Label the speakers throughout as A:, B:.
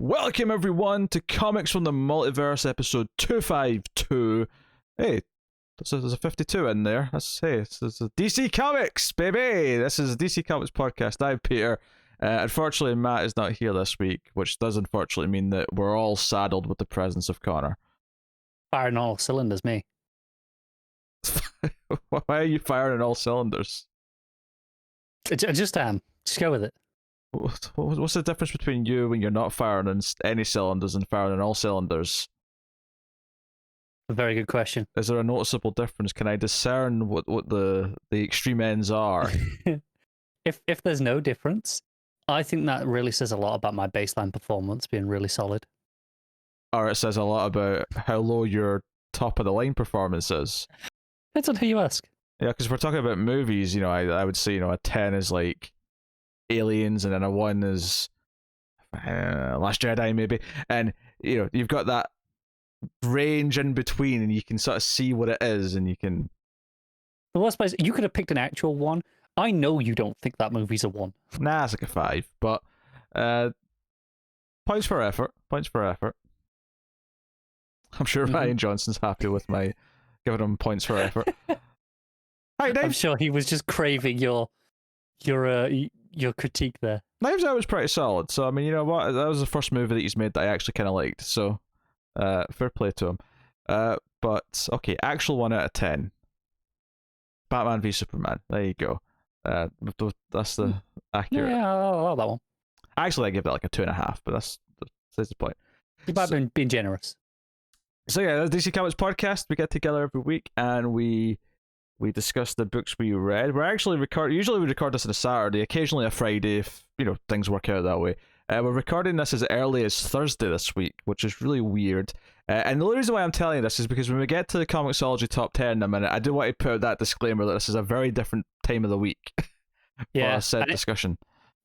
A: Welcome everyone to Comics from the Multiverse, episode 252. Hey, there's a 52 in there. This is DC Comics, baby. This is a DC Comics podcast. I'm Peter. Unfortunately, Matt is not here this week, which does unfortunately mean that we're all saddled with the presence of Connor.
B: Firing all cylinders, me.
A: Why are you firing on all cylinders?
B: I just am. Just go with it.
A: What's the difference between you when you're not firing on any cylinders and firing on all cylinders?
B: A very good question.
A: Is there a noticeable difference? Can I discern what the extreme ends are?
B: If there's no difference, I think that really says a lot about my baseline performance being really solid.
A: Or it says a lot about how low your top of the line performance is.
B: Depends on who you ask.
A: Yeah, because if we're talking about movies, I would say, a 10 is like Aliens, and then a 1 is Last Jedi, maybe. And, you've got that range in between, and you can sort of see what it is, and you can...
B: The worst place, you could have picked an actual 1. I know you don't think that movie's a 1.
A: Nah, it's like a 5, but points for effort. I'm sure Ryan Johnson's happy with my giving him points for effort. Hi, Dave.
B: I'm sure he was just craving your critique there.
A: Knives Out was pretty solid, so I mean, you know what? That was the first movie that he's made that I actually kind of liked, so fair play to him. But okay, actual 1 out of 10. Batman v Superman. There you go. That's the accurate.
B: Yeah, I'll allow that one.
A: Actually, I give that like a 2.5, but that's the point.
B: You've been being generous.
A: So yeah, the DC Comics podcast. We get together every week and we discuss the books we read. We're actually usually we record this on a Saturday, occasionally a Friday if things work out that way. We're recording this as early as Thursday this week, which is really weird. And the only reason why I'm telling you this is because when we get to the ComiXology top 10 in a minute, I do want to put out that disclaimer that this is a very different time of the week for a said discussion.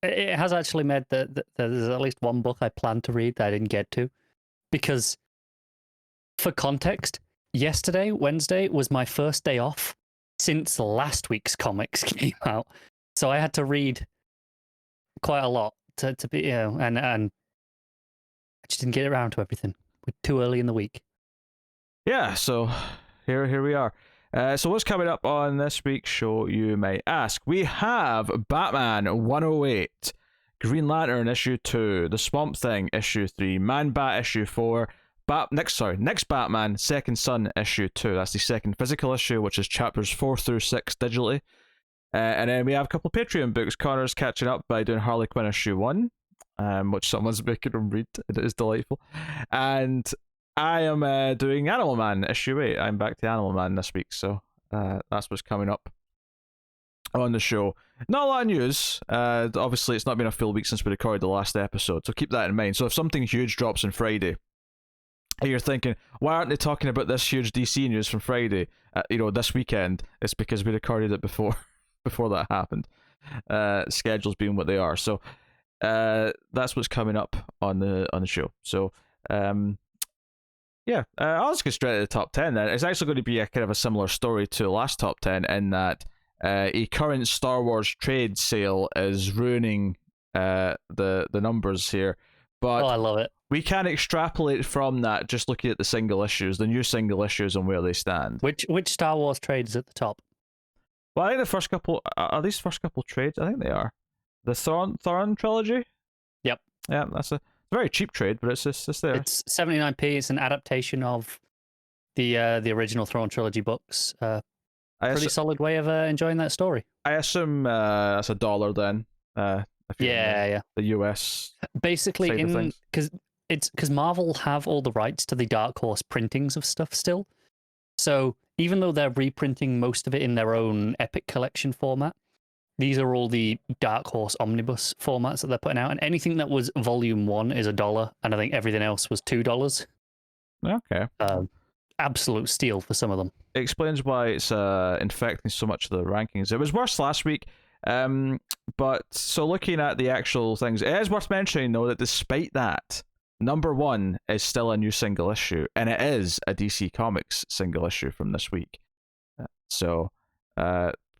B: It has actually meant that there's at least one book I planned to read that I didn't get to. Because, for context, yesterday, Wednesday, was my first day off since last week's comics came out. So I had to read quite a lot to be, and I just didn't get around to everything. We're too early in the week. Yeah,
A: so here we are. So what's coming up on this week's show, you might ask? We have Batman 108, Green Lantern issue 2, The Swamp Thing issue 3, Man-Bat issue 4, Next Batman Second Son issue 2. That's the second physical issue, which is chapters 4 through 6 digitally. And then we have a couple of Patreon books. Connor's catching up by doing Harley Quinn issue 1, which someone's making him read. It is delightful. And I am doing Animal Man issue 8. I'm back to Animal Man this week, so that's what's coming up on the show. Not a lot of news. Obviously, it's not been a full week since we recorded the last episode, so keep that in mind. So if something huge drops on Friday, you're thinking, why aren't they talking about this huge DC news from Friday, this weekend? It's because we recorded it before that happened. Schedules being what they are. So that's what's coming up on the show. So I'll just get straight to the top 10 then. It's actually going to be a kind of a similar story to the last top 10 in that a current Star Wars trade sale is ruining the numbers here. But
B: I love it.
A: We can extrapolate from that just looking at the new single issues and where they stand.
B: Which Star Wars trade is at the top?
A: Well, I think the first couple are these first couple trades. I think they are the Thorne trilogy.
B: Yep.
A: Yeah, that's a very cheap trade, but it's there.
B: It's 79p. It's an adaptation of the original Thorne trilogy books. Pretty solid way of enjoying that story.
A: I assume that's $1 then.
B: Yeah.
A: The US
B: basically because Marvel have all the rights to the Dark Horse printings of stuff still. So even though they're reprinting most of it in their own Epic Collection format, these are all the Dark Horse omnibus formats that they're putting out, and anything that was Volume 1 is $1, and I think everything else was $2.
A: Okay.
B: Absolute steal for some of them.
A: It explains why it's infecting so much of the rankings. It was worse last week. But so looking at the actual things, it is worth mentioning though that despite that, number 1 is still a new single issue, and it is a DC Comics single issue from this week. So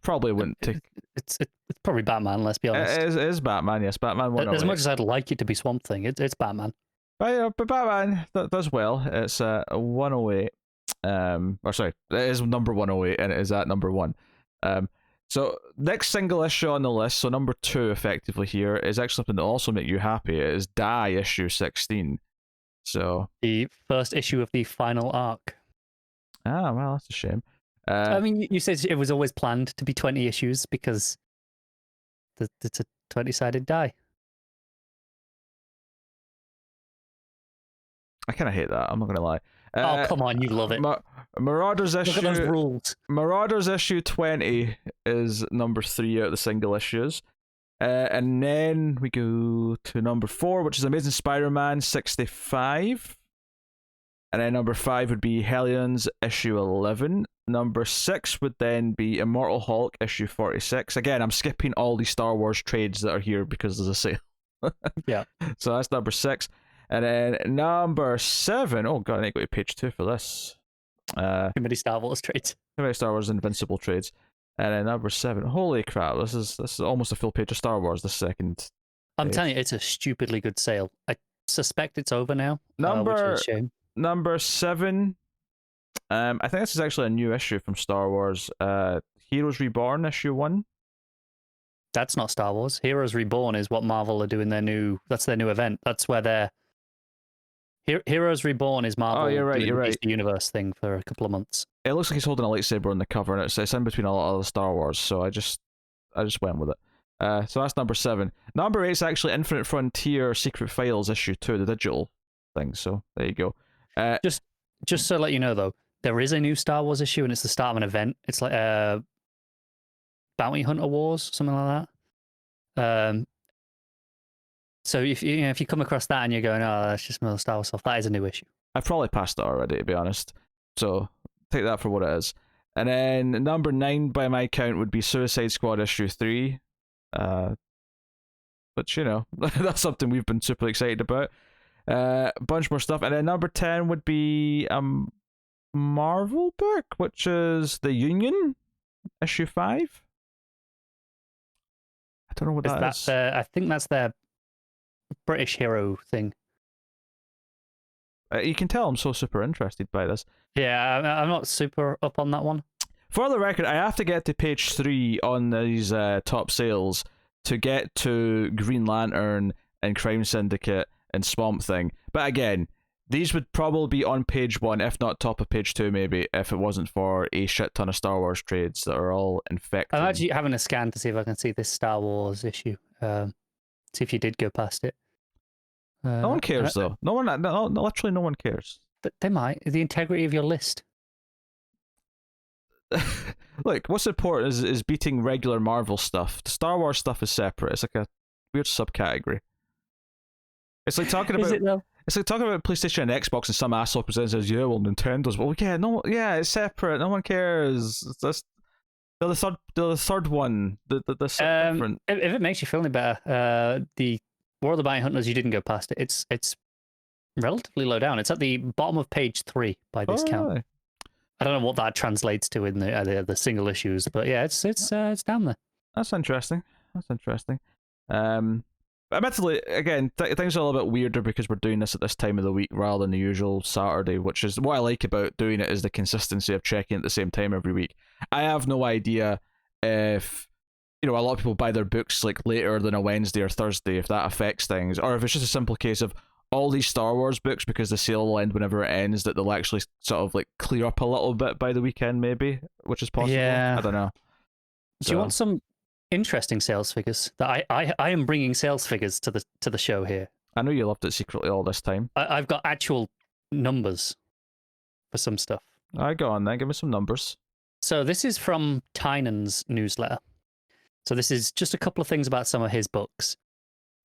A: probably wouldn't take.
B: It's probably Batman. Let's be honest.
A: It is Batman. Yes, Batman 108.
B: As much as I'd like it to be Swamp Thing, it's Batman.
A: But Batman does well. It's 108. Or sorry, it is number 108, and it is at number one. So next single issue on the list, so number 2 effectively here, is actually something that also make you happy. It is Die issue 16. So
B: the first issue of the final arc.
A: Well, that's a shame.
B: I mean, you said it was always planned to be 20 issues because it's a 20-sided die.
A: I kind of hate that. I'm not gonna lie.
B: Oh, come on, you love it.
A: Marauders
B: Look
A: issue.
B: at those rules.
A: Marauders issue 20 is number 3 out of the single issues. And then we go to number 4, which is Amazing Spider-Man 65. And then number 5 would be Hellions issue 11. Number 6 would then be Immortal Hulk issue 46. Again, I'm skipping all the Star Wars trades that are here because there's a sale.
B: Yeah.
A: So that's number 6. And then number 7. Oh god, I need to go to page 2 for this.
B: Too many Star Wars trades.
A: Too many Star Wars Invincible trades. And then number 7. Holy crap! This is almost a full page of Star Wars. The second.
B: I'm telling you, it's a stupidly good sale. I suspect it's over now. Which is a shame.
A: Number 7. I think this is actually a new issue from Star Wars. Heroes Reborn issue 1.
B: That's not Star Wars. Heroes Reborn is what Marvel are doing that's their new event. That's where they're Heroes Reborn is Marvel
A: you're right,
B: doing
A: you're
B: the
A: right.
B: DC Universe thing for a couple of months.
A: It looks like he's holding a lightsaber on the cover, and it's in between a lot of the Star Wars, so I just went with it. So that's number 7. Number 8 is actually Infinite Frontier Secret Files issue 2, the digital thing, so there you go.
B: Just so let you know, though, there is a new Star Wars issue, and it's the start of an event. It's like Bounty Hunter Wars, something like that. So if you come across that and you're going, oh, that's just another Star Wars stuff, that is a new issue.
A: I've probably passed it already, to be honest. So take that for what it is. And then number 9, by my count, would be Suicide Squad issue 3. But that's something we've been super excited about. Bunch more stuff. And then number 10 would be a Marvel book, which is The Union issue 5. I don't know what that is.
B: I think that's their British hero thing.
A: You can tell I'm so super interested by this.
B: Yeah, I'm not super up on that one.
A: For the record, I have to get to page 3 on these top sales to get to Green Lantern and Crime Syndicate and Swamp Thing. But again, these would probably be on page 1, if not top of page 2 maybe, if it wasn't for a shit ton of Star Wars trades that are all infected.
B: I'm actually having a scan to see if I can see this Star Wars issue. See if you did go past it.
A: No one cares, though. Literally no one cares.
B: They might. The integrity of your list.
A: Look, what's important is beating regular Marvel stuff. The Star Wars stuff is separate. It's like a weird subcategory. It's like talking about.
B: Is it though?
A: It's like talking about PlayStation and Xbox, and some asshole presents and says, "Yeah, well, Nintendo's." Well, yeah, it's separate. No one cares. It's just they're the third one. The different.
B: If it makes you feel any better, the War of the Bounty Hunters, you didn't go past it. It's relatively low down. It's at the bottom of page 3 by this count.
A: Really?
B: I don't know what that translates to in the single issues, but yeah, it's down there.
A: That's interesting. Admittedly, again, things are a little bit weirder because we're doing this at this time of the week rather than the usual Saturday, which is what I like about doing it, is the consistency of checking at the same time every week. I have no idea if a lot of people buy their books like later than a Wednesday or Thursday, if that affects things, or if it's just a simple case of all these Star Wars books, because the sale will end whenever it ends, that they'll actually sort of like clear up a little bit by the weekend, maybe, which is possible.
B: Yeah.
A: I don't know.
B: Do you want some interesting sales figures? That I am bringing sales figures to the show here.
A: I know you loved it secretly all this time.
B: I've got actual numbers for some stuff.
A: All right, go on then. Give me some numbers.
B: So this is from Tynion's newsletter. So this is just a couple of things about some of his books,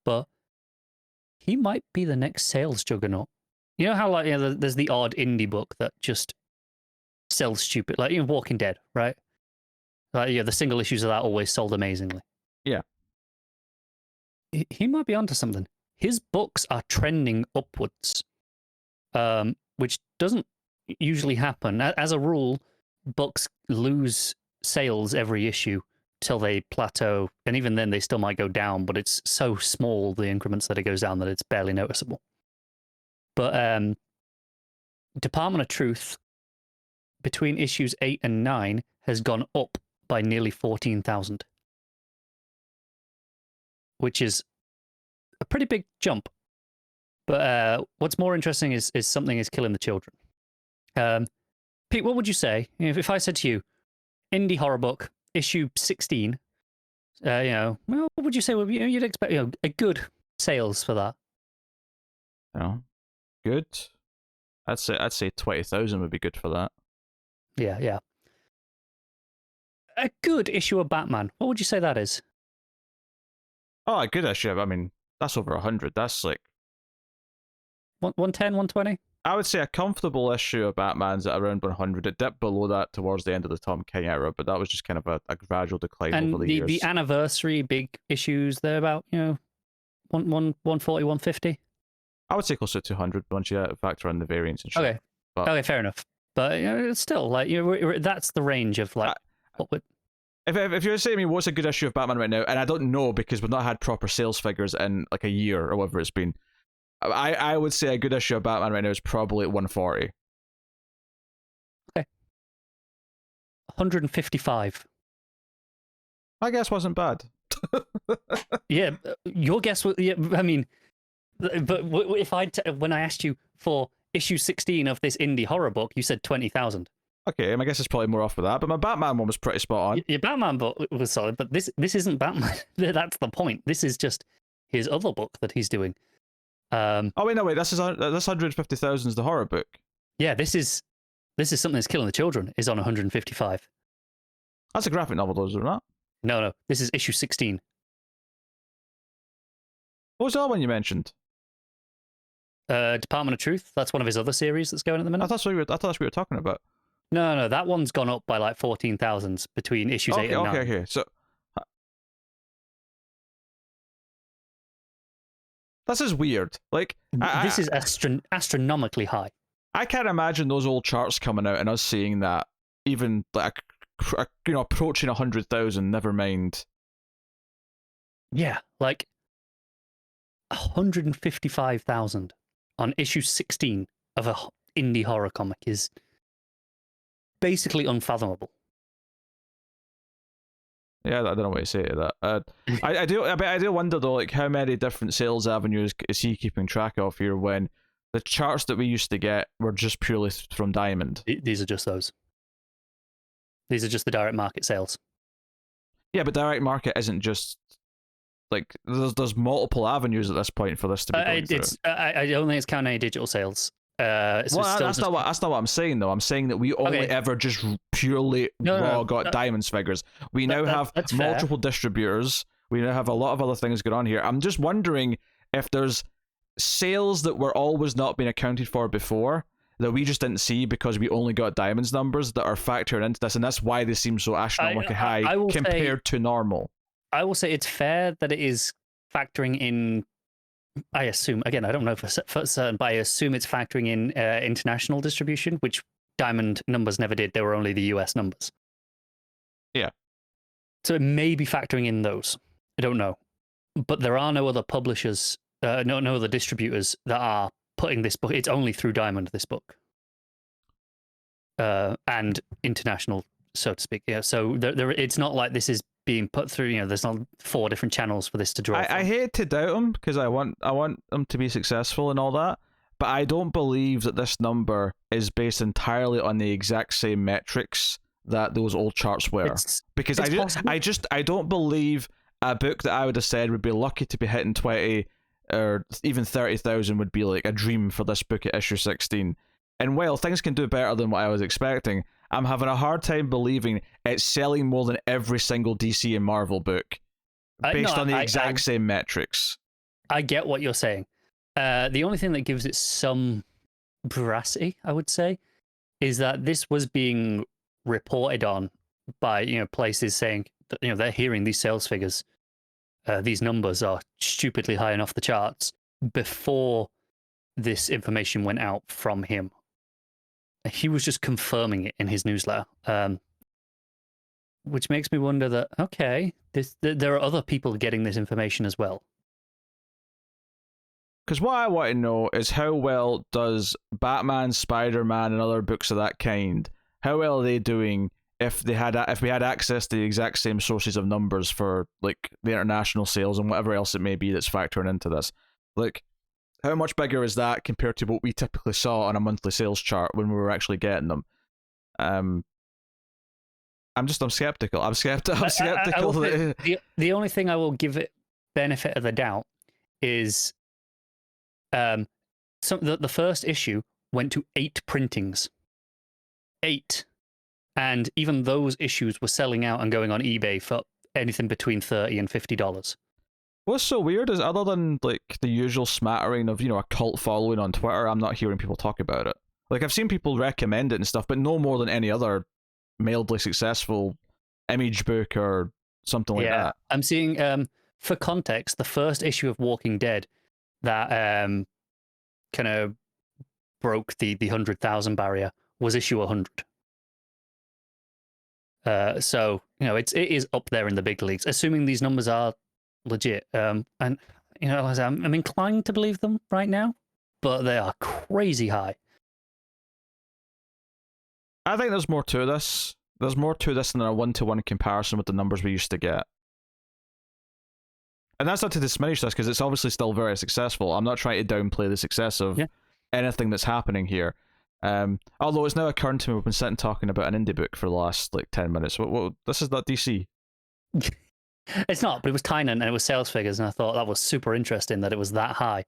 B: but he might be the next sales juggernaut. You know how there's the odd indie book that just sells stupid, like Walking Dead, right? Like the single issues of that always sold amazingly.
A: Yeah.
B: He might be onto something. His books are trending upwards, which doesn't usually happen. As a rule, books lose sales every issue till they plateau, and even then they still might go down, but it's so small, the increments that it goes down, that it's barely noticeable. But Department of Truth between issues 8 and 9 has gone up by nearly 14,000, which is a pretty big jump. But what's more interesting is something is killing the children. Pete, what would you say if I said to you, indie horror book issue 16? Well, what would you say? You'd expect a good sales for that.
A: Good. I'd say 20,000 would be good for that.
B: Yeah. A good issue of Batman. What would you say that is?
A: Oh, a good issue. I mean, that's over 100. That's like
B: 110, 120?
A: I would say a comfortable issue of Batman's at around 100. It dipped below that towards the end of the Tom King era, but that was just kind of a gradual decline over the years.
B: And the anniversary big issues, they're about, 140, 150?
A: I would say closer to 200 once you factor in the variants and shit.
B: Okay. Okay, fair enough. But it's still like that's the range of like what would.
A: If you're saying to me what's a good issue of Batman right now, and I don't know because we've not had proper sales figures in like a year or whatever it's been, I would say a good issue of Batman right now is probably 140.
B: Okay. 155.
A: My guess wasn't bad.
B: Yeah, your guess was. Yeah, I mean, but if when I asked you for issue 16 of this indie horror book, you said 20,000.
A: Okay, my guess is probably more off with that, but my Batman one was pretty spot on.
B: Your Batman book was solid, but this isn't Batman. That's the point. This is just his other book that he's doing.
A: Oh wait, no, this 150,000 is the horror book.
B: Yeah, this is something that's killing the children. Is on 155.
A: That's a graphic novel, though, is it not?
B: No, this is issue 16.
A: What was the other one you mentioned?
B: Department of Truth. That's one of his other series that's going at the minute.
A: I thought that's what we were talking about.
B: No, that one's gone up by like 14,000 between issues 8 and 9.
A: Okay. So this is weird. Like
B: this is astronomically high.
A: I can't imagine those old charts coming out and us seeing that even like approaching 100,000. Never mind.
B: Yeah, like 155,000 on issue 16 of a indie horror comic is basically unfathomable.
A: Yeah, I don't know what to say to that. I do wonder though, like how many different sales avenues is he keeping track of here when the charts that we used to get were just purely from Diamond.
B: These are just those. These are just the direct market sales.
A: Yeah, but direct market isn't just like there's multiple avenues at this point for this to be going through.
B: I don't think it's counting any digital sales.
A: That's not what I'm saying though. I'm saying that we only ever just purely got Diamonds figures. We now have multiple distributors. We now have a lot of other things going on here. I'm just wondering if there's sales that were always not being accounted for before that we just didn't see because we only got Diamonds numbers that are factored into this, and that's why they seem so astronomically high compared to normal.
B: I will say it's fair that it is factoring in. I assume, again, I don't know for certain, but I assume it's factoring in international distribution, which Diamond numbers never did. They were only the US numbers.
A: Yeah.
B: So it may be factoring in those. I don't know. But there are no other publishers, no other distributors that are putting this book. It's only through Diamond, this book. And international, so to speak. Yeah. So it's not like this is being put through, there's not 4 different channels for this to draw.
A: I hate to doubt them because I want them to be successful and all that, but I don't believe that this number is based entirely on the exact same metrics that those old charts were. Because I don't believe a book that I would have said would be lucky to be hitting 20 or even 30,000 would be like a dream for this book at issue 16. And while things can do better than what I was expecting, I'm having a hard time believing it's selling more than every single DC and Marvel book based on the exact same metrics.
B: I get what you're saying. The only thing that gives it some veracity, I would say, is that this was being reported on by places saying that they're hearing these sales figures, these numbers are stupidly high and off the charts before this information went out from him. He was just confirming it in his newsletter, which makes me wonder that, okay, there are other people getting this information as well.
A: because what I want to know is how well does Batman, Spider-Man, and other books of that kind, how well are they doing if we had access to the exact same sources of numbers for like the international sales and whatever else it may be that's factoring into this? Like, how much bigger is that compared to what we typically saw on a monthly sales chart when we were actually getting them? I'm skeptical. I'm skeptical.
B: The only thing I will give it benefit of the doubt is the first issue went to 8 printings. 8. And even those issues were selling out and going on eBay for anything between $30 and $50.
A: What's so weird is, other than like the usual smattering of, a cult following on Twitter, I'm not hearing people talk about it. Like, I've seen people recommend it and stuff, but no more than any other mildly successful image book or something like that.
B: I'm seeing, for context, the first issue of Walking Dead that kind of broke the 100,000 barrier was issue 100. So, it is up there in the big leagues, assuming these numbers are legit. And, I'm inclined to believe them right now, but they are crazy high.
A: I think there's more to this. There's more to this than a one-to-one comparison with the numbers we used to get. And that's not to diminish this, because it's obviously still very successful. I'm not trying to downplay the success of anything that's happening here. Although it's now occurring to me, we've been sitting talking about an indie book for the last 10 minutes. This is not DC.
B: It's not, but it was Tynion and it was sales figures, and I thought that was super interesting that it was that high.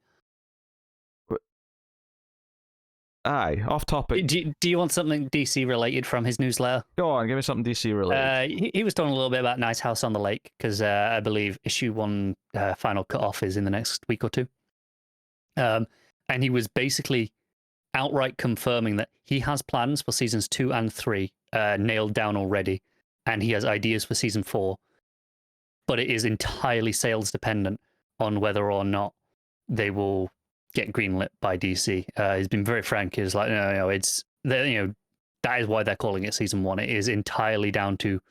A: Aye, off topic.
B: Do you want something DC related from his newsletter?
A: Go on, give me something DC related.
B: He was talking a little bit about Nice House on the Lake, because I believe issue 1 final cut-off is in the next week or 2. And he was basically outright confirming that he has plans for seasons 2 and 3 nailed down already, and he has ideas for season 4, but it is entirely sales dependent on whether or not they will get greenlit by DC. He's been very frank. He's like, no, it's that is why they're calling it season 1. It is entirely down to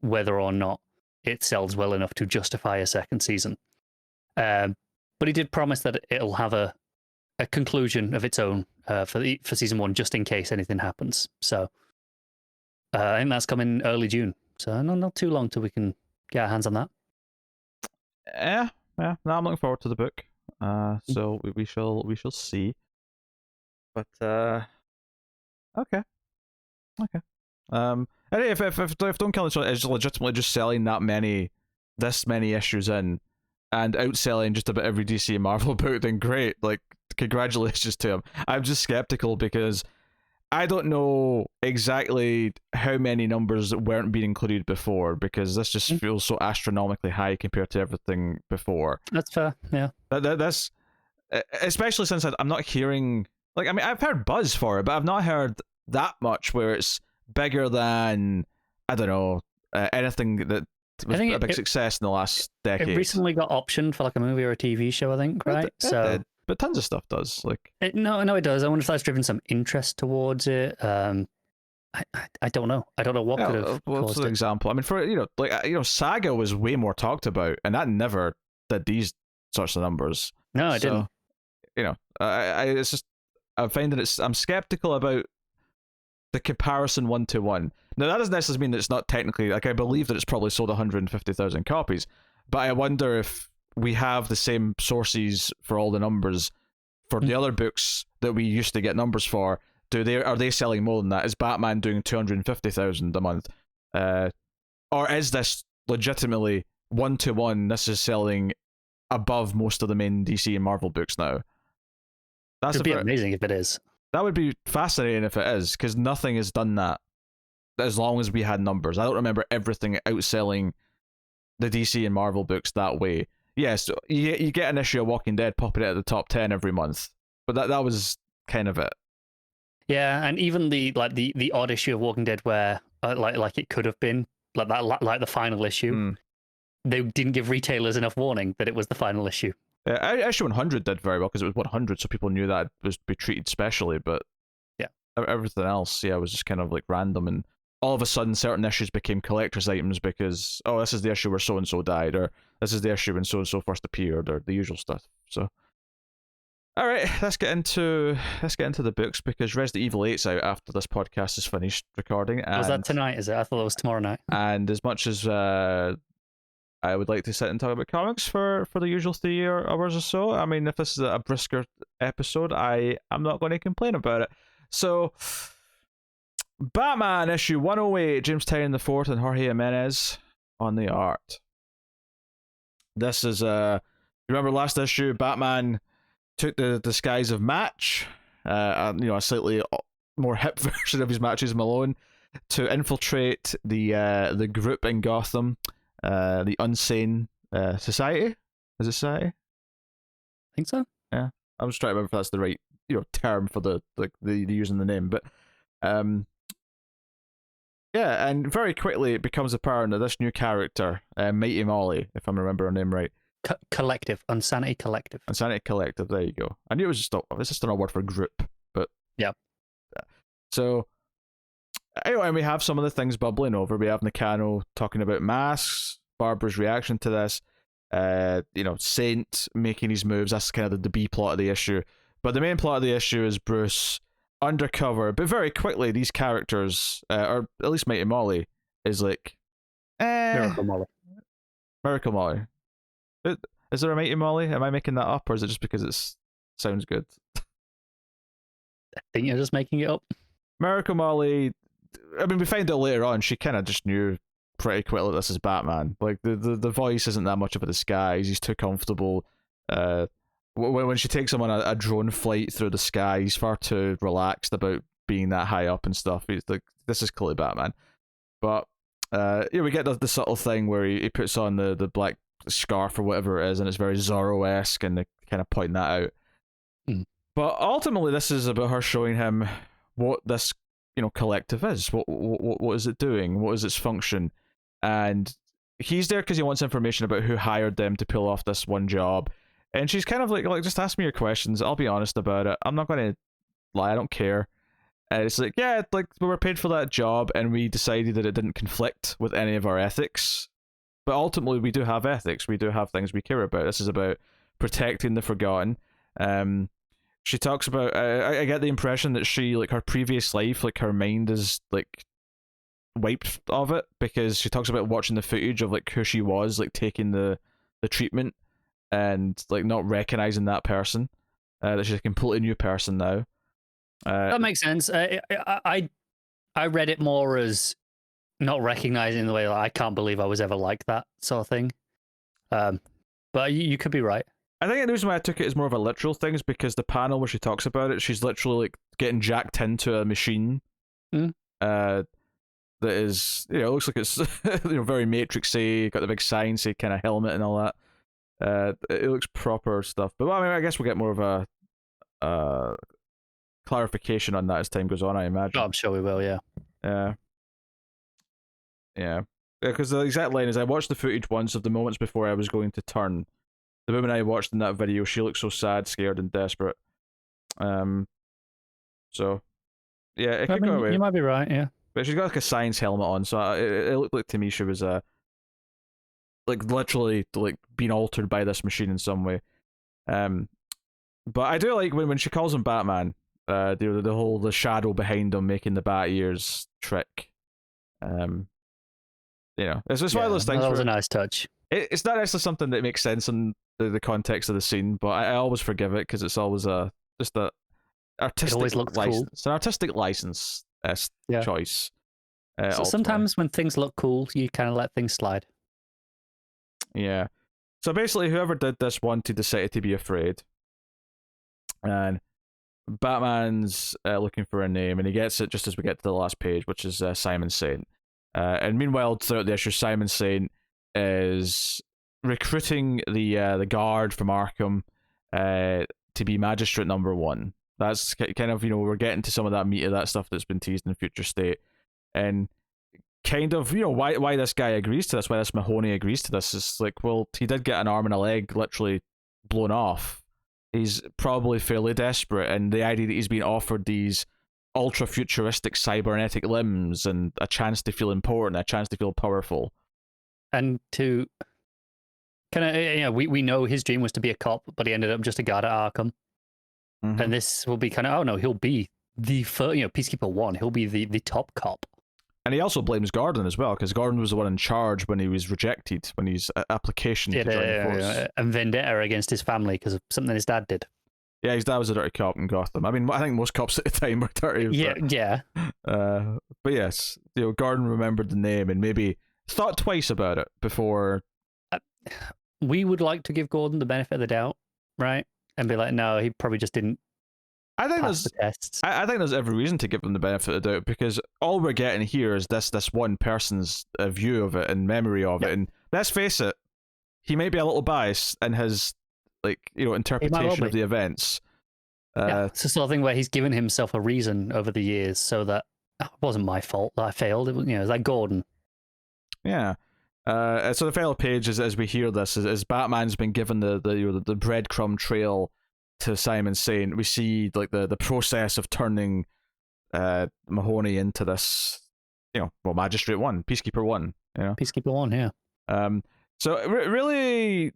B: whether or not it sells well enough to justify a second season. But he did promise that it'll have a conclusion of its own for season 1, just in case anything happens. So I think that's coming early June. So not too long till we can get our hands on that.
A: Yeah. No, I'm looking forward to the book. So we shall see. But okay. And if Don't Kill It is legitimately just selling this many issues in, and outselling just about every DC and Marvel book, then great. Like, congratulations to him. I'm just skeptical because I don't know exactly how many numbers weren't being included before, because this just feels so astronomically high compared to everything before.
B: That's fair, yeah.
A: That's especially since I'm not hearing, like, I mean, I've heard buzz for it, but I've not heard that much where it's bigger than, I don't know, anything that was a big success in the last decade.
B: It recently got optioned for like a movie or a TV show, I think, right?
A: It did. But tons of stuff does.
B: No, it does. I wonder if that's driven some interest towards it. I don't know. I don't know what could have
A: what's an example? I mean, for Saga was way more talked about, and that never did these sorts of numbers.
B: No, it didn't.
A: It's just, I'm skeptical about the comparison 1-to-1. Now, that doesn't necessarily mean that it's not technically, like, I believe that it's probably sold 150,000 copies, but I wonder if we have the same sources for all the numbers for the other books that we used to get numbers for. Are they selling more than that? Is Batman doing 250,000 a month? Or is this legitimately 1-to-1? This is selling above most of the main DC and Marvel books now.
B: That would be amazing if it is.
A: That would be fascinating if it is, because nothing has done that as long as we had numbers. I don't remember everything outselling the DC and Marvel books that way. Yes, you get an issue of Walking Dead popping it at the top 10 every month, but that was kind of it.
B: Yeah, and even the odd issue of Walking Dead where like it could have been like the final issue. They didn't give retailers enough warning that it was the final issue.
A: Issue 100 did very well because it was 100, so people knew that it was to be treated specially. But
B: yeah,
A: everything else, was just kind of like random, and all of a sudden certain issues became collector's items because, oh, this is the issue where so and so died, or this is the issue when so and so first appeared, or the usual stuff. So All right, let's get into the books because Resident Evil 8's out after this podcast is finished recording. And,
B: Was that tonight? Is it? I thought it was tomorrow night.
A: And as much as I would like to sit and talk about comics for the usual 3 hours or so, I mean, if this is a brisker episode, I'm not going to complain about it. So, Batman issue 108, James Tynion IV and Jorge Jiminez on the art. This is remember last issue, Batman took the disguise of Match, a slightly more hip version of his Matches Malone, to infiltrate the group in Gotham, the Unsane Society. Is it Society?
B: I think so.
A: Yeah, I'm just trying to remember if that's the right term for the using the name, but yeah, and very quickly it becomes apparent that this new character, Mighty Molly, if I'm remembering her name right.
B: Collective. Insanity Collective.
A: Insanity Collective, there you go. I knew it was just another word for group, but...
B: Yeah.
A: So, anyway, we have some of the things bubbling over. We have Nakano talking about masks, Barbara's reaction to this, Saint making his moves. That's kind of the B plot of the issue. But the main plot of the issue is Bruce undercover, but very quickly these characters, or at least Mighty Molly, is like...
B: Miracle Molly.
A: Miracle Molly. Is there a Mighty Molly? Am I making that up, or is it just because it sounds good?
B: I think you're just making it up.
A: Miracle Molly, I mean, we find out later on, she kind of just knew pretty quickly this is Batman. Like, the voice isn't that much of a disguise. He's too comfortable. When she takes him on a drone flight through the sky, he's far too relaxed about being that high up and stuff. He's like, this is clearly Batman. But, we get the subtle thing where he puts on the black scarf or whatever it is, and it's very Zorro-esque, and they kind of point that out. But ultimately, this is about her showing him what this collective is. What is it doing? What is its function? And he's there because he wants information about who hired them to pull off this one job. And she's kind of like just ask me your questions. I'll be honest about it. I'm not going to lie. I don't care. And it's like, yeah, like we were paid for that job, and we decided that it didn't conflict with any of our ethics. But ultimately, we do have ethics. We do have things we care about. This is about protecting the forgotten. She talks about... I get the impression that she, like, her previous life, like, her mind is, like, wiped of it, because she talks about watching the footage of, like, who she was, like, taking the treatment and, like, not recognizing that person. That she's a completely new person now.
B: That makes sense. I read it more as... not recognizing the way, like, I can't believe I was ever like that sort of thing. But you could be right.
A: I think the reason why I took it as more of a literal thing is because the panel where she talks about it, she's literally like getting jacked into a machine. That is, it looks like it's very Matrixy, got the big sign, say kind of helmet and all that. It looks proper stuff. But well, I mean, I guess we'll get more of a clarification on that as time goes on, I imagine.
B: Oh, I'm sure we will, yeah.
A: Yeah, because the exact line is, I watched the footage once of the moments before I was going to turn. The woman I watched in that video, she looked so sad, scared, and desperate. So, yeah, it could go away.
B: You might be right, yeah.
A: But she's got like a science helmet on, so it looked like to me she was like literally like being altered by this machine in some way. But I do like when she calls him Batman. The shadow behind him making the bat ears trick. It's just one of those things.
B: That was a nice touch.
A: It's not actually something that makes sense in the context of the scene, but I always forgive it because it's always just a artistic license. Cool. It's an artistic license choice.
B: So sometimes when things look cool, you kind of let things slide.
A: Yeah. So basically, whoever did this wanted the city to be afraid, and Batman's looking for a name, and he gets it just as we get to the last page, which is Simon Saint. And meanwhile, throughout the issue, Simon Saint is recruiting the guard from Arkham to be Magistrate number 1. That's kind of, we're getting to some of that meat of that stuff that's been teased in Future State. And kind of, why this guy agrees to this, why this Mahoney agrees to this is like, well, he did get an arm and a leg literally blown off. He's probably fairly desperate, and the idea that he's being offered these ultra-futuristic cybernetic limbs and a chance to feel important, a chance to feel powerful.
B: And to kind of, we know his dream was to be a cop, but he ended up just a guard at Arkham.
A: Mhm.
B: And this will be kind of, oh no, he'll be the first, Peacekeeper 1. He'll be the top cop.
A: And he also blames Gordon as well, because Gordon was the one in charge when he was rejected, when his application to join the force.
B: And vendetta against his family because of something his dad did.
A: Yeah, his dad was a dirty cop in Gotham. I mean, I think most cops at the time were dirty.
B: Yeah.
A: But yes, Gordon remembered the name and maybe thought twice about it before.
B: We would like to give Gordon the benefit of the doubt, right? And be like, no, he probably just didn't.
A: I think
B: pass the tests.
A: I think there's every reason to give him the benefit of the doubt, because all we're getting here is this one person's view of it and memory of it. And let's face it, he may be a little biased in his interpretation of the events.
B: It's the sort of thing where he's given himself a reason over the years, so that it wasn't my fault that I failed. It was, it was like Gordon.
A: Yeah. So the final page is, as we hear this, is Batman's been given the breadcrumb trail to Simon Saint. We see the process of turning Mahoney into this, Magistrate 1, Peacekeeper 1.
B: Peacekeeper 1, yeah.
A: So really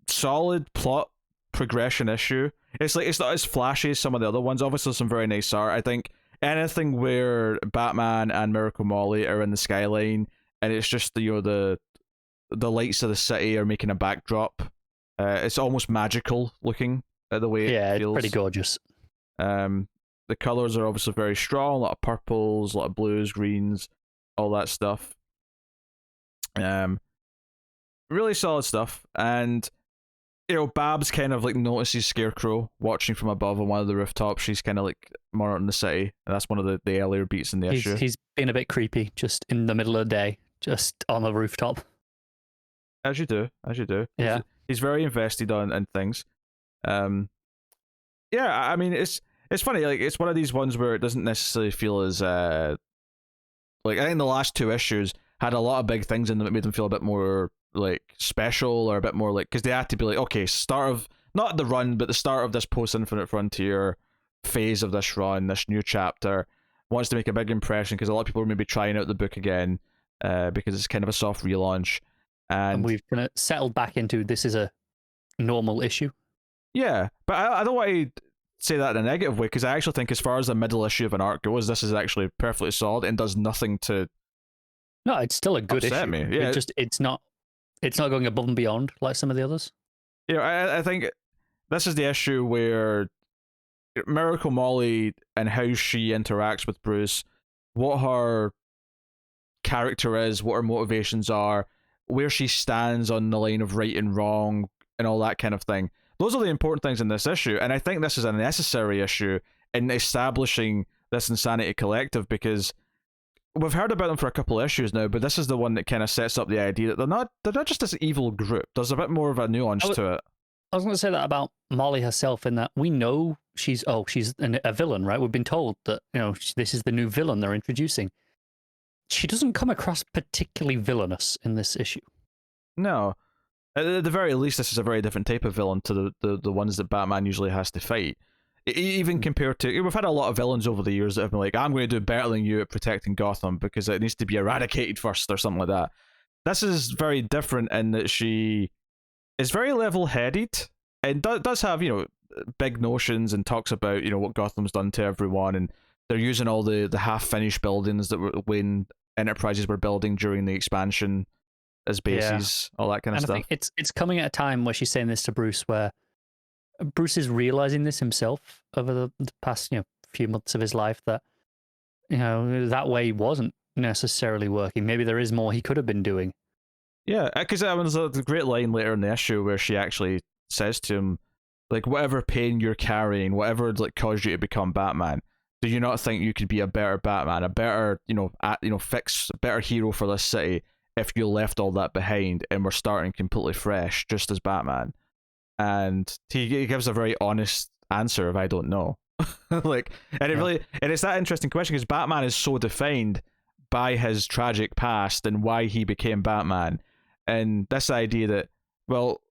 A: solid plot progression issue. It's not as flashy as some of the other ones. Obviously, some very nice art. I think anything where Batman and Miracle Molly are in the skyline and it's just the lights of the city are making a backdrop. It's almost magical looking the way it feels.
B: It's pretty gorgeous.
A: The colors are obviously very strong. A lot of purples, a lot of blues, greens, all that stuff. Really solid stuff. And Babs kind of notices Scarecrow watching from above on one of the rooftops. She's kind of monitoring the city, and that's one of the earlier beats in the issue.
B: He's being a bit creepy, just in the middle of the day, just on the rooftop.
A: As you do.
B: Yeah,
A: he's very invested in things. Yeah, I mean it's funny. It's one of these ones where it doesn't necessarily feel as I think the last two issues had a lot of big things in them that made them feel a bit more special, or a bit more because they had to be okay, start of not the run, but the start of this post Infinite Frontier phase of this run, this new chapter wants to make a big impression because a lot of people are maybe trying out the book again because it's kind of a soft relaunch, and
B: we've kind of settled back into this is a normal issue.
A: Yeah, but I don't want to say that in a negative way, because I actually think as far as the middle issue of an arc goes, this is actually perfectly solid and does nothing to.
B: No, it's still a good issue.
A: Me. Yeah,
B: it's not going above and beyond like some of the others.
A: I think this is the issue where Miracle Molly and how she interacts with Bruce, what her character is, what her motivations are, where she stands on the line of right and wrong, and all that kind of thing. Those are the important things in this issue, and I think this is a necessary issue in establishing this Insanity Collective, because we've heard about them for a couple of issues now, but this is the one that kind of sets up the idea that they're not just this evil group. There's a bit more of a nuance to it.
B: I was going to say that about Molly herself, in that we know she's a villain, right? We've been told that this is the new villain they're introducing. She doesn't come across particularly villainous in this issue.
A: No. At the very least, this is a very different type of villain to the ones that Batman usually has to fight. Even compared to, we've had a lot of villains over the years that have been I'm going to do better than you at protecting Gotham because it needs to be eradicated first or something like that. This is very different in that she is very level-headed and does have, big notions and talks about, what Gotham's done to everyone, and they're using all the half-finished buildings that Wayne Enterprises were building during the expansion as bases, all that kind of stuff.
B: I think it's coming at a time where she's saying this to Bruce, where Bruce is realizing this himself over the past few months of his life, that that way wasn't necessarily working. Maybe there is more he could have been doing.
A: Yeah, because there's a great line later in the issue where she actually says to him, whatever pain you're carrying, whatever caused you to become Batman, do you not think you could be a better Batman, a better fix, a better hero for this city if you left all that behind and were starting completely fresh, just as Batman? And he gives a very honest answer of I don't know. It's that interesting question, because Batman is so defined by his tragic past and why he became Batman, and this idea that, well,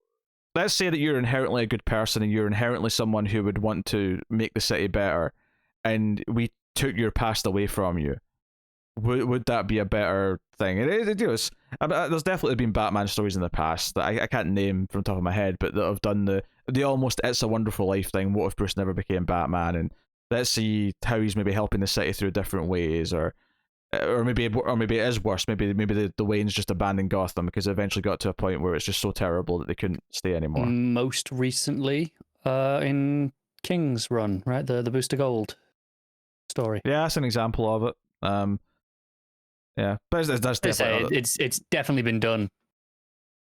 A: let's say that you're inherently a good person and you're inherently someone who would want to make the city better, and we took your past away from you, would that be a better thing? It is. There's definitely been Batman stories in the past that I can't name from the top of my head, but that have done the almost It's a Wonderful Life thing. What if Bruce never became Batman? And let's see how he's maybe helping the city through different ways, or maybe it is worse. Maybe the Waynes just abandoned Gotham because it eventually got to a point where it's just so terrible that they couldn't stay anymore.
B: Most recently, in King's Run, right, the Booster Gold story.
A: Yeah, that's an example of it. Yeah, but that's definitely
B: it's definitely been done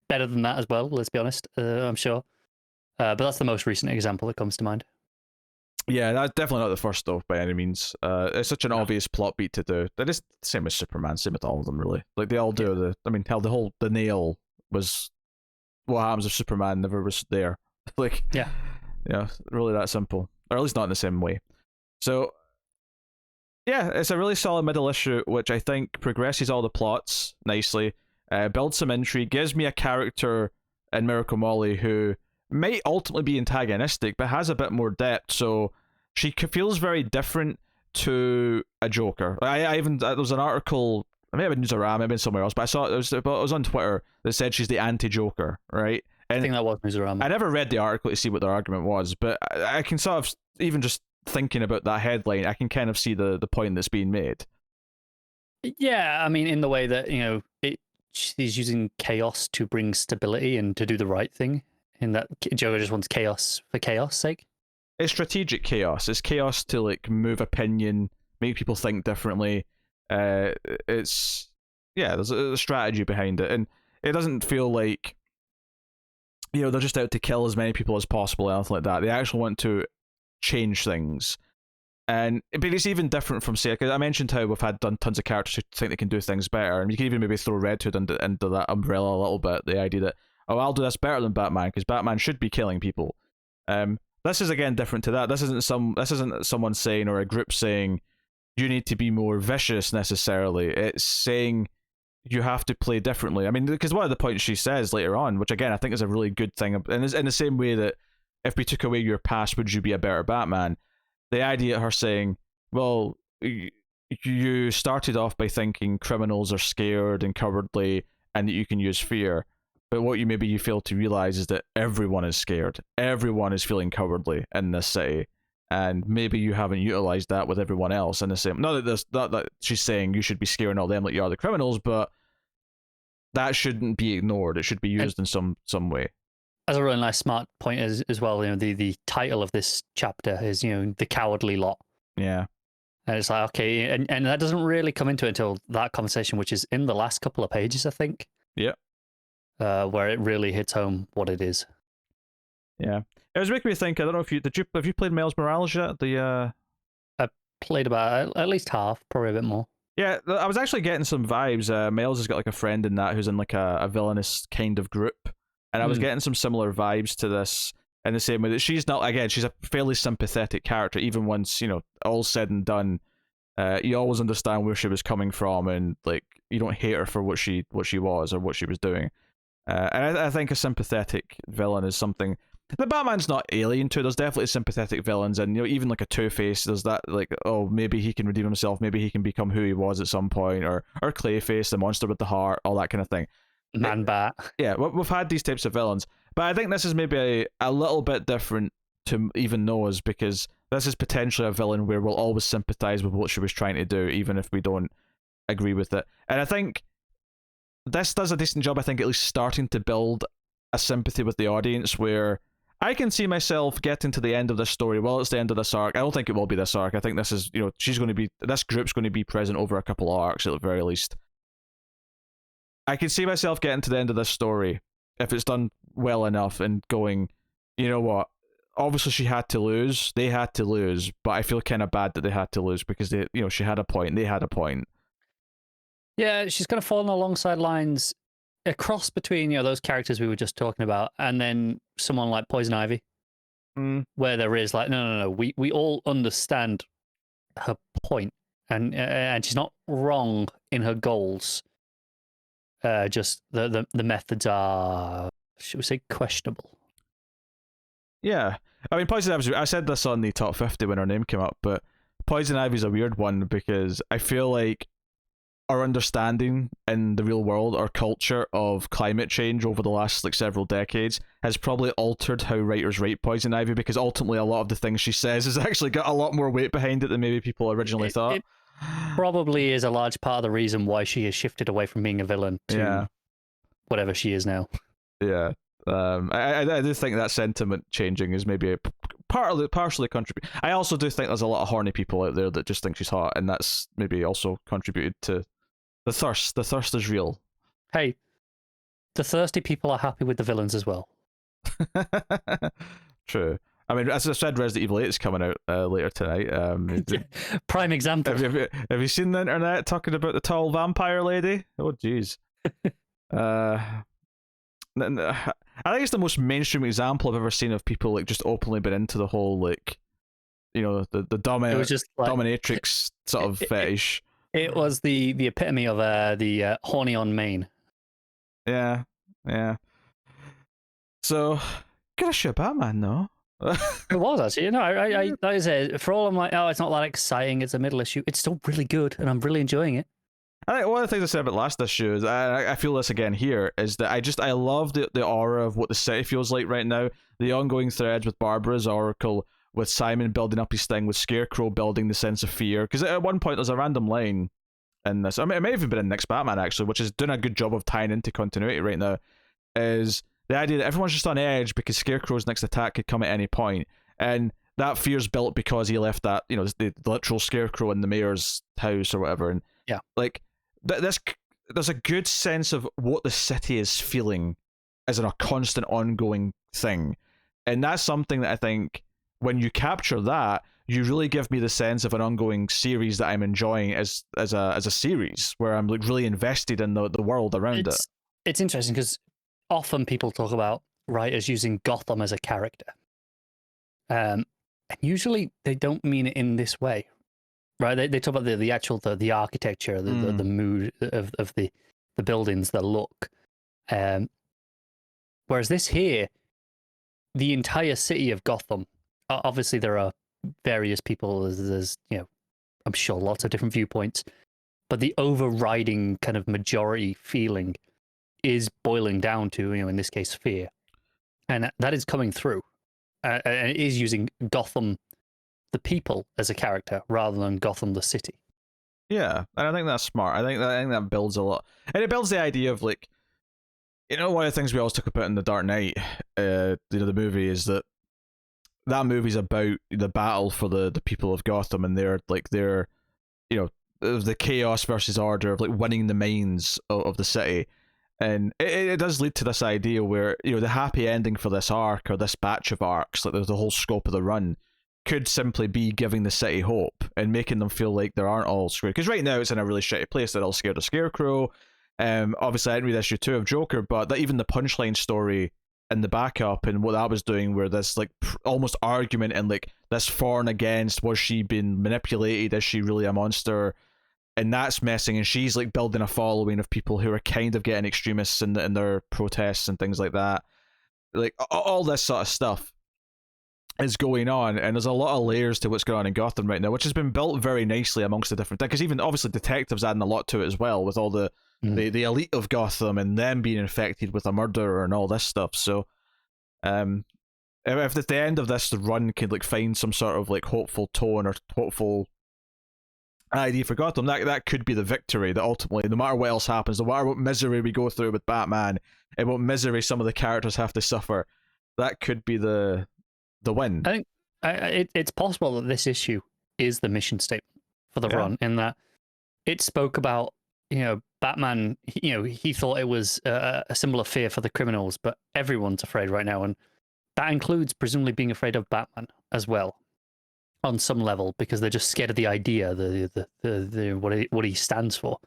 B: better than that as well. Let's be honest. I'm sure, but that's the most recent example that comes to mind.
A: Yeah, that's definitely not the first though, by any means. It's such an obvious plot beat to do. That is the same as Superman, same with all of them, really. Like they all do the nail was what happens if Superman never was there. Like, yeah, really that simple, or at least not in the same way. So, yeah, it's a really solid middle issue, which I think progresses all the plots nicely, builds some intrigue, gives me a character in Miracle Molly who might ultimately be antagonistic, but has a bit more depth. So she feels very different to a Joker. I even there was an article, I may have been Newsarama, maybe somewhere else, but I saw it was on Twitter that said she's the anti-Joker, right? And
B: I think that was Newsarama.
A: I never read the article to see what their argument was, but I can sort of, even just thinking about that headline, I can kind of see the point that's being made.
B: Yeah, I mean, in the way that she's using chaos to bring stability and to do the right thing. In that Joker just wants chaos for chaos' sake.
A: It's strategic chaos. It's chaos to like move opinion, make people think differently. There's a strategy behind it, and it doesn't feel like they're just out to kill as many people as possible or anything like that. They actually want to change things, but it's even different from, say, because I mentioned how we've done tons of characters who think they can do things better, and you can even maybe throw Red Hood into that umbrella a little bit. The idea that, oh, I'll do this better than Batman because Batman should be killing people. This is again different to that. This isn't someone saying, or a group saying, you need to be more vicious necessarily. It's saying you have to play differently. I mean, because one of the points she says later on, which again I think is a really good thing, and it's in the same way that if we took away your past, would you be a better Batman? The idea of her saying, well, you started off by thinking criminals are scared and cowardly and that you can use fear. But what you fail to realize is that everyone is scared. Everyone is feeling cowardly in this city. And maybe you haven't utilized that with everyone else in the same. Not that she's saying you should be scaring all them like you are the criminals, but that shouldn't be ignored. It should be used in some way.
B: As a really nice smart point as well, the title of this chapter is, The Cowardly Lot.
A: Yeah.
B: And it's like, okay, and that doesn't really come into it until that conversation, which is in the last couple of pages, I think.
A: Yeah.
B: Where it really hits home what it is.
A: Yeah. It was making me think, I don't know if have you played Miles Morales yet?
B: I played about at least half, probably a bit more.
A: Yeah, I was actually getting some vibes. Miles has got like a friend in that who's in like a villainous kind of group. And I was getting some similar vibes to this in the same way that she's a fairly sympathetic character, even once, all's said and done. You always understand where she was coming from, and like you don't hate her for what she was or what she was doing. And I think a sympathetic villain is something that Batman's not alien to. There's definitely sympathetic villains, and even like a Two-Face, there's that like, oh, maybe he can redeem himself, maybe he can become who he was at some point, or Clayface, the monster with the heart, all that kind of thing.
B: Man-Bat.
A: Yeah, we've had these types of villains, but I think this is maybe a little bit different to even Noah's, because this is potentially a villain where we'll always sympathize with what she was trying to do, even if we don't agree with it. And I think this does a decent job, I think, at least starting to build a sympathy with the audience, where I can see myself getting to the end of this story. Well, it's the end of this arc. I don't think it will be this arc. I think this is, this group's going to be present over a couple of arcs at the very least. I can see myself getting to the end of this story if it's done well enough and going, you know what? Obviously she had to lose. They had to lose, but I feel kind of bad that they had to lose because she had a point. They had a point.
B: Yeah, she's going to fall alongside lines, a cross between those characters we were just talking about, and then someone like Poison Ivy, where there is like, no, we all understand her point, and she's not wrong in her goals. Just the methods are, should we say, questionable.
A: Yeah, I mean, Poison Ivy, I said this on the top 50 when her name came up, but Poison Ivy's a weird one because I feel like our understanding in the real world, our culture of climate change over the last like several decades has probably altered how writers write Poison Ivy, because ultimately a lot of the things she says has actually got a lot more weight behind it than maybe people originally thought.
B: It probably is a large part of the reason why she has shifted away from being a villain to whatever she is now.
A: Yeah. I do think that sentiment changing is maybe partially contribute. I also do think there's a lot of horny people out there that just think she's hot, and that's maybe also contributed to the thirst. The thirst is real.
B: Hey, the thirsty people are happy with the villains as well.
A: True. I mean, as I said, Resident Evil 8 is coming out later tonight.
B: Prime example.
A: Have you seen the internet talking about the tall vampire lady? Oh, jeez. I think it's the most mainstream example I've ever seen of people like just openly been into the whole like, you know, the dominatrix sort of fetish.
B: It was the epitome of the horny on main.
A: Yeah. So, good issue of Batman, though.
B: It was actually, I that is it. For all I'm like, oh, it's not that exciting. It's a middle issue. It's still really good, and I'm really enjoying it.
A: I think one of the things I said about last issue is I feel this again here is that I love the aura of what the city feels like right now. The ongoing threads with Barbara's Oracle, with Simon building up his thing, with Scarecrow building the sense of fear. Because at one point there's a random line in this. I mean, it may have even been in Next Batman actually, which is doing a good job of tying into continuity right now. Is the idea that everyone's just on edge because Scarecrow's next attack could come at any point, and that fear's built because he left that, you know, the literal Scarecrow in the mayor's house or whatever, and like. There's a good sense of what the city is feeling as in a constant ongoing thing, and that's something that I think when you capture that, you really give me the sense of an ongoing series that I'm enjoying as a series where I'm like really invested in the world around it.
B: It's interesting because often people talk about writers using Gotham as a character, and usually they don't mean it in this way. Right, they talk about the actual the architecture, the mood of the buildings, the look. Whereas this here, the entire city of Gotham. Obviously, there are various people. There's I'm sure lots of different viewpoints, but the overriding kind of majority feeling is boiling down to in this case fear, and that is coming through, and it is using Gotham, the people, as a character rather than Gotham the city.
A: Yeah, and I think that's smart. I think that builds a lot, and it builds the idea of like, one of the things we always talk about in The Dark Knight, the movie, is that movie's about the battle for the people of Gotham, and they're the chaos versus order of like winning the minds of the city, and it does lead to this idea where the happy ending for this arc or this batch of arcs, like the whole scope of the run, could simply be giving the city hope and making them feel like they aren't all screwed. Because right now it's in a really shitty place. They're all scared of Scarecrow. Obviously, I didn't read issue 2 of Joker, but that even the punchline story in the backup and what that was doing, where this like almost argument and like this for and against, was she being manipulated? Is she really a monster? And that's messing. And she's like building a following of people who are kind of getting extremists in their protests and things like that. Like all this sort of stuff is going on, and there's a lot of layers to what's going on in Gotham right now, which has been built very nicely amongst the different, because even obviously detectives adding a lot to it as well, with all the elite of Gotham and them being infected with a murderer and all this stuff. So if at the end of this the run could like find some sort of like hopeful tone or hopeful idea for Gotham, that could be the victory, that ultimately, no matter what else happens, no matter what misery we go through with Batman and what misery some of the characters have to suffer, that could be the win.
B: I think it's possible that this issue is the mission statement for the run, in that it spoke about, Batman, he thought it was a symbol of fear for the criminals, but everyone's afraid right now, and that includes presumably being afraid of Batman as well, on some level, because they're just scared of the idea, the what he stands for,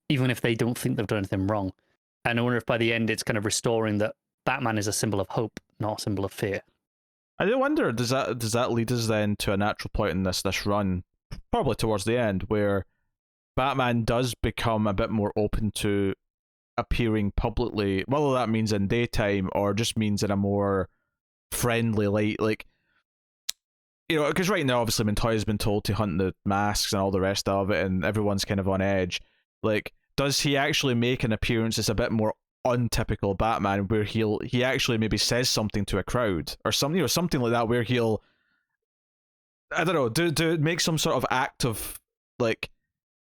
B: even if they don't think they've done anything wrong. And I wonder if by the end it's kind of restoring that Batman is a symbol of hope, not a symbol of fear.
A: I do wonder, does that lead us then to a natural point in this run, probably towards the end, where Batman does become a bit more open to appearing publicly, whether that means in daytime or just means in a more friendly light, like, because right now obviously Montoya's been told to hunt the masks and all the rest of it, and everyone's kind of on edge. Like, does he actually make an appearance that's a bit more untypical Batman, where he actually maybe says something to a crowd or something, something like that, where he'll, I don't know, do make some sort of act of, like,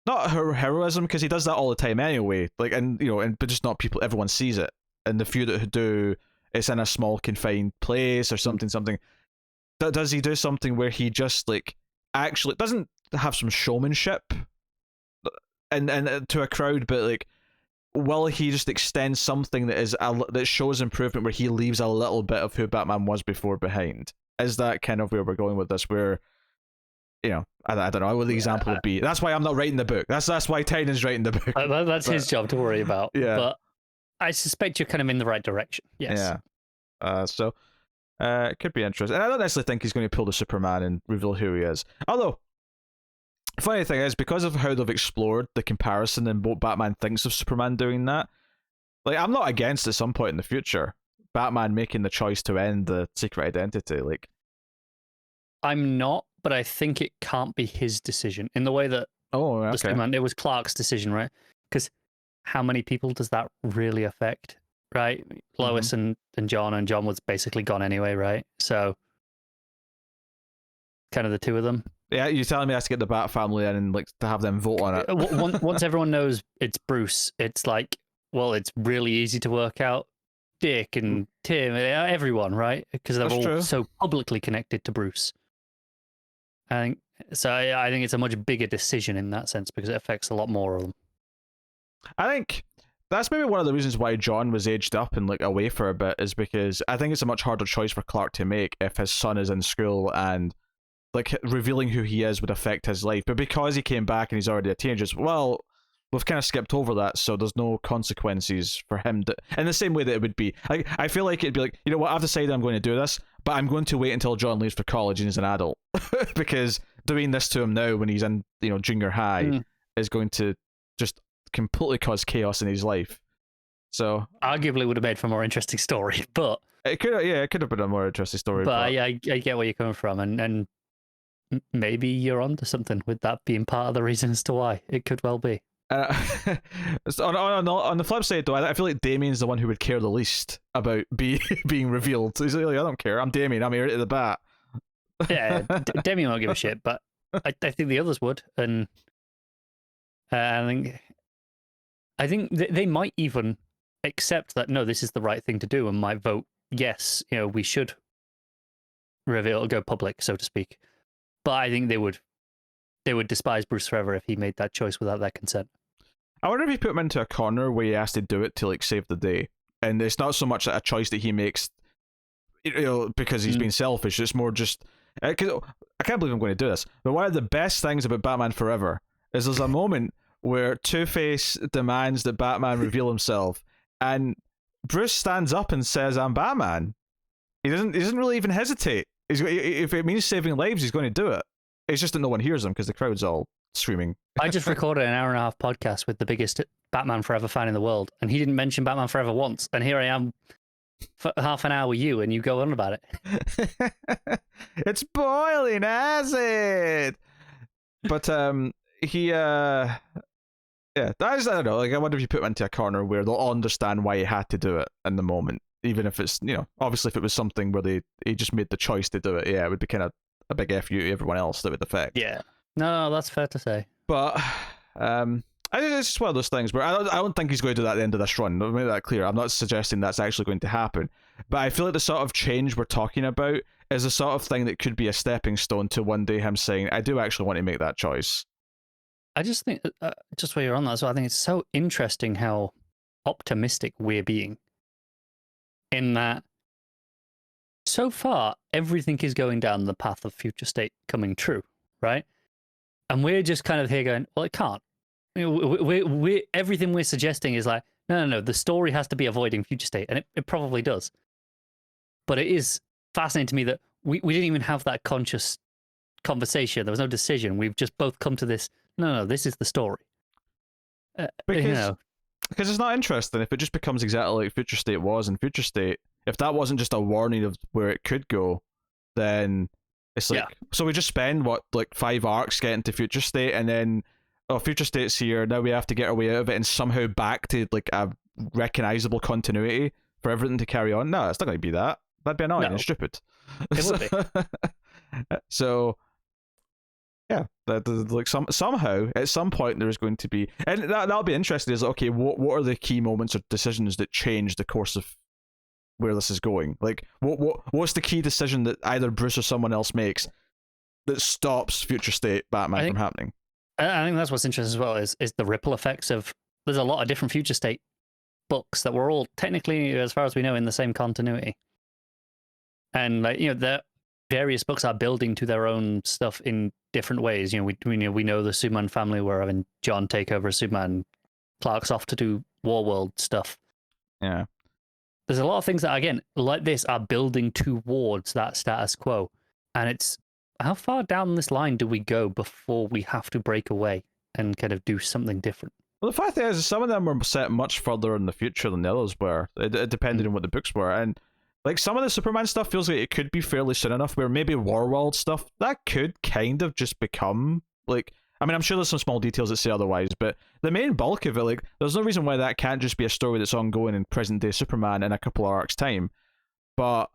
A: not heroism, because he does that all the time anyway. Like, and but just not people. Everyone sees it, and the few that do, it's in a small confined place or something. Does he do something where he just, like, actually doesn't have some showmanship and to a crowd, but, like, will he just extend something that shows improvement, where he leaves a little bit of who Batman was before behind? Is that kind of where we're going with this? Where, I don't know what the example would be. That's why I'm not writing the book. That's why Tynion's writing the book.
B: That's his job to worry about.
A: Yeah.
B: But I suspect you're kind of in the right direction. Yes.
A: Yeah. So it could be interesting. And I don't necessarily think he's going to pull the Superman and reveal who he is. Although, funny thing is, because of how they've explored the comparison and what Batman thinks of Superman doing that, like, I'm not against at some point in the future Batman making the choice to end the secret identity. Like,
B: I'm not, but I think it can't be his decision in the way that the Superman, it was Clark's decision, right? Because how many people does that really affect, right? Lois and John was basically gone anyway, right? So kind of the two of them.
A: Yeah, you're telling me I have to get the Bat family in and, like, to have them vote on it.
B: Once everyone knows it's Bruce, it's like, well, it's really easy to work out. Dick and Tim, everyone, right? Because they're all so publicly connected to Bruce. And so I think it's a much bigger decision in that sense, because it affects a lot more of them. I
A: think that's maybe one of the reasons why John was aged up and, like, away for a bit, is because I think it's a much harder choice for Clark to make if his son is in school, and, like, revealing who he is would affect his life. But because he came back and he's already a teenager, well, we've kind of skipped over that, so there's no consequences for him in the same way that it would be. Like, I feel like it'd be like, you know what, I've decided I'm going to do this, but I'm going to wait until John leaves for college and is an adult. Because doing this to him now when he's in, junior high is going to just completely cause chaos in his life. So
B: arguably would have made for a more interesting story, but
A: it could have been a more interesting story.
B: But I get where you're coming from, and maybe you're onto something with that being part of the reason as to why. It could well be.
A: On the flip side, though, I feel like Damien's the one who would care the least about being revealed. He's like, I don't care. I'm Damien. I'm here to the bat.
B: Yeah, Damien won't give a shit, but I think the others would, and I think they might even accept that, no, this is the right thing to do, and might vote yes. We should reveal, go public, so to speak. But I think they would despise Bruce forever if he made that choice without their consent.
A: I wonder if he put him into a corner where he has to do it to, like, save the day, and it's not so much a choice that he makes, because he's being selfish. It's more just, because I can't believe I'm going to do this, but one of the best things about Batman Forever is there's a moment where Two-Face demands that Batman reveal himself, and Bruce stands up and says, "I'm Batman." He doesn't really even hesitate. If it means saving lives, he's going to do it. It's just that no one hears him because the crowd's all screaming.
B: I just recorded an hour-and-a-half podcast with the biggest Batman Forever fan in the world, and he didn't mention Batman Forever once. And here I am for half an hour with you, and you go on about it.
A: It's boiling acid. But yeah, I don't know. Like, I wonder if you put him into a corner where they'll all understand why he had to do it in the moment, even if it's, obviously if it was something where he just made the choice to do it. Yeah, it would be kind of a big F you to everyone else that would affect.
B: Yeah, no, that's fair to say.
A: But I think it's just one of those things where I don't think he's going to do that at the end of this run. I'll make that clear. I'm not suggesting that's actually going to happen, but I feel like the sort of change we're talking about is the sort of thing that could be a stepping stone to one day him saying, "I do actually want to make that choice."
B: I just think, just where you're on that, so I think it's so interesting how optimistic we're being. In that, so far, everything is going down the path of future state coming true, right? And we're just kind of here going, well, it can't. We everything we're suggesting is like, no, the story has to be avoiding future state, and it probably does. But it is fascinating to me that we didn't even have that conscious conversation. There was no decision. We've just both come to this, no, this is the story.
A: Because it's not interesting if it just becomes exactly like Future State was, and Future State, if that wasn't just a warning of where it could go, then it's like, so we just spend, 5 arcs getting to Future State, and then oh, future state's here, now we have to get our way out of it and somehow back to like a recognizable continuity for everything to carry on. No, it's not going to be that. That'd be annoying and stupid.
B: It would be.
A: So yeah, like somehow at some point there is going to be, and that'll be interesting. Is okay, what are the key moments or decisions that change the course of where this is going? Like, what's the key decision that either Bruce or someone else makes that stops future state Batman from happening?
B: I think that's what's interesting as well is the ripple effects of. There's a lot of different future state books that were all technically, as far as we know, in the same continuity, and like the various books are building to their own stuff in different ways. We know the Superman family were having John take over as Superman. Clark's off to do Warworld stuff.
A: Yeah.
B: There's a lot of things that, again, like this, are building towards that status quo. And it's, how far down this line do we go before we have to break away and kind of do something different?
A: Well, the fact is, some of them were set much further in the future than the others were. It depended on what the books were. And like some of the Superman stuff feels like it could be fairly soon enough, where maybe Warworld stuff, that could kind of just become like, I mean, I'm sure there's some small details that say otherwise, but the main bulk of it, like, there's no reason why that can't just be a story that's ongoing in present day Superman in a couple of arcs time. But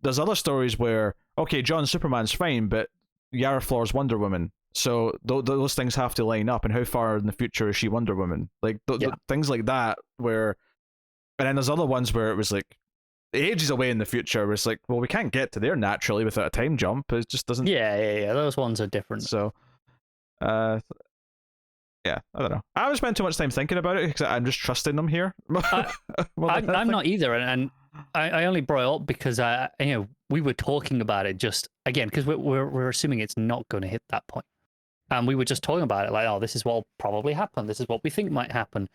A: there's other stories where, okay, John Superman's fine, but Yara Flor's Wonder Woman. So those things have to line up, and how far in the future is she Wonder Woman? Like things like that, where, and then there's other ones where it was like ages away in the future, where it's like, well, we can't get to there naturally without a time jump. It just doesn't.
B: Yeah. Those ones are different.
A: So, yeah, I don't know. I haven't spent too much time thinking about it because I'm just trusting them here.
B: I'm not either, and I only brought it up because we were talking about it just again because we're assuming it's not going to hit that point. And we were just talking about it like, oh, this is what will probably happen. This is what we think might happen.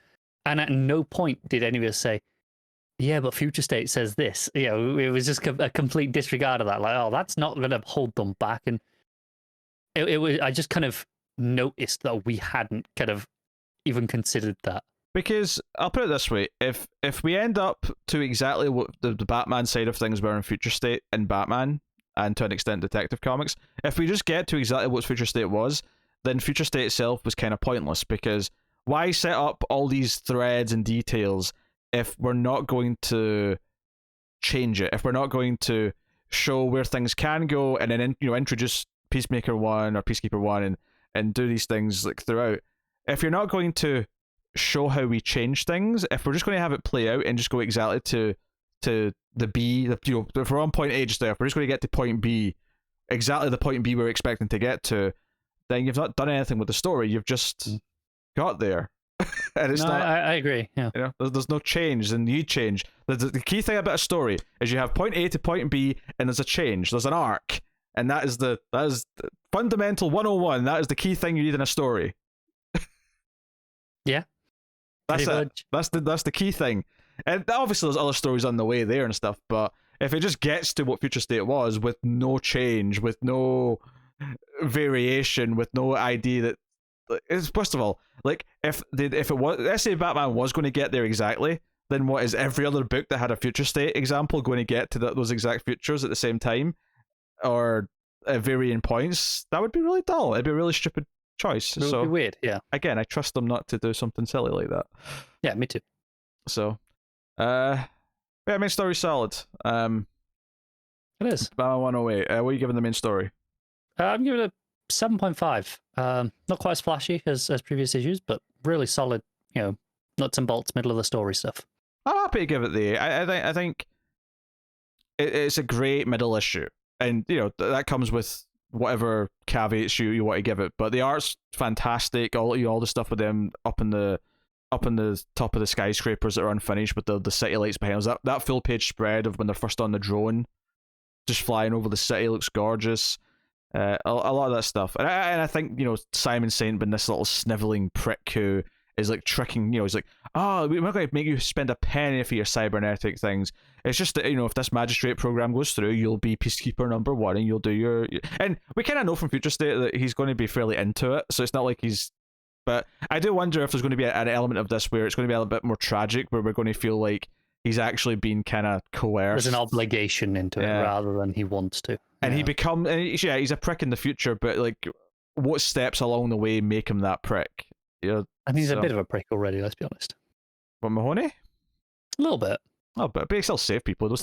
B: And at no point did any of us say, yeah, but Future State says this. It was just a complete disregard of that. Like, oh, that's not going to hold them back. And it was. I just kind of noticed that we hadn't kind of even considered that.
A: Because I'll put it this way: if we end up to exactly what the Batman side of things were in Future State and Batman, and to an extent Detective Comics, if we just get to exactly what Future State was, then Future State itself was kind of pointless, because why set up all these threads and details if we're not going to change it, if we're not going to show where things can go, and then introduce Peacemaker 1 or Peacekeeper 1 and do these things like throughout. If you're not going to show how we change things, if we're just going to have it play out and just go exactly to the B, if we're on point A just there, if we're just going to get to point B, exactly the point B we're expecting to get to, then you've not done anything with the story. You've just got there. And it's not.
B: I agree. Yeah.
A: There's no change, and you change. The key thing about a story is you have point A to point B, and there's a change. There's an arc, and that is the fundamental 101. That is the key thing you need in a story.
B: Yeah.
A: That's it. That's the key thing. And obviously there's other stories on the way there and stuff, but if it just gets to what Future State was with no change, with no variation, with no idea that it's, first of all, like if it was, let's say Batman was going to get there exactly, then what is every other book that had a Future State example going to get to those exact futures at the same time, or at varying points? That would be really dull. It'd be a really stupid choice.
B: It would be weird. Yeah.
A: Again, I trust them not to do something silly like that.
B: Yeah, me too.
A: So, yeah, main story's solid.
B: It is.
A: Batman 108. What are you giving the main story?
B: I'm giving it a 7.5. Not quite as flashy as previous issues, but really solid. Nuts and bolts, middle of the story stuff.
A: I'm happy to give it the 8. I think it's a great middle issue, and that comes with whatever caveats you want to give it. But the art's fantastic. All the stuff with them up in the top of the skyscrapers that are unfinished with the city lights behind us. That full page spread of when they're first on the drone, just flying over the city, looks gorgeous. A lot of that stuff, and I think Simon Saint being this little sniveling prick who is like tricking. He's like, oh, we're not going to make you spend a penny for your cybernetic things. It's just that if this magistrate program goes through, you'll be Peacekeeper number 1, and you'll do your. And we kind of know from Future State that he's going to be fairly into it, so it's not like he's. But I do wonder if there's going to be an element of this where it's going to be a little bit more tragic, where we're going to feel like he's actually been kind of coerced.
B: There's an obligation into it rather than he wants to.
A: And he's a prick in the future, but like, what steps along the way make him that prick? Yeah,
B: I think he's
A: so-
B: a bit of a prick already. Let's be honest.
A: What, Mahoney?
B: A little bit.
A: Oh, but he still saved people.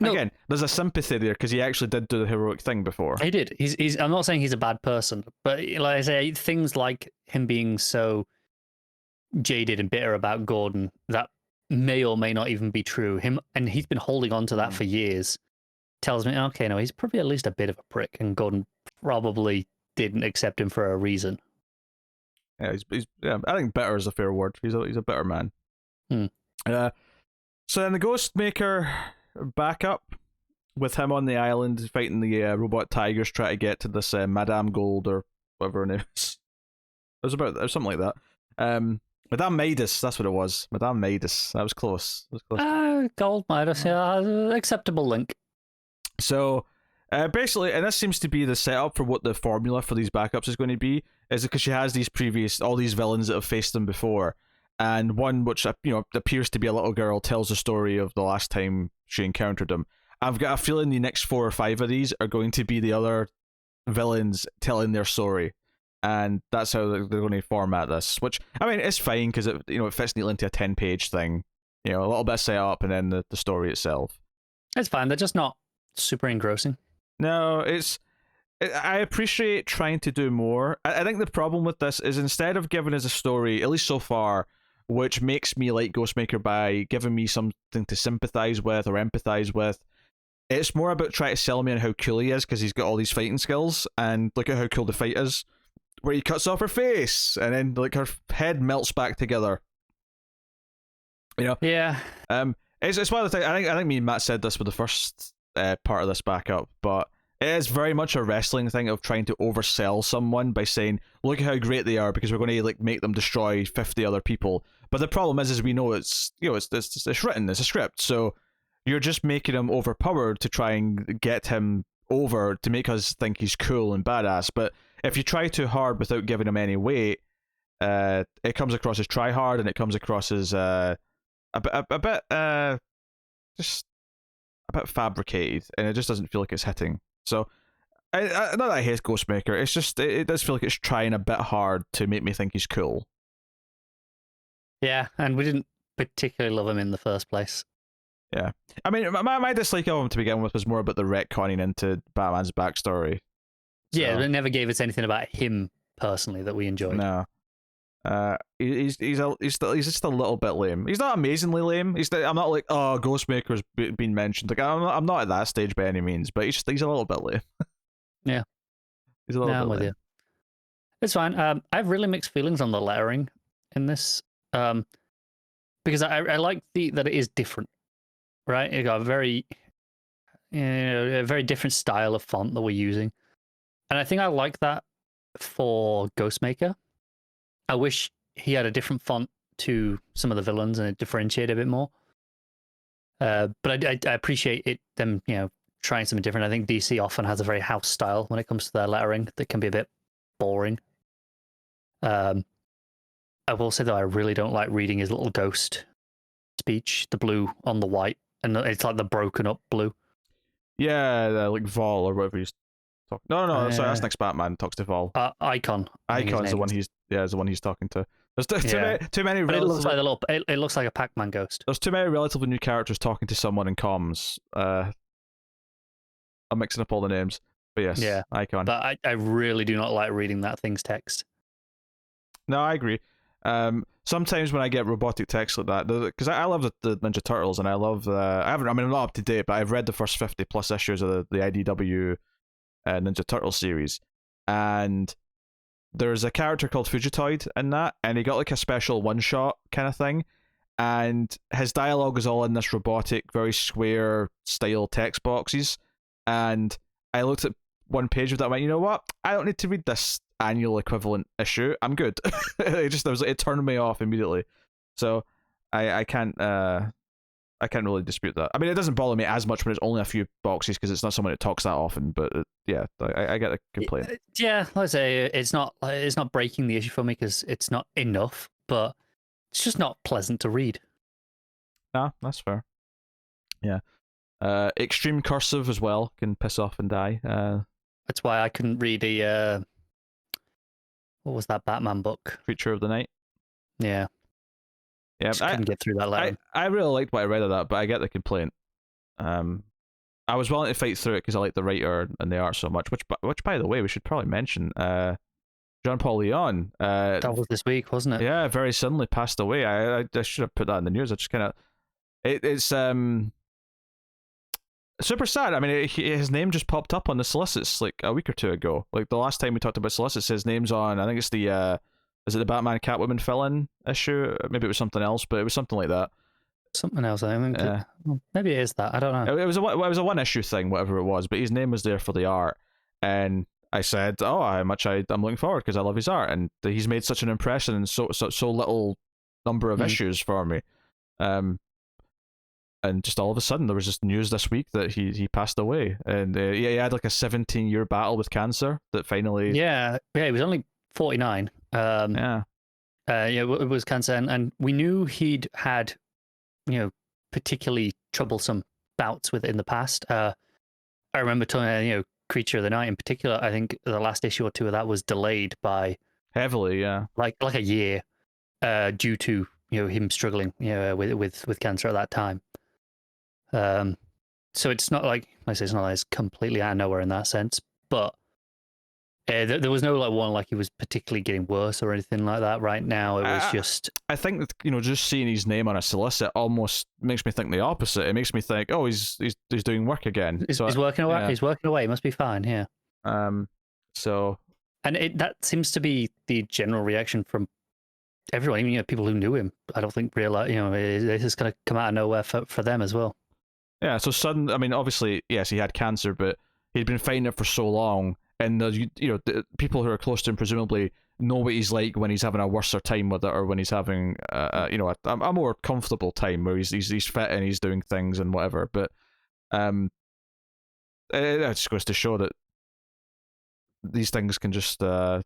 A: Again, there's a sympathy there because he actually did do the heroic thing before.
B: He did. He's. I'm not saying he's a bad person, but like I say, things like him being so jaded and bitter about Gordon that may or may not even be true. And he's been holding on to that for years. Tells me, okay, no, he's probably at least a bit of a prick, and Gordon probably didn't accept him for a reason.
A: Yeah, yeah. I think bitter is a fair word. He's a bitter man. So then the Ghostmaker back-up with him on the island fighting the robot tigers, trying to get to this Madame Gold or whatever her name is. It was something like that. Madame Midas, that's what it was. Madame Midas. That was close.
B: Gold Midas, yeah, acceptable link.
A: So basically, and this seems to be the setup for what the formula for these backups is going to be, is because she has all these villains that have faced them before. And one which appears to be a little girl tells the story of the last time she encountered him. I've got a feeling the next 4 or 5 of these are going to be the other villains telling their story, and that's how they're going to format this. Which, I mean, it's fine because it fits neatly into a 10-page thing. A little bit of setup and then the story itself.
B: It's fine. They're just not super engrossing.
A: No, I appreciate trying to do more. I think the problem with this is instead of giving us a story, at least so far, which makes me like Ghostmaker by giving me something to sympathize with or empathize with, it's more about trying to sell me on how cool he is because he's got all these fighting skills, and look at how cool the fight is, where he cuts off her face and then like her head melts back together.
B: Yeah.
A: It's one of the things. I think me and Matt said this with the first part of this backup, but it is very much a wrestling thing of trying to oversell someone by saying, look at how great they are because we're going to like make them destroy 50 other people. But the problem is we know it's written, it's a script, so you're just making him overpowered to try and get him over to make us think he's cool and badass. But if you try too hard without giving him any weight, it comes across as try hard, and it comes across as a bit fabricated, and it just doesn't feel like it's hitting. So, not that I hate Ghostmaker, it's just it does feel like it's trying a bit hard to make me think he's cool.
B: Yeah, and we didn't particularly love him in the first place.
A: Yeah, I mean, my dislike of him to begin with was more about the retconning into Batman's backstory.
B: Yeah, it never gave us anything about him personally that we enjoyed.
A: No. He's just a little bit lame. He's not amazingly lame. I'm not like, oh, Ghostmaker's been mentioned. Like I'm not at that stage by any means, but he's a little bit lame.
B: Yeah,
A: he's a little bit
B: I'm
A: lame.
B: with you. It's fine. I have really mixed feelings on the lettering in this, because I like that it is different, right? It got a very different style of font that we're using, and I think I like that for Ghostmaker. I wish he had a different font to some of the villains and it differentiated a bit more. But I appreciate them trying something different. I think DC often has a very house style when it comes to their lettering that can be a bit boring. I will say though, I really don't like reading his little ghost speech, the blue on the white, and it's like the broken up blue.
A: Yeah, like Vol or whatever he's talking. No, sorry, that's next Batman talks to Vol.
B: Icon.
A: Icon's the one he's talking to. There's too many.
B: But it looks like it looks like a Pac-Man ghost.
A: There's too many relatively new characters talking to someone in comms. I'm mixing up all the names, but yes,
B: yeah,
A: Icon.
B: But I really do not like reading that thing's text.
A: No, I agree. Sometimes when I get robotic text like that, because I love the Ninja Turtles, and I love I'm not up to date, but I've read the first 50+ issues of the IDW Ninja Turtle series, and there's a character called Fugitoid in that, and he got like a special one-shot kind of thing, and his dialogue is all in this robotic, very square style text boxes, and I looked at one page of that and went, you know what? I don't need to read this annual equivalent issue. I'm good. It turned me off immediately. So I can't really dispute that. I mean, it doesn't bother me as much when it's only a few boxes because it's not someone that talks that often. But yeah, I get the complaint.
B: Yeah, like I say, it's not breaking the issue for me because it's not enough, but it's just not pleasant to read.
A: Nah, that's fair. Yeah. Extreme cursive as well can piss off and die.
B: That's why I couldn't read a what was that Batman book?
A: Creature of the Night.
B: Yeah,
A: Yeah,
B: just couldn't get through that letter.
A: I really liked what I read of that, but I get the complaint. I was willing to fight through it because I like the writer and the art so much. Which by the way, we should probably mention. Jean Paul Leon.
B: That was this week, wasn't it?
A: Yeah, very suddenly passed away. I should have put that in the news. I just kind of. It's super sad. I mean, his name just popped up on the solicits like a week or two ago. Like the last time we talked about solicits, his name's on. I think it's the is it the Batman Catwoman fill-in issue? Maybe it was something else, but it was something like that.
B: Something else. I think. Maybe it is that. I don't know.
A: It was a one issue thing, whatever it was. But his name was there for the art, and I said, "Oh, how much I'm looking forward because I love his art, and he's made such an impression in so little number of issues for me." And just all of a sudden, there was just news this week that he passed away, and he had like a 17-year battle with cancer that finally.
B: Yeah, he was only 49. It was cancer, and we knew he'd had, particularly troublesome bouts with it in the past. I remember talking, Creature of the Night in particular. I think the last issue or two of that was delayed by
A: heavily,
B: like a year, due to him struggling, with cancer at that time. So it's not like I say, it's not like it's completely out of nowhere in that sense, but there was no one like he was particularly getting worse or anything like that. Right now, it was just.
A: I think that, just seeing his name on a solicit almost makes me think the opposite. It makes me think, oh, he's doing work again.
B: He's working away. Yeah. He's working away. He must be fine. Yeah.
A: So.
B: And that seems to be the general reaction from everyone, even people who knew him. I don't think realize this is going to come out of nowhere for them as well.
A: Yeah. So I mean, obviously, yes, he had cancer, but he'd been fighting it for so long. And the people who are close to him presumably know what he's like when he's having a worser time with it, or when he's having a more comfortable time where he's fit and he's doing things and whatever. But it just goes to show that these things can just and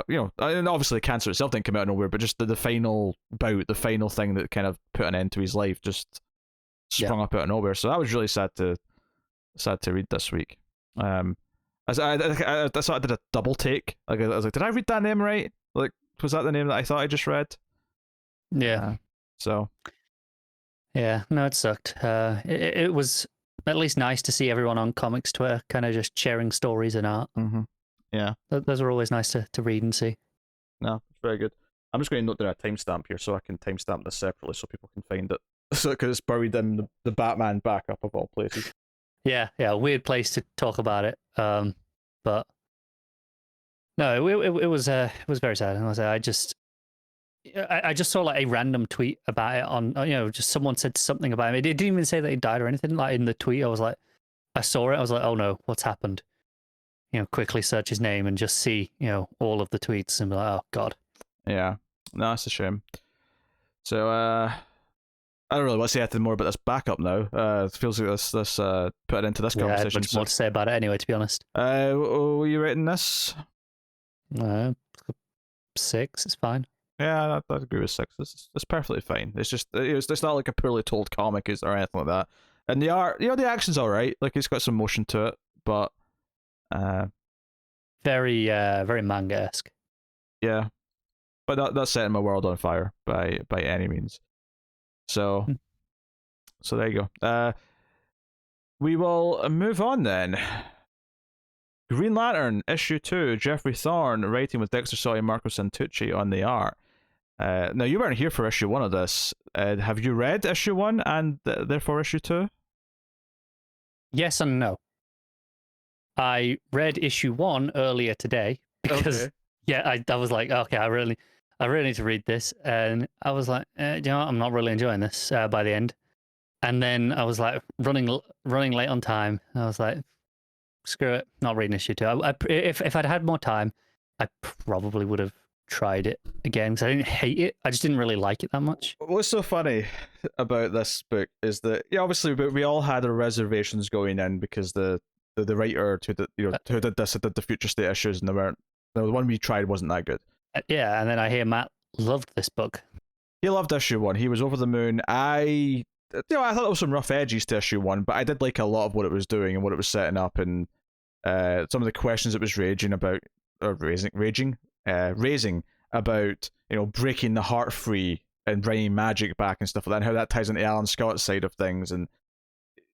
A: obviously cancer itself didn't come out of nowhere, but just the final bout, the final thing that kind of put an end to his life just sprung up out of nowhere. So that was really sad to read this week. I thought I did a double take. Like I was like, did I read that name right? Like, was that the name that I thought I just read?
B: Yeah. Yeah, no, it sucked. It was at least nice to see everyone on comics Twitter kind of just sharing stories and art.
A: Mm-hmm. Yeah.
B: Those are always nice to read and see.
A: No, it's very good. I'm just going to note down a timestamp here so I can timestamp this separately so people can find it. So, because it's buried in the Batman backup of all places. Yeah,
B: weird place to talk about it. But no, it was very sad. I just saw like a random tweet about it on, just someone said something about him. It didn't even say that he died or anything. Like in the tweet, I saw it. I was like, oh no, what's happened? Quickly search his name and just see, all of the tweets and be like, oh god.
A: Yeah, no, that's a shame. So, I don't really want to say anything more about this backup now. It feels like this put it into this conversation.
B: I had much more to say about it anyway, to be honest.
A: Were you rating this?
B: 6. It's fine.
A: Yeah, I'd agree with 6. It's perfectly fine. It's just it's not like a poorly told comic or anything like that. And the art, the action's all right. Like it's got some motion to it, but
B: very very manga-esque.
A: Yeah, but that's setting my world on fire by any means. So there you go. We will move on then. Green Lantern issue 2. Geoffrey Thorne writing with Dexter and Marco Santucci on the art. Now you weren't here for issue 1 of this. Have you read issue 1 and therefore issue 2?
B: Yes and no. I read issue 1 earlier today because I was like, okay, I really need to read this, and I was like, I'm not really enjoying this by the end. And then I was like running late on time. I was like, screw it, not reading issue 2. If I'd had more time, I probably would have tried it again because I didn't hate it. I just didn't really like it that much.
A: What's so funny about this book is that obviously we all had our reservations going in because the writer who did this did the Future State issues, and the one we tried wasn't that good.
B: Yeah, and then I hear Matt loved this book.
A: He loved issue 1. He was over the moon. I thought there was some rough edges to issue 1, but I did like a lot of what it was doing and what it was setting up, and some of the questions it was raging about raising about breaking the heart free and bringing magic back and stuff like that, and how that ties into Alan Scott's side of things, and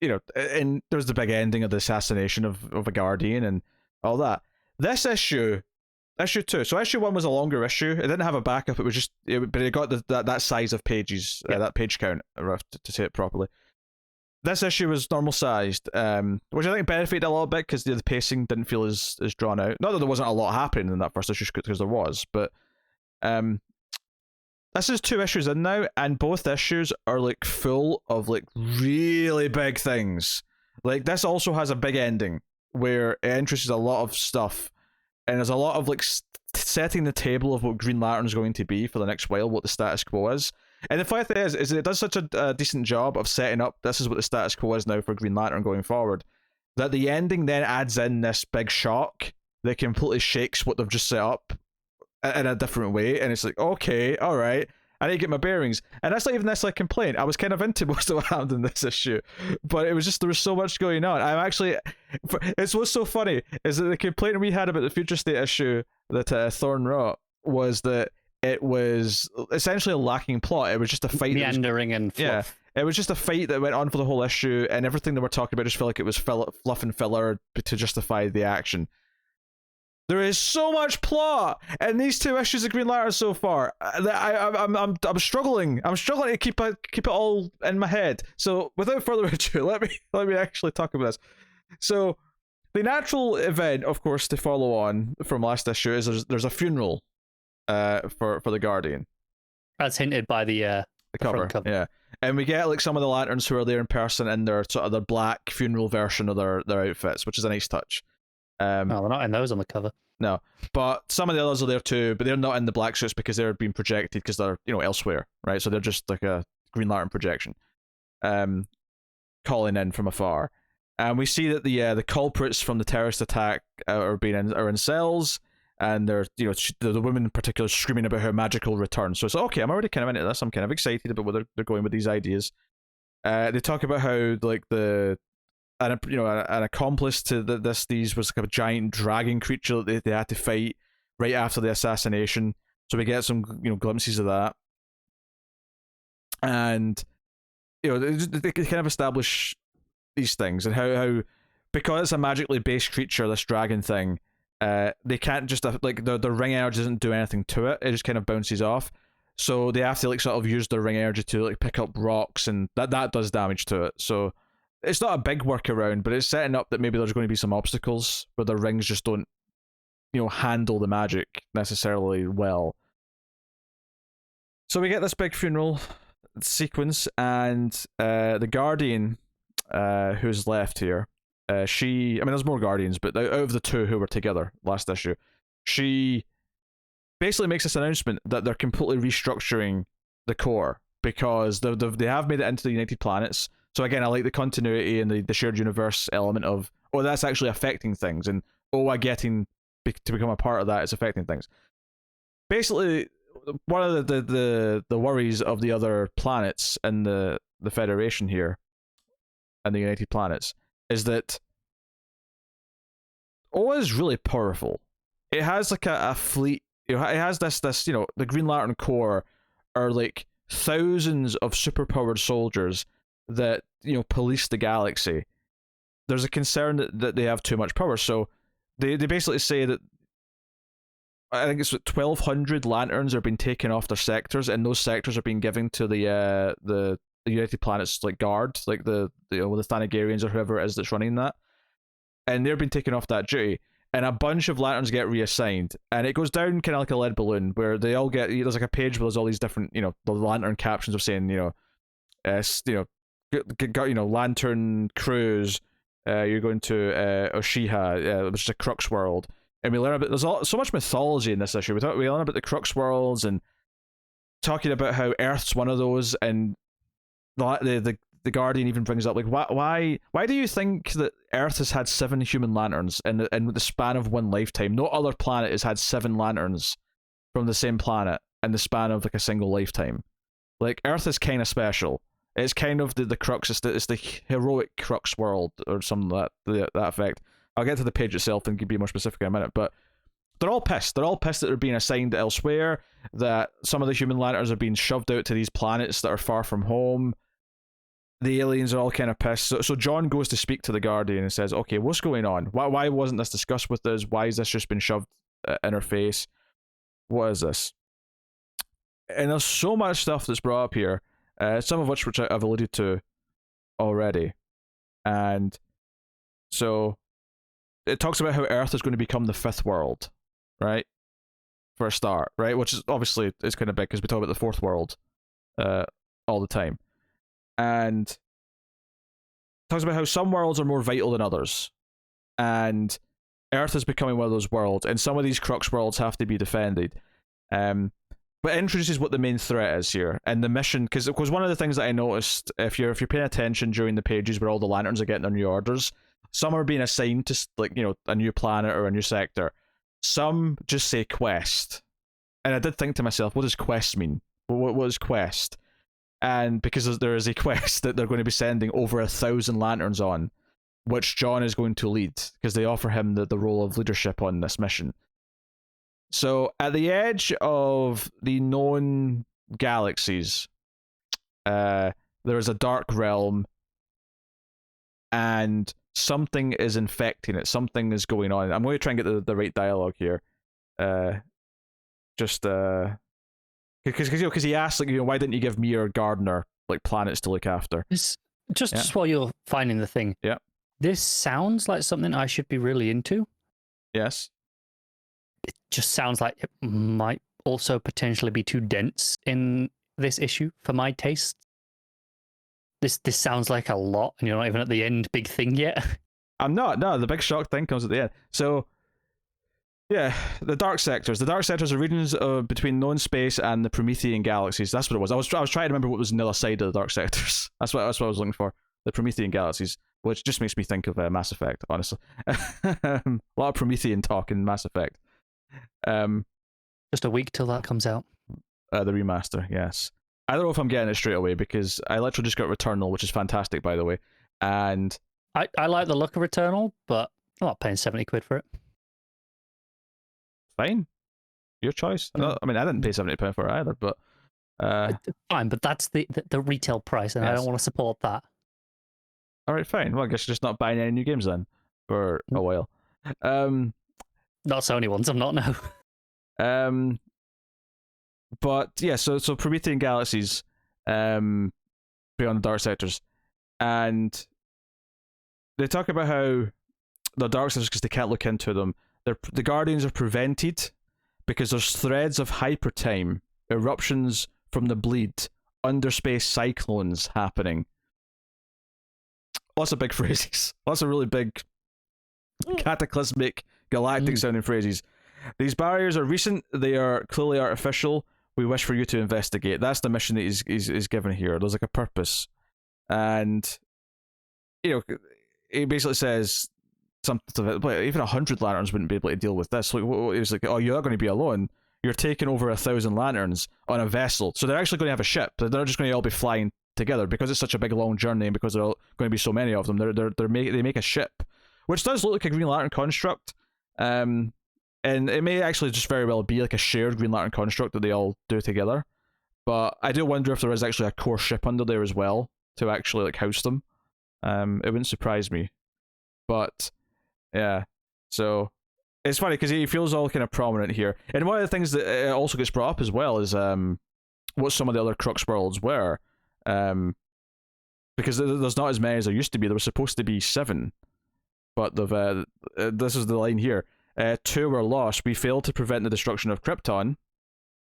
A: and there's the big ending of the assassination of a Guardian and all that. This issue 2. So issue 1 was a longer issue. It didn't have a backup. It was just, but it got that size of pages, that page count, to say it properly. This issue was normal sized, which I think benefited a little bit because the pacing didn't feel as drawn out. Not that there wasn't a lot happening in that first issue, because there was, but this is 2 issues in now, and both issues are like full of like really big things. Like this also has a big ending where it introduces a lot of stuff, and there's a lot of like setting the table of what Green Lantern's going to be for the next while, what the status quo is. And the funny thing is it does such a decent job of setting up this is what the status quo is now for Green Lantern going forward, that the ending then adds in this big shock that completely shakes what they've just set up in a different way, and it's like, okay, all right, I need to get my bearings. And that's not even necessarily a complaint. I was kind of into most of what happened in this issue, but it was just, there was so much going on. I'm actually, it's what's so funny is that the complaint we had about the Future State issue that Thorne wrote was that it was essentially a lacking plot. It was just a fight,
B: meandering and fluff.
A: Yeah, it was just a fight that went on for the whole issue, and everything that we're talking about just felt like it was fluff and filler to justify the action. There is so much plot in these 2 issues of Green Lantern so far. I'm struggling. I'm struggling to keep it all in my head. So without further ado, let me actually talk about this. So the natural event, of course, to follow on from last issue is there's a funeral for the Guardian,
B: as hinted by the
A: cover. Yeah, and we get like some of the Lanterns who are there in person in their sort of their black funeral version of their outfits, which is a nice touch.
B: No, they're not in those on the cover.
A: No, but some of the others are there too, but they're not in the black suits because they're being projected because they're elsewhere, right? So they're just like a Green Lantern projection, calling in from afar, and we see that the culprits from the terrorist attack are in cells, and they're the women in particular screaming about her magical return. So it's okay, I'm already kind of into this. I'm kind of excited about where they're going with these ideas. They talk about how like an accomplice to these was like a giant dragon creature that they had to fight right after the assassination. So we get some glimpses of that, and they kind of establish these things and how because it's a magically based creature, this dragon thing, they can't just like the ring energy doesn't do anything to it. It just kind of bounces off. So they have to like sort of use their ring energy to like pick up rocks, and that does damage to it. So it's not a big workaround, but it's setting up that maybe there's going to be some obstacles where the rings just don't, handle the magic necessarily well. So we get this big funeral sequence, and the Guardian, who's left here, there's more Guardians, but out of the 2 who were together last issue, she basically makes this announcement that they're completely restructuring the Corps because they have made it into the United Planets. So again, I like the continuity and the shared universe element of, that's actually affecting things, and wOAH getting to become a part of that is affecting things. Basically, one of the worries of the other planets and the Federation here and the United Planets is that wOAH is really powerful. It has like a fleet. It has this the Green Lantern Corps are like thousands of superpowered soldiers that police the galaxy. There's a concern that they have too much power, so they basically say that I think it's 1,200 lanterns are being taken off their sectors, and those sectors are being given to the United Planets like guard, like the Thanagarians or whoever it is that's running that, and they're being taken off that duty, and a bunch of lanterns get reassigned, and it goes down kind of like a lead balloon where they all get, there's like a page where there's all these different the lantern captions of saying Lantern Cruise, you're going to Oshiha, which is a Crux world, and we learn about there's so much mythology in this issue. We learn about the Crux worlds and talking about how Earth's one of those, and the Guardian even brings up like why do you think that Earth has had 7 human lanterns in the span of one lifetime? No other planet has had 7 lanterns from the same planet in the span of like a single lifetime. Like Earth is kind of special. It's kind of the crux. It's the heroic crux world or something that effect. I'll get to the page itself and be more specific in a minute. But they're all pissed. They're all pissed that they're being assigned elsewhere, that some of the human lanterns are being shoved out to these planets that are far from home. The aliens are all kind of pissed. So John goes to speak to the Guardian and says, okay, what's going on? Why wasn't this discussed with us? Why has this just been shoved in our face? What is this? And there's so much stuff that's brought up here, some of which I've alluded to already. And so it talks about how Earth is going to become the fifth world, right? For a start, right? Which is obviously it's kind of big because we talk about the fourth world all the time. And it talks about how some worlds are more vital than others. And Earth is becoming one of those worlds, and some of these crux worlds have to be defended. But it introduces what the main threat is here, and the mission, because one of the things that I noticed, if you're paying attention during the pages where all the lanterns are getting their new orders, some are being assigned to, like, you know, a new planet or a new sector. Some just say quest. And I did think to myself, what does quest mean? What is quest? And because there is a quest that they're going to be sending over 1,000 lanterns on, which John is going to lead, because they offer him the role of leadership on this mission. So at the edge of the known galaxies, there is a dark realm, and something is infecting it. Something is going on. I'm going to try and get the right dialogue here. Because he asked, like, you know, why didn't you give me or Gardner like planets to look after?
B: Just while you're finding the thing.
A: Yeah.
B: This sounds like something I should be really into.
A: Yes.
B: It just sounds like it might also potentially be too dense in this issue for my taste. This sounds like a lot, and you're not even at the end big thing yet.
A: I'm not. No, the big shock thing comes at the end. So, yeah, the dark sectors. The dark sectors are regions between known space and the Promethean galaxies. That's what it was. I was trying to remember what was on the other side of the dark sectors. That's what I was looking for. The Promethean galaxies, which just makes me think of Mass Effect, honestly. A lot of Promethean talk in Mass Effect.
B: Just a week till that comes out.
A: The remaster, yes. I don't know if I'm getting it straight away because I literally just got Returnal, which is fantastic, by the way. And
B: I like the look of Returnal, but I'm not paying 70 quid for it.
A: Fine, your choice. I mean, I didn't pay £70 for it either, but
B: fine. But that's the retail price, and yes. I don't want to support that.
A: All right, fine. Well, I guess you're just not buying any new games then for a while.
B: Not Sony ones. I'm not now.
A: But yeah, so Promethean galaxies, beyond the dark sectors, and they talk about how the dark sectors, because they can't look into them, the Guardians are prevented because there's threads of hypertime, eruptions from the bleed, underspace cyclones happening. Lots of big phrases. Lots of really big, cataclysmic, galactic sounding phrases. These barriers are recent. They are clearly artificial. We wish for you to investigate. That's the mission that he's given here. There's like a purpose. And, you know, he basically says something, even 100 lanterns wouldn't be able to deal with this. Like, it was like, oh, you're not going to be alone. You're taking over 1,000 lanterns on a vessel. So they're actually going to have a ship. They're not just going to all be flying together because it's such a big long journey and because there are going to be so many of them. They make a ship, which does look like a Green Lantern construct. And it may actually just very well be like a shared Green Lantern construct that they all do together. But I do wonder if there is actually a core ship under there as well to actually like house them. It wouldn't surprise me. But yeah, so it's funny because he feels all kind of prominent here. And one of the things that also gets brought up as well is what some of the other Crux worlds were. Because there's not as many as there used to be. There were supposed to be 7. But this is the line here. 2 were lost. We failed to prevent the destruction of Krypton.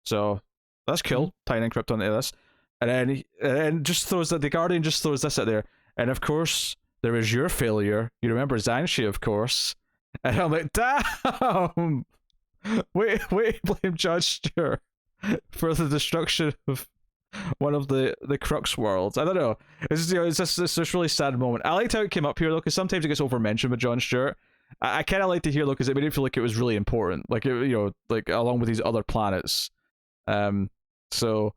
A: So that's cool. Tying in Krypton to this. And then just throws that the Guardian just throws this out there. And of course, there is your failure. You remember Xanshi, of course. And I'm like, damn! Wait, blame Judge Stewart for the destruction of one of the Crux worlds. I don't know. It's just this really sad moment. I liked how it came up here though, because sometimes it gets over-mentioned with Jon Stewart. I kind of like to hear though, because it made me feel like it was really important. Like, like along with these other planets. So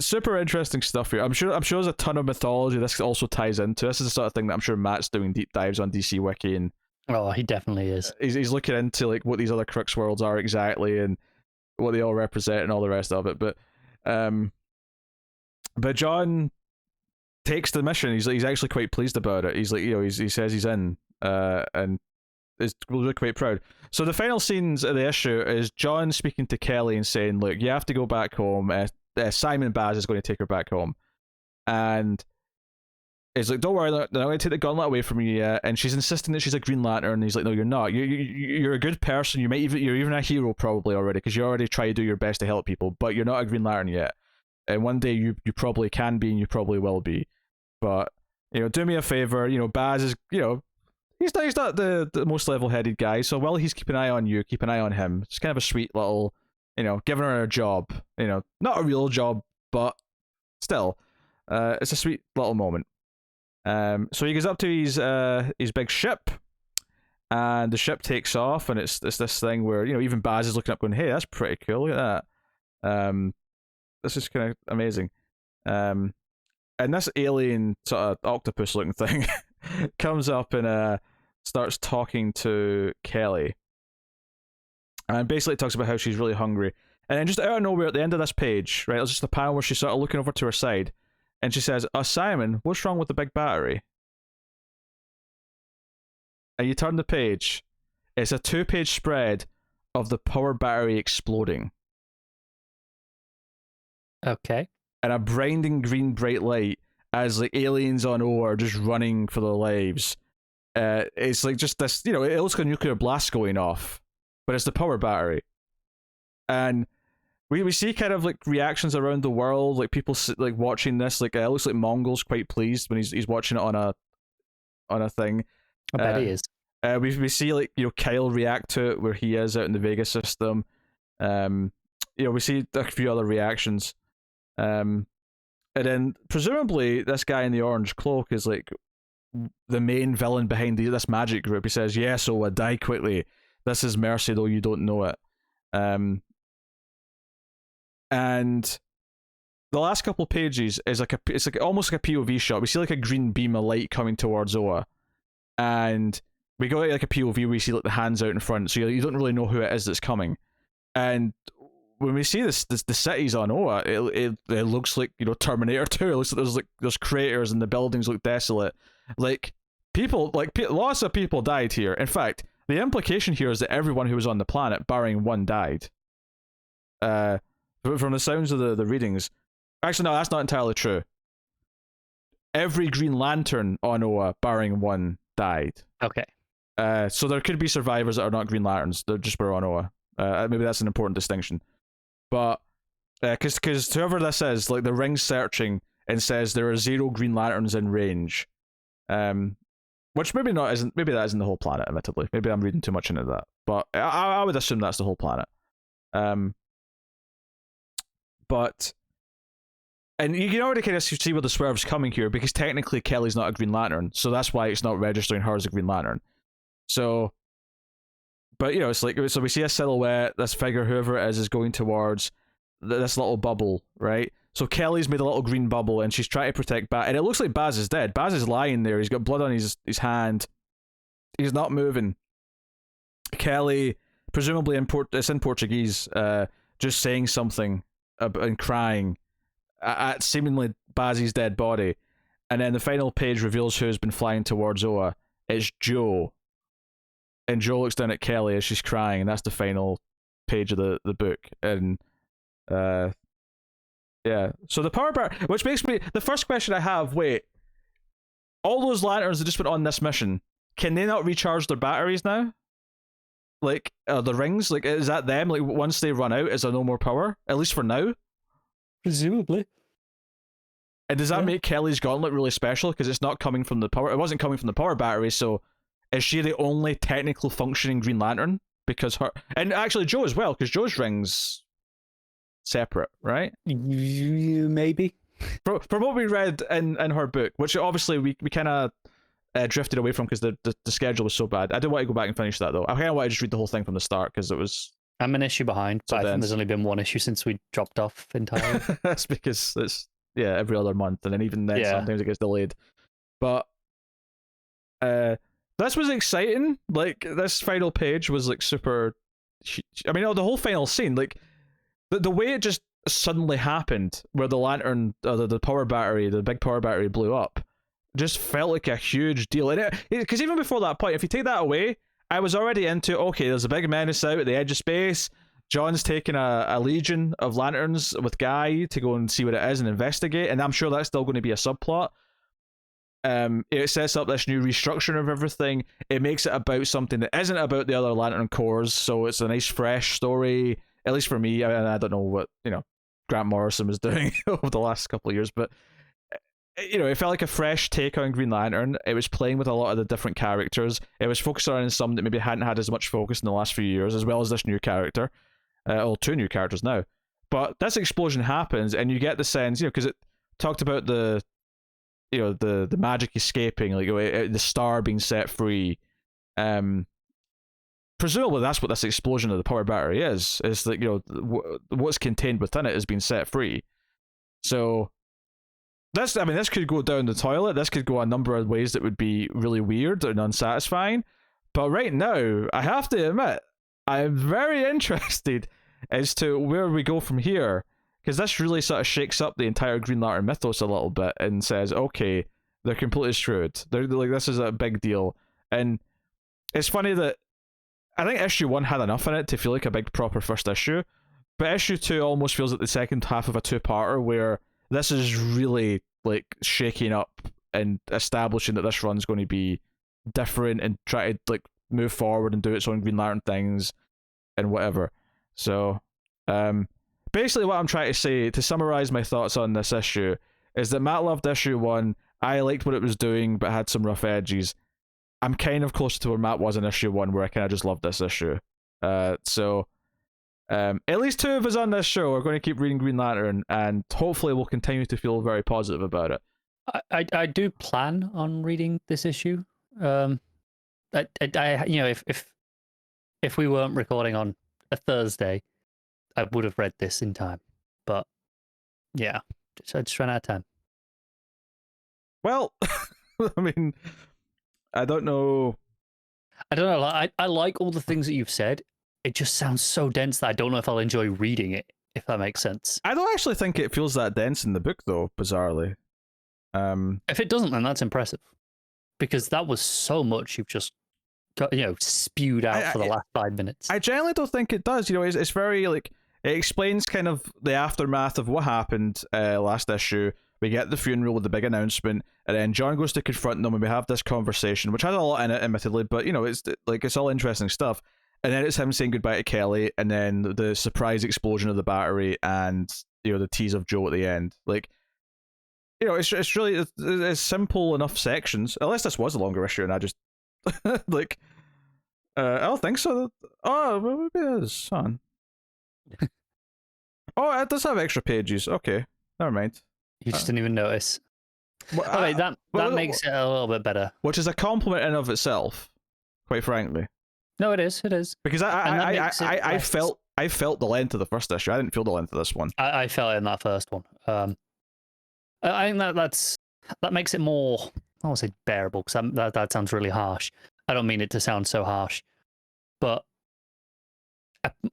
A: super interesting stuff here. I'm sure there's a ton of mythology this also ties into. This is the sort of thing that I'm sure Matt's doing deep dives on DC Wiki and
B: Oh, he definitely is.
A: He's looking into like what these other Crux worlds are exactly and what they all represent and all the rest of it. But John takes the mission. He's actually quite pleased about it. He's like, he says he's in, and is really quite proud. So the final scenes of the issue is John speaking to Kelly and saying, "Look, you have to go back home. Simon Baz is going to take her back home," and he's like, "Don't worry, they're not going to take the gauntlet away from you yet." And she's insisting that she's a Green Lantern. And he's like, "No, you're not. You're a good person. You're even a hero probably already because you already try to do your best to help people, but you're not a Green Lantern yet. And one day you probably can be, and you probably will be. But do me a favor. Baz is he's not the most level-headed guy. So while he's keeping an eye on you, keep an eye on him. It's kind of a sweet little giving her a job. Not a real job, but still, it's a sweet little moment." So he goes up to his big ship, and the ship takes off, and it's this thing where even Baz is looking up, going, "Hey, that's pretty cool. Look at that. This is kind of amazing." And this alien sort of octopus looking thing comes up and starts talking to Kelly, and basically talks about how she's really hungry. And then just out of nowhere, at the end of this page, right, there's just a panel where she's sort of looking over to her side. And she says, Simon, what's wrong with the big battery?" And you turn the page. It's a 2-page spread of the power battery exploding.
B: Okay.
A: And a blinding green bright light as like aliens on O are just running for their lives. It's like just this, it looks like a nuclear blast going off. But it's the power battery. And we see kind of like reactions around the world, like people like watching this. Like it looks like Mongol's quite pleased when he's watching it on a thing.
B: I bet he is.
A: We see like Kyle react to it where he is out in the Vega system. We see a few other reactions. And then presumably this guy in the orange cloak is like the main villain behind this magic group. He says, "Yes, wOAH, die quickly. This is mercy, though you don't know it." And the last couple of pages is it's like almost like a POV shot. We see like a green beam of light coming towards wOAH, and we go to like a POV where we see like the hands out in front, so you don't really know who it is that's coming. And when we see this the cities on wOAH, it looks like Terminator 2. It looks like there's craters and the buildings look desolate. Like lots of people died here. In fact, the implication here is that everyone who was on the planet, barring one, died. From the sounds of the readings. Actually, no, that's not entirely true. Every Green Lantern on wOAH, barring one, died.
B: Okay.
A: So there could be survivors that are not Green Lanterns. They just were on wOAH. Maybe that's an important distinction. But, because whoever this is, like the ring's searching and says there are 0 Green Lanterns in range. Which maybe that isn't the whole planet, admittedly. Maybe I'm reading too much into that. But I would assume that's the whole planet. But, and you can already kind of see where the swerve's coming here, because technically Kelly's not a Green Lantern, so that's why it's not registering her as a Green Lantern. So, but it's like, so we see a silhouette, this figure, whoever it is going towards this little bubble, right? So Kelly's made a little green bubble, and she's trying to protect Baz, and it looks like Baz is dead. Baz is lying there, he's got blood on his hand, he's not moving. Kelly, presumably it's in Portuguese, just saying something and crying at seemingly Baz's dead body, and then the final page reveals who's been flying towards wOAH. It's Joe, and Joe looks down at Kelly as she's crying, and that's the final page of the book. And yeah, so the power bar, which makes me, the first question I have, wait, all those lanterns that just went on this mission, can they not recharge their batteries now? Like, the rings, like, is that them? Like, once they run out, is there no more power? At least for now?
B: Presumably.
A: And does that make Kelly's gauntlet really special? Because it's not coming from the power, it wasn't coming from the power battery, so is she the only technical functioning Green Lantern? Because her, and actually Joe as well, because Joe's ring's separate, right?
B: Maybe.
A: From what we read in her book, which obviously we kind of drifted away from because the schedule was so bad. I do want to go back and finish that though. I kind of want to just read the whole thing from the start because it was...
B: I'm an issue behind,
A: so
B: but I think there's only been one issue since we dropped off entirely.
A: That's because it's, every other month, and then even then sometimes it gets delayed. But this was exciting. Like, this final page was like super. I mean, the whole final scene, like the way it just suddenly happened, where the lantern, the power battery, the big power battery blew up, just felt like a huge deal. And because even before that point, if you take that away, I was already into, okay, there's a big menace out at the edge of space. John's taking a legion of lanterns with Guy to go and see what it is and investigate, and I'm sure that's still going to be a subplot. It sets up this new restructuring of everything. It makes it about something that isn't about the other Lantern Corps, so it's a nice fresh story, at least for me. I don't know what Grant Morrison was doing over the last couple of years, but it felt like a fresh take on Green Lantern. It was playing with a lot of the different characters. It was focused on some that maybe hadn't had as much focus in the last few years, as well as this new character. Two new characters now. But this explosion happens, and you get the sense, because it talked about the magic escaping, like the star being set free. Presumably that's what this explosion of the power battery is. Is that what's contained within it is being set free. So this could go down the toilet. This could go a number of ways that would be really weird and unsatisfying. But right now, I have to admit, I'm very interested as to where we go from here, because this really sort of shakes up the entire Green Lantern mythos a little bit and says, okay, they're completely screwed. They're like, this is a big deal. And it's funny that I think issue 1 had enough in it to feel like a big proper first issue, but issue 2 almost feels like the second half of a two-parter, where this is really like shaking up and establishing that this run's going to be different and try to like move forward and do its own Green Lantern things and whatever. So basically what I'm trying to say, to summarize my thoughts on this issue, is that Matt loved issue 1. I liked what it was doing, but had some rough edges. I'm kind of closer to where Matt was in issue 1, where I kind of just loved this issue. So at least 2 of us on this show are going to keep reading Green Lantern, and hopefully we'll continue to feel very positive about it.
B: I do plan on reading this issue. If we weren't recording on a Thursday, I would have read this in time. But yeah, I just ran out of time.
A: Well, I mean, I don't know.
B: I like all the things that you've said. It just sounds so dense that I don't know if I'll enjoy reading it, if that makes sense.
A: I don't actually think it feels that dense in the book, though, bizarrely.
B: If it doesn't, then that's impressive. Because that was so much you've just got, spewed out for the last 5 minutes.
A: I generally don't think it does. It's very, like, it explains kind of the aftermath of what happened last issue. We get the funeral with the big announcement, and then John goes to confront them, and we have this conversation, which has a lot in it, admittedly, but, it's all interesting stuff. And then it's him saying goodbye to Kelly, and then the surprise explosion of the battery, and, the tease of Joe at the end. Like, it's really it's simple enough sections. Unless this was a longer issue, and I just like, I don't think so. Oh, maybe it is. Son. Oh, it does have extra pages. Okay, never mind.
B: You just didn't even notice. Okay, that makes it a little bit better.
A: Which is a compliment in of itself, quite frankly.
B: No, it is. It is.
A: Because I felt the length of the first issue. I didn't feel the length of this one.
B: I felt it in that first one. I think that makes it more, I don't want to say bearable, because that sounds really harsh. I don't mean it to sound so harsh, but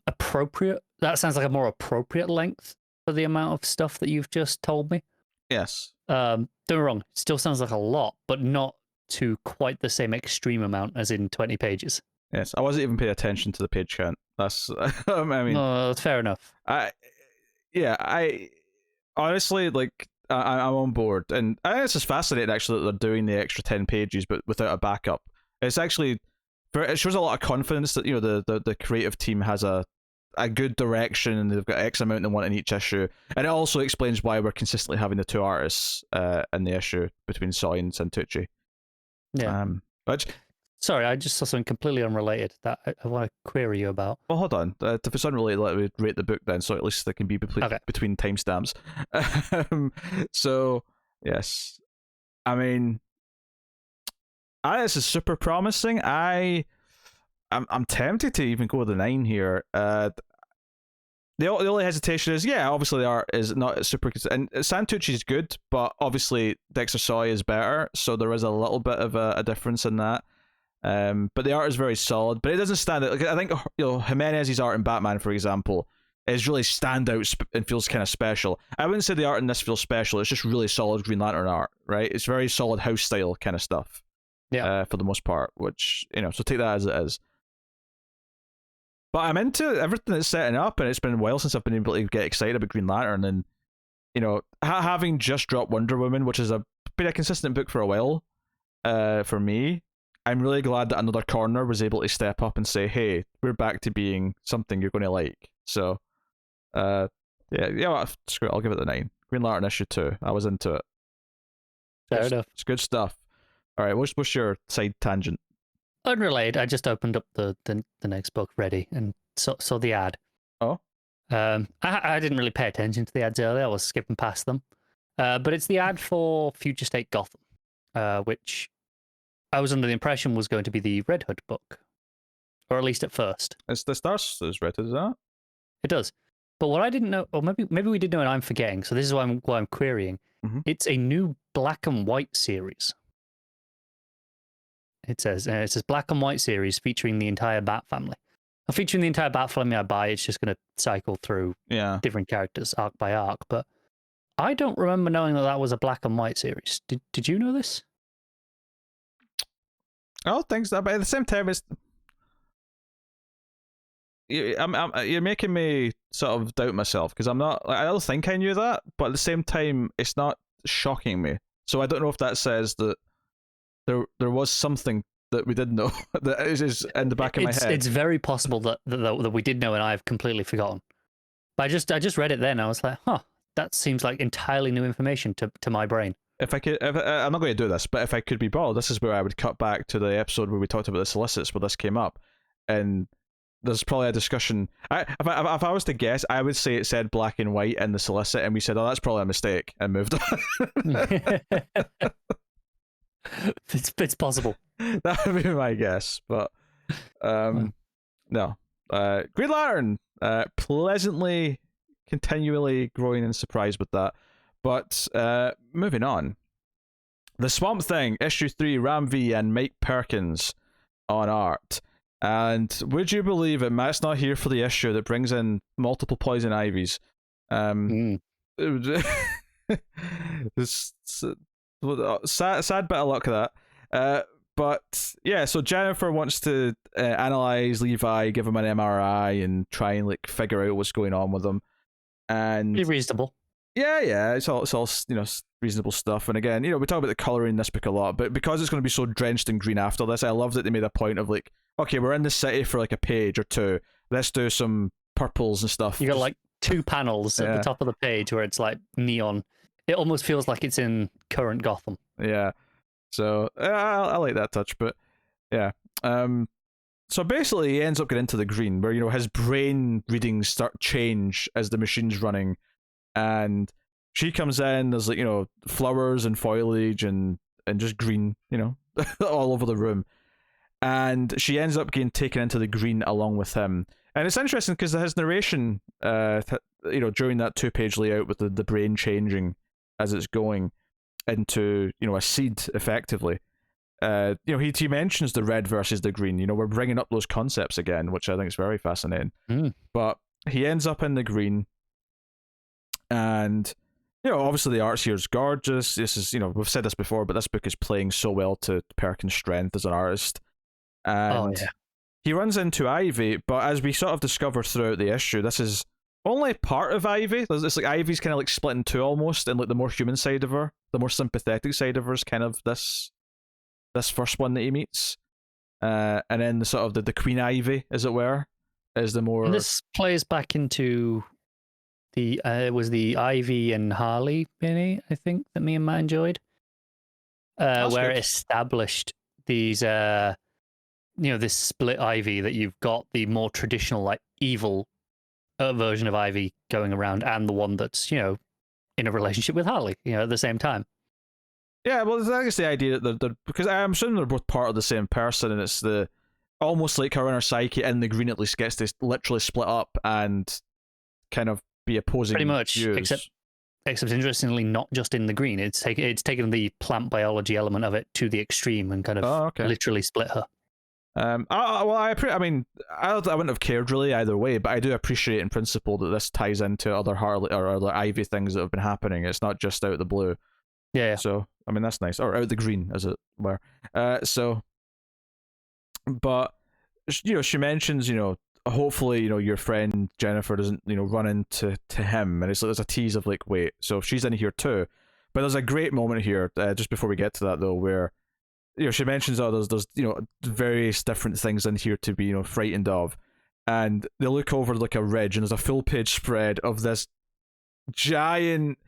B: appropriate. That sounds like a more appropriate length for the amount of stuff that you've just told me.
A: Yes.
B: Don't get me wrong. It still sounds like a lot, but not to quite the same extreme amount as in 20 pages.
A: Yes, I wasn't even paying attention to the page count. That's, I mean,
B: no, that's fair enough.
A: I honestly, like, I'm on board, and I think this is fascinating actually that they're doing the extra 10 pages, but without a backup. It's actually, it shows a lot of confidence that the creative team has a good direction, and they've got X amount they want in each issue, and it also explains why we're consistently having the two artists in the issue between Soy and Santucci.
B: Yeah.
A: Which.
B: Sorry, I just saw something completely unrelated that I want to query you about.
A: Well, hold on. If it's unrelated, let me rate the book then, so at least there can be between timestamps. So, yes. I mean, this is super promising. I'm tempted to even go with the 9 here. The only hesitation is, obviously the art is not super... And Santucci's good, but obviously Dexter Soy is better, so there is a little bit of a difference in that. But the art is very solid, but it doesn't stand out. Like, I think Jimenez's art in Batman, for example, is really standout and feels kind of special. I wouldn't say the art in this feels special. It's just really solid Green Lantern art, right? It's very solid house style kind of stuff.
B: Yeah.
A: For the most part, which so take that as it is. But I'm into everything it's setting up, and it's been a while since I've been able to get excited about Green Lantern, and having just dropped Wonder Woman, which has been a consistent book for a while, for me. I'm really glad that Another Corner was able to step up and say, "Hey, we're back to being something you're going to like." So, screw it, I'll give it the 9. Green Lantern issue 2. I was into it.
B: Fair enough.
A: It's good stuff. All right, what's your side tangent?
B: Unrelated. I just opened up the next book ready and saw the ad.
A: Oh.
B: I didn't really pay attention to the ads earlier. I was skipping past them. But it's the ad for Future State Gotham, which I was under the impression was going to be the Red Hood book, or at least at first.
A: It's the Stars Red Hood, is that?
B: It does. But what I didn't know, or maybe we did know and I'm forgetting, so this is why I'm querying.
A: Mm-hmm.
B: It's a new black and white series. It says black and white series featuring the entire Bat family. Now, featuring the entire Bat family I buy, it's just going to cycle through different characters arc by arc. But I don't remember knowing that was a black and white series. Did you know this?
A: I don't think so, but at the same time, you're making me sort of doubt myself, because I'm not. I don't think I knew that, but at the same time, it's not shocking me. So I don't know if that says that there was something that we didn't know that is in the back of my head.
B: It's very possible that we did know and I've completely forgotten. But I just read it then. I was like, that seems like entirely new information to my brain. I'm
A: not going to do this, but if I could be bold, this is where I would cut back to the episode where we talked about the solicits, where this came up, and there's probably a discussion. If I was to guess, I would say it said black and white in the solicit, and we said, "Oh, that's probably a mistake," and moved on.
B: It's possible.
A: That would be my guess, but no. Green Lantern, pleasantly, continually growing and surprised with that. But moving on, The Swamp Thing, issue 3, Ram V and Mike Perkins on art. And would you believe it, Matt's not here for the issue that brings in multiple Poison Ivies. This sad bit of luck of that. But yeah, so Jennifer wants to analyze Levi, give him an MRI, and try and like figure out what's going on with him. And
B: pretty reasonable. Yeah,
A: it's all reasonable stuff. And again, we talk about the coloring in this book a lot, but because it's going to be so drenched in green after this, I love that they made a point of like, okay, we're in the city for like a page or two. Let's do some purples and stuff.
B: You got like 2 panels at the top of the page where it's like neon. It almost feels like it's in current Gotham.
A: Yeah. So I like that touch, but yeah. So basically, he ends up getting into the green, where his brain readings start change as the machine's running, and she comes in. There's like flowers and foliage and just green, all over the room, and she ends up getting taken into the green along with him. And it's interesting because his narration, during that 2-page layout with the brain changing as it's going into a seed effectively. He mentions the red versus the green. We're bringing up those concepts again, which I think is very fascinating. But he ends up in the green, and obviously the arts here is gorgeous. This is we've said this before, but this book is playing so well to Perkins' strength as an artist. And he runs into Ivy, but as we sort of discover throughout the issue, this is only part of Ivy. It's like Ivy's kind of like split in two almost, and like the more human side of her, the more sympathetic side of her is kind of this first one that he meets, and then the sort of the Queen Ivy, as it were, is the more.
B: And this plays back into the it was the Ivy and Harley mini, I think, that me and Matt enjoyed, where it established these this split Ivy, that you've got the more traditional like evil version of Ivy going around, and the one that's in a relationship with Harley at the same time.
A: Yeah, well, I guess the idea that they're because I'm assuming they're both part of the same person, and it's the almost like her inner psyche in the green at least gets to literally split up and kind of be opposing
B: pretty much
A: views.
B: Except interestingly, not just in the green. It's taken the plant biology element of it to the extreme and kind of literally split her.
A: I mean, I wouldn't have cared really either way, but I do appreciate in principle that this ties into other Harley or other Ivy things that have been happening. It's not just out of the blue.
B: Yeah.
A: So I mean that's nice, or out the green as it were. But she mentions hopefully your friend Jennifer doesn't run into him, and there's a tease of like, wait, so she's in here too. But there's a great moment here just before we get to that though, where she mentions there's various different things in here to be frightened of, and they look over like a ridge and there's a full page spread of this giant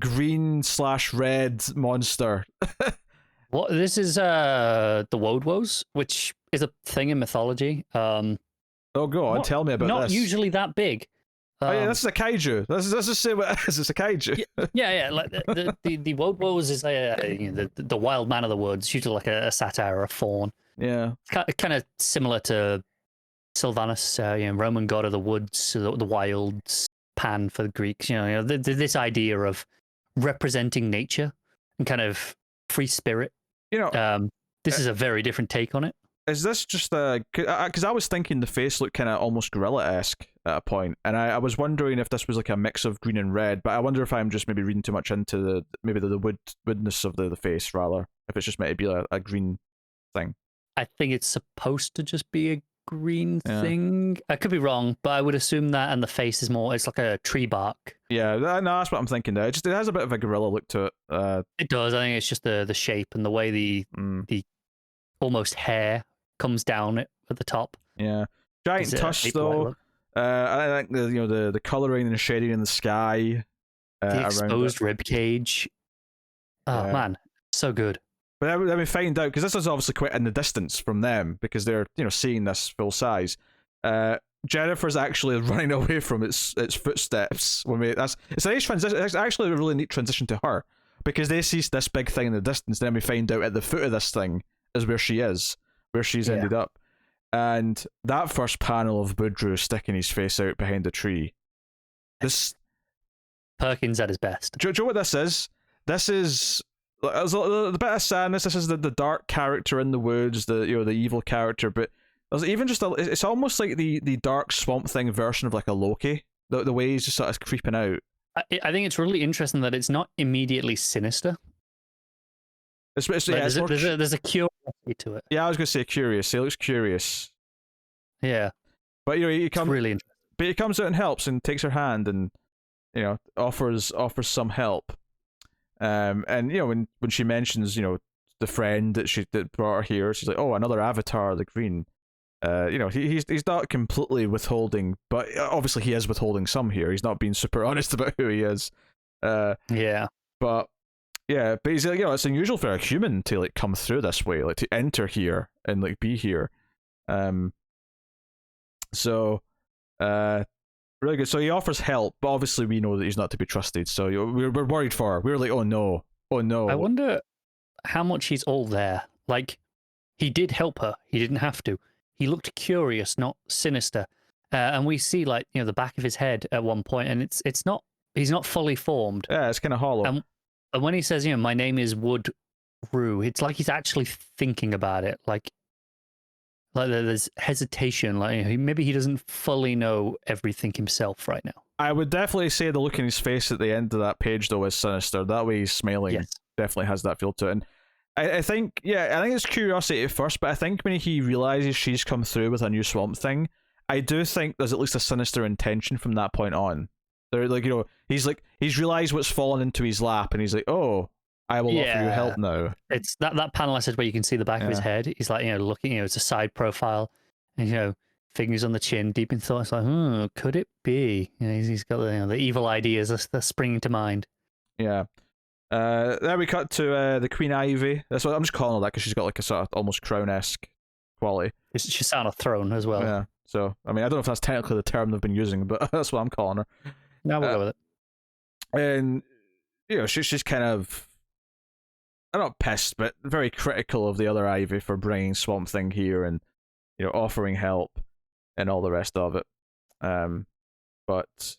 A: green/red monster.
B: What this is the wOAHs, which is a thing in mythology.
A: Oh, go on, tell me about
B: not
A: this.
B: Not usually that big.
A: Oh yeah, this is a kaiju. This is just say what it is. It's a kaiju.
B: Yeah. Like the wOAHs is the wild man of the woods, usually like a satyr or a faun.
A: Yeah,
B: kind of similar to Sylvanus, Roman god of the woods, the wilds. Pan for the Greeks. This idea of representing nature and kind of free spirit. This is a very different take on it.
A: Is this just because I was thinking the face looked kind of almost gorilla-esque at a point, and I was wondering if this was like a mix of green and red, but I wonder if I'm just maybe reading too much into the woodness of the face, rather, if it's just meant to be a green thing.
B: I think it's supposed to just be a green thing. I could be wrong, but I would assume that, and the face is more, it's like a tree bark.
A: Yeah, no, that's what I'm thinking there. It has a bit of a gorilla look to it.
B: It does. I think it's just the shape and the way the almost hair comes down at the top.
A: Yeah, giant tusk though. I think the coloring and the shading in the sky.
B: The exposed rib cage. Oh man, so good.
A: But then we find out, because this is obviously quite in the distance from them, because they're seeing this full size. Jennifer's actually running away from its footsteps. It's a nice transition. It's actually a really neat transition to her, because they see this big thing in the distance. Then we find out at the foot of this thing is where she is, where she's ended up, and that first panel of Boudreaux sticking his face out behind a tree. This
B: Perkins at his best.
A: Do you know what this is? This is. There's a bit of sadness. This is the dark character in the woods, the evil character, but there's even just it's almost like the dark Swamp Thing version of like a Loki. The way he's just sort of creeping out.
B: I think it's really interesting that it's not immediately sinister.
A: There's
B: a curiosity to it.
A: Yeah, I was gonna say curious. He looks curious.
B: Yeah,
A: but he comes
B: really interesting.
A: But he comes out and helps and takes her hand and offers some help. And when she mentions the friend that brought her here, she's like, oh, another avatar, the green. He's not completely withholding, but obviously he is withholding some here. He's not being super honest about who he is. But he's like, it's unusual for a human to like come through this way, like to enter here and like be here. Really good. So he offers help, but obviously we know that he's not to be trusted. So we're worried for her. We're like, oh no.
B: I wonder how much he's all there. Like, he did help her. He didn't have to. He looked curious, not sinister. And we see like the back of his head at one point, and it's not. He's not fully formed.
A: Yeah, it's kind of hollow.
B: And when he says, my name is wOAH, it's like he's actually thinking about it. Like there's hesitation, like maybe he doesn't fully know everything himself right now.
A: I would definitely say the look in his face at the end of that page though is sinister. That way he's smiling.
B: Yes.
A: Definitely has that feel to it. And I think it's curiosity at first, but I think when he realizes she's come through with a new Swamp Thing, I do think there's at least a sinister intention from that point on. They're like, he's realized what's fallen into his lap, and he's like, oh, I will offer you help now. It's
B: that panel I said where you can see the back of his head. He's like, looking, it's a side profile, and fingers on the chin, deep in thought. It's like, could it be? He's got the evil ideas that's springing to mind.
A: Yeah. There we cut to the Queen Ivy. That's what I'm just calling her that because she's got like a sort of almost crown-esque quality.
B: She's sat on a throne as well.
A: Yeah. So I mean, I don't know if that's technically the term they've been using, but that's what I'm calling her.
B: No, we'll go with it.
A: And she's kind of. I'm not pissed, but very critical of the other Ivy for bringing Swamp Thing here and offering help and all the rest of it. But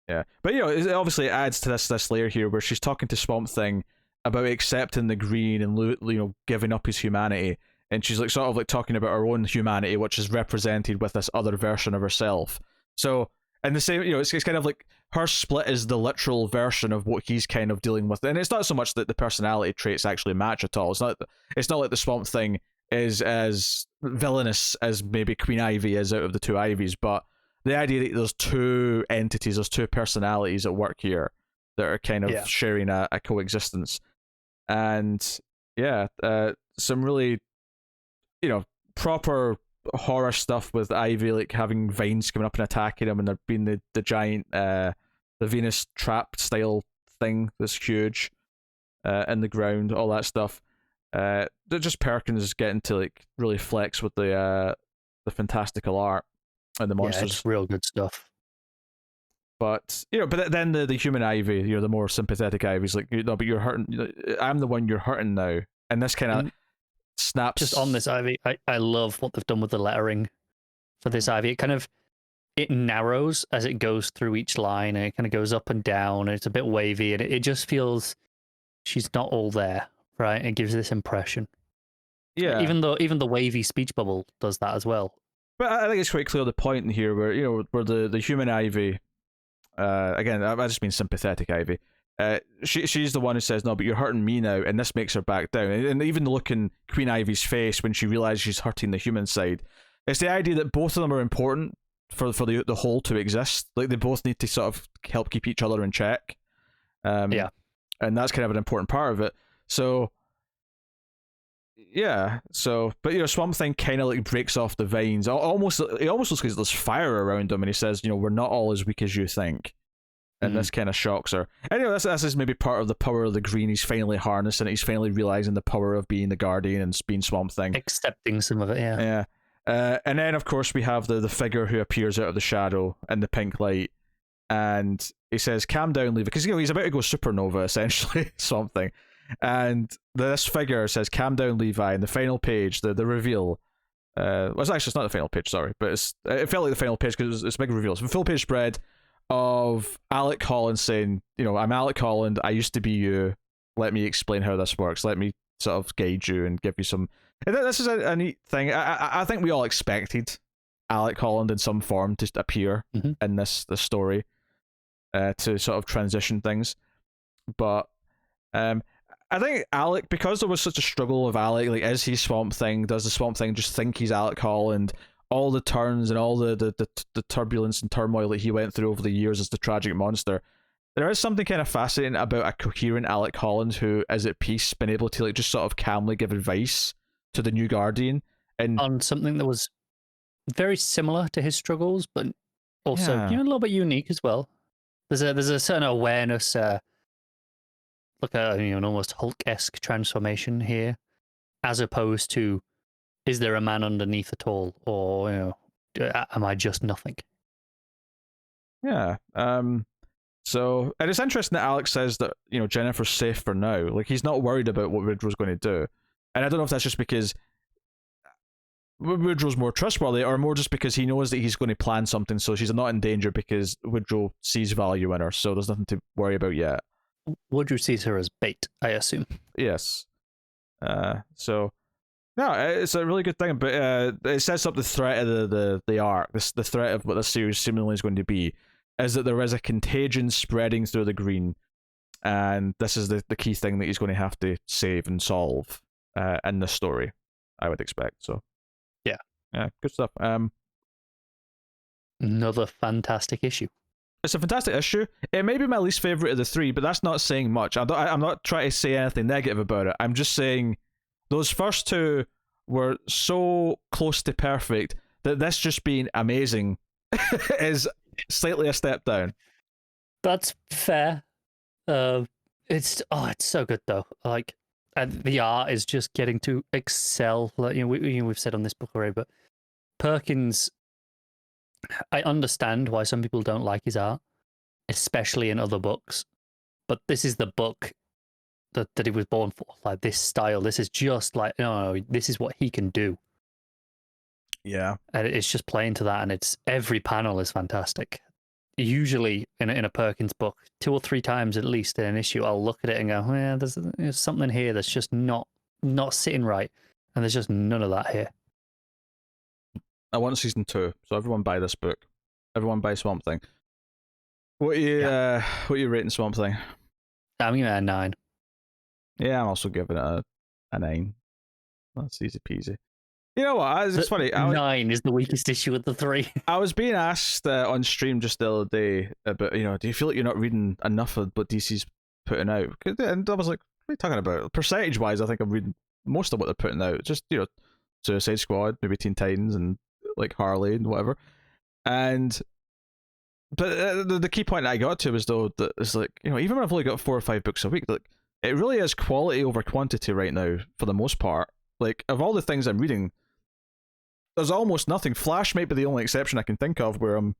A: it obviously adds to this layer here where she's talking to Swamp Thing about accepting the green and giving up his humanity, and she's like sort of like talking about her own humanity, which is represented with this other version of herself. So, and the same, it's kind of like her split is the literal version of what he's kind of dealing with, and it's not so much that the personality traits actually match at all. It's not like the Swamp Thing is as villainous as maybe Queen Ivy is out of the two Ivies, but the idea that there's two entities, there's two personalities at work here that are kind of sharing a coexistence. And some really, proper horror stuff with Ivy, like having vines coming up and attacking him, and there being the giant, the Venus trap style thing that's huge in the ground, all that stuff. Just Perkins getting to like really flex with the fantastical art and the monsters.
B: Yeah, it's real good stuff.
A: But but then the human Ivy, the more sympathetic Ivy's like, no, but you're hurting. I'm the one you're hurting now, and this kind of snaps.
B: Just on this Ivy, I love what they've done with the lettering for this Ivy. It narrows as it goes through each line, and it kind of goes up and down, and it's a bit wavy, and it just feels she's not all there, right? It gives this impression.
A: Yeah.
B: Even the wavy speech bubble does that as well.
A: But I think it's quite clear the point in here where where the human Ivy, again, I just mean sympathetic Ivy. She's the one who says, no, but you're hurting me now, and this makes her back down. And even the look in Queen Ivy's face when she realizes she's hurting the human side, it's the idea that both of them are important for the whole to exist. Like, they both need to sort of help keep each other in check. And that's kind of an important part of it. So yeah, but Swamp Thing kind of like breaks off the vines. It almost looks like there's fire around him, and he says, we're not all as weak as you think. And this kind of shocks her. And this is maybe part of the power of the green. He's finally harnessing it. He's finally realizing the power of being the Guardian and being Swamp Thing.
B: Accepting some of it, yeah.
A: Yeah. And then, of course, we have the figure who appears out of the shadow in the pink light. And he says, calm down, Levi. Because, he's about to go supernova, essentially, Swamp Thing. And this figure says, calm down, Levi. And the final page, the reveal. It's not the final page, sorry. But it felt like the final page because it's a big reveal. It's a full page spread of Alec Holland saying, I'm Alec Holland, I used to be you, let me explain how this works, let me sort of guide you and give you some. And this is a neat thing. I think we all expected Alec Holland in some form to appear in this story to sort of transition things. But I think Alec, because there was such a struggle of Alec, like, is he Swamp Thing? Does the Swamp Thing just think he's Alec Holland? All the turns and all the turbulence and turmoil that he went through over the years as the tragic monster. There is something kind of fascinating about a coherent Alec Holland who is at peace, been able to like just sort of calmly give advice to the new Guardian and
B: on something that was very similar to his struggles, but also a little bit unique as well. There's a certain awareness, like an almost Hulk-esque transformation here, as opposed to, is there a man underneath at all, or am I just nothing?
A: Yeah. So, and it's interesting that Alex says that Jennifer's safe for now. Like, he's not worried about what Woodrow's going to do, and I don't know if that's just because Woodrow's more trustworthy, or more just because he knows that he's going to plan something, so she's not in danger because Woodrow sees value in her. So there's nothing to worry about yet.
B: Woodrow sees her as bait, I assume.
A: Yes. So. No, it's a really good thing, but it sets up the threat of the arc. The threat of what the series seemingly is going to be is that there is a contagion spreading through the green, and this is the key thing that he's going to have to save and solve in this story, I would expect. So, yeah, good stuff.
B: Another fantastic issue.
A: It's a fantastic issue. It may be my least favorite of the three, but that's not saying much. I'm not trying to say anything negative about it. I'm just saying those first two were so close to perfect that this just being amazing is slightly a step down.
B: That's fair. It's so good though. Like, and the art is just getting to excel. Like, we've said on this book already, but Perkins, I understand why some people don't like his art, especially in other books, but this is the book that he was born for. Like, this style, this is just like, no, this is what he can do.
A: Yeah. And
B: it's just playing to that, and it's every panel is fantastic. Usually in a Perkins book, 2 or 3 times at least in an issue, I'll look at it and go, there's something here that's just not sitting right. and there's just none of that here.
A: I want season 2, so everyone buy this book. Everyone buy Swamp Thing. What are you rating Swamp Thing?
B: I'm giving it a 9.
A: Yeah, I'm also giving it a 9. That's easy peasy. You know what? It's funny.
B: 9 is the weakest issue of the 3.
A: I was being asked on stream just the other day about, do you feel like you're not reading enough of what DC's putting out? And I was like, what are you talking about? Percentage-wise, I think I'm reading most of what they're putting out. Just, Suicide Squad, maybe Teen Titans, and like Harley and whatever. But the key point I got to was, though, that it's like, even when I've only got 4 or 5 books a week, like, it really is quality over quantity right now, for the most part. Like, of all the things I'm reading, there's almost nothing. Flash might be the only exception I can think of where I'm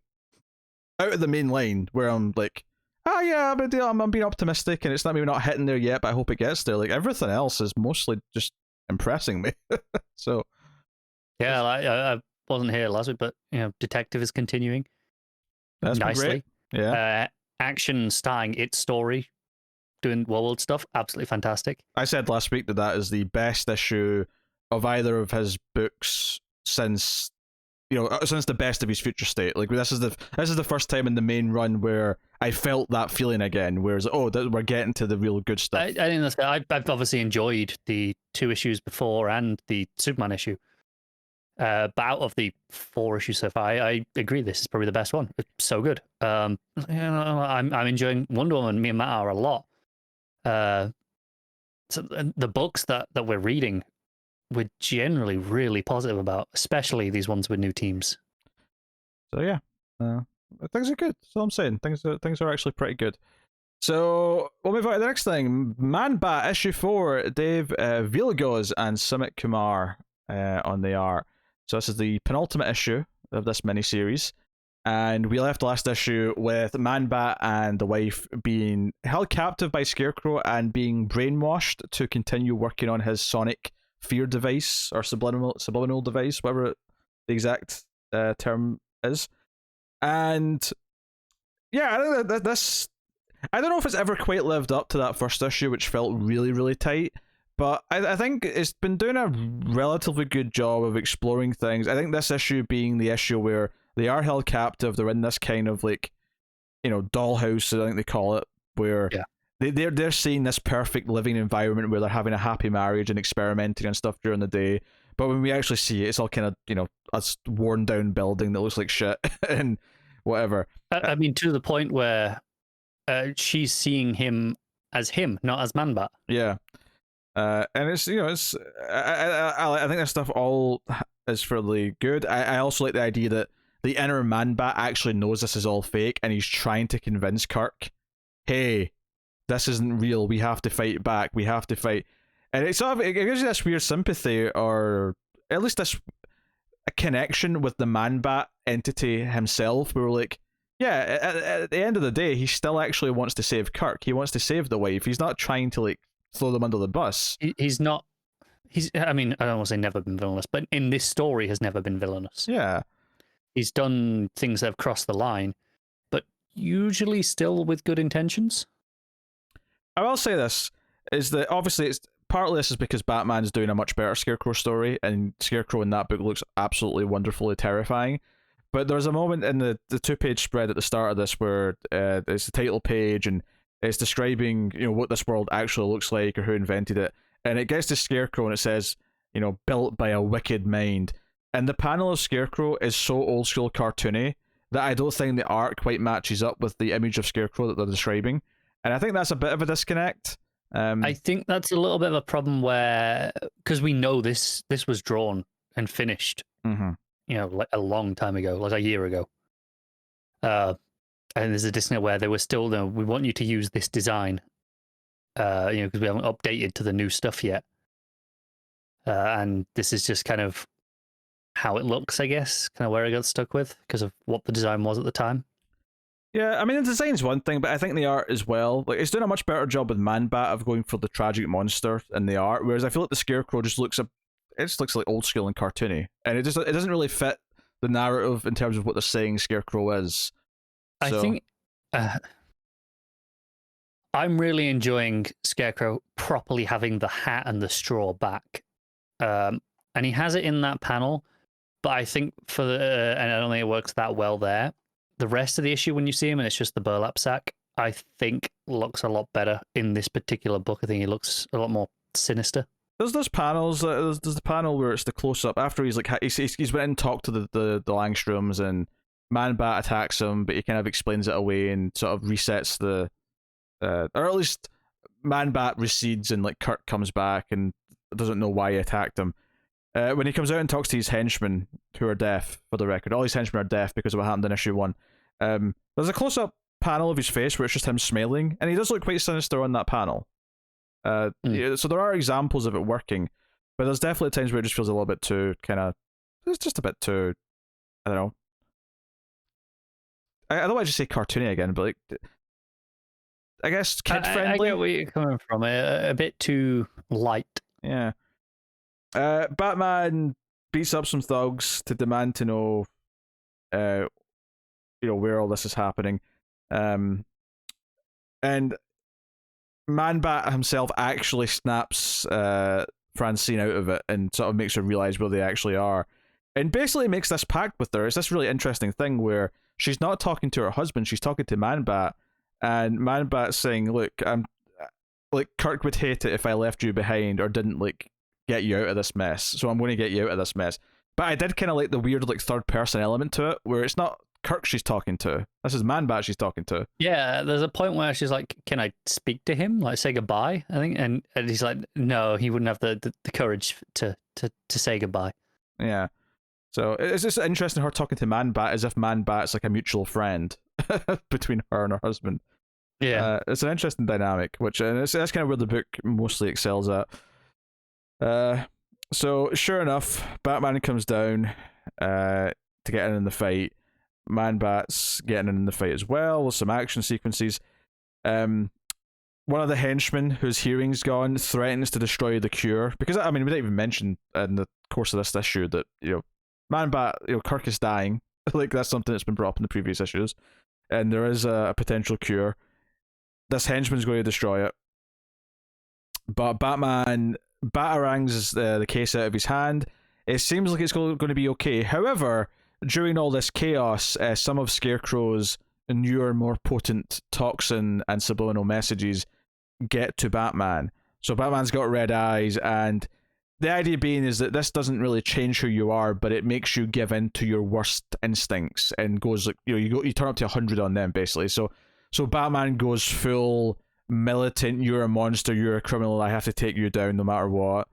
A: out of the main line, where I'm like, yeah, but I'm being optimistic, and it's maybe not hitting there yet, but I hope it gets there. Like, everything else is mostly just impressing me. So,
B: yeah, I wasn't here last week, but Detective is continuing.
A: That's
B: nicely.
A: Great. Yeah.
B: Action starting its story, doing world stuff, absolutely fantastic.
A: I said last week that is the best issue of either of his books since the best of his Future State. Like, this is the first time in the main run where I felt that feeling again. Whereas, we're getting to the real good stuff.
B: I think I've obviously enjoyed the 2 issues before and the Superman issue. But out of the 4 issues so far, I agree this is probably the best one. It's so good. I'm enjoying Wonder Woman. Me and Matt are a lot. So the books that we're reading, we're generally really positive about, especially these ones with new teams.
A: So yeah, things are good. That's all I'm saying. Things are actually pretty good. So we'll move on to the next thing. Man-Bat issue 4. Dave Wielgosz and Sumit Kumar on the art. So this is the penultimate issue of this miniseries, and we left last issue with Man-Bat and the wife being held captive by Scarecrow and being brainwashed to continue working on his sonic fear device, or subliminal device, whatever the exact term is. And yeah, I think that this, I don't know if it's ever quite lived up to that first issue, which felt really, really tight. But I think it's been doing a relatively good job of exploring things. I think this issue being the issue where they are held captive, they're in this kind of like, dollhouse, I think they call it, where they're seeing this perfect living environment where they're having a happy marriage and experimenting and stuff during the day. But when we actually see it, it's all kind of, a worn down building that looks like shit and whatever.
B: I mean, to the point where she's seeing him, not as Man-Bat.
A: Yeah. And it's I think that stuff all is fairly good. I also like the idea that the inner Man-Bat actually knows this is all fake, and he's trying to convince Kirk, hey, this isn't real, we have to fight back, we have to fight. And it gives you this weird sympathy, or at least a connection with the Man-Bat entity himself, where we're like, yeah, at the end of the day, he still actually wants to save Kirk, he wants to save the wife, he's not trying to like throw them under the bus.
B: I mean, I don't want to say never been villainous, but in this story has never been villainous.
A: Yeah.
B: He's done things that have crossed the line, but usually still with good intentions.
A: I will say this, is that obviously it's partly this is because Batman's doing a much better Scarecrow story, and Scarecrow in that book looks absolutely wonderfully terrifying. But there's a moment in the 2-page spread at the start of this where it's the title page, and it's describing, what this world actually looks like or who invented it. And it gets to Scarecrow and it says, built by a wicked mind. And the panel of Scarecrow is so old school cartoony that I don't think the art quite matches up with the image of Scarecrow that they're describing. And I think that's a bit of a disconnect.
B: I think that's a little bit of a problem where, because we know this was drawn and finished, like a long time ago, like a year ago. And there's a disconnect where they were still, we want you to use this design, because we haven't updated to the new stuff yet. And this is just kind of how it looks, I guess, kind of where I got stuck with because of what the design was at the time.
A: Yeah, I mean, the design's one thing, but I think the art as well. Like, it's doing a much better job with Man-Bat of going for the tragic monster in the art, whereas I feel like the Scarecrow just looks like old school and cartoony, and it doesn't really fit the narrative in terms of what they're saying Scarecrow is.
B: I think I'm really enjoying Scarecrow properly having the hat and the straw back. and he has it in that panel, but I think and I don't think it works that well there. The rest of the issue, when you see him and it's just the burlap sack, I think looks a lot better in this particular book. I think he looks a lot more sinister.
A: There's panels. There's the panel where it's the close up after he's like he's went and talked to the Langstroms, and Man-Bat attacks him, but he kind of explains it away and sort of resets the or at least Man-Bat recedes, and like Kirk comes back and doesn't know why he attacked him. When he comes out and talks to his henchmen, who are deaf, for the record, all his henchmen are deaf because of what happened in issue 1. There's a close up panel of his face where it's just him smiling, and he does look quite sinister on that panel. Yeah, so there are examples of it working, but there's definitely times where it just feels a little bit too it's just a bit too, I don't know. I don't want to just say cartoony again, but like, I guess kid friendly.
B: I get where you're coming from. A bit too light.
A: Yeah. Batman beats up some thugs to demand to know, where all this is happening, and Man-Bat himself actually snaps Francine out of it and sort of makes her realize where they actually are, and basically makes this pact with her. It's this really interesting thing where she's not talking to her husband, she's talking to Man-Bat, and Man-Bat's saying, "Look, I'm like Kirk would hate it if I left you behind or didn't like get you out of this mess, so I'm going to get you out of this mess." But I did kind of like the weird like third person element to it, where it's not Kirk she's talking to, this is Man-Bat she's talking to.
B: Yeah, there's a point where she's like, "Can I speak to him? Like, say goodbye?" I think, and he's like, "No, he wouldn't have the courage to say goodbye."
A: Yeah, so it's just interesting her talking to Man-Bat as if Man-Bat's like a mutual friend between her and her husband.
B: Yeah,
A: it's an interesting dynamic, which that's kind of where the book mostly excels at. So sure enough, Batman comes down to get in the fight. Man-Bat's getting in the fight as well with some action sequences. One of the henchmen whose hearing's gone threatens to destroy the cure, because I mean we didn't even mention in the course of this issue that Man-Bat, Kirk is dying. Like that's something that's been brought up in the previous issues, and there is a potential cure. This henchman's going to destroy it, but Batman batarangs the case out of his hand. It seems like it's going to be okay. However, during all this chaos, some of Scarecrow's newer, more potent toxin and subliminal messages get to Batman. So Batman's got red eyes, and the idea being is that this doesn't really change who you are, but it makes you give in to your worst instincts and goes like you turn up to 100 on them basically. So Batman goes full militant, you're a monster, you're a criminal, I have to take you down no matter what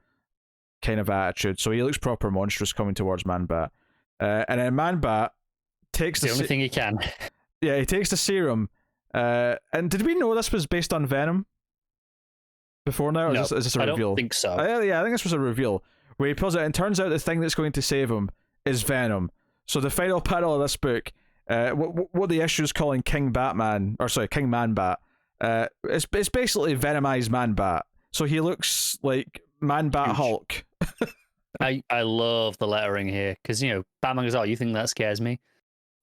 A: kind of attitude. So he looks proper monstrous coming towards Man-Bat. And then Man-Bat takes
B: the only thing he can.
A: Yeah, he takes the serum. And did we know this was based on Venom before now? Or
B: no,
A: is this a reveal?
B: I don't think so.
A: Yeah, I think this was a reveal where he pulls it, and turns out the thing that's going to save him is Venom. So the final panel of this book, what the issue is calling King Man-Bat, it's basically Venomized Man-Bat. So he looks like Man-Bat
B: Huge.
A: Hulk.
B: I love the lettering here, because Batman goes, "Oh, you think that scares me?"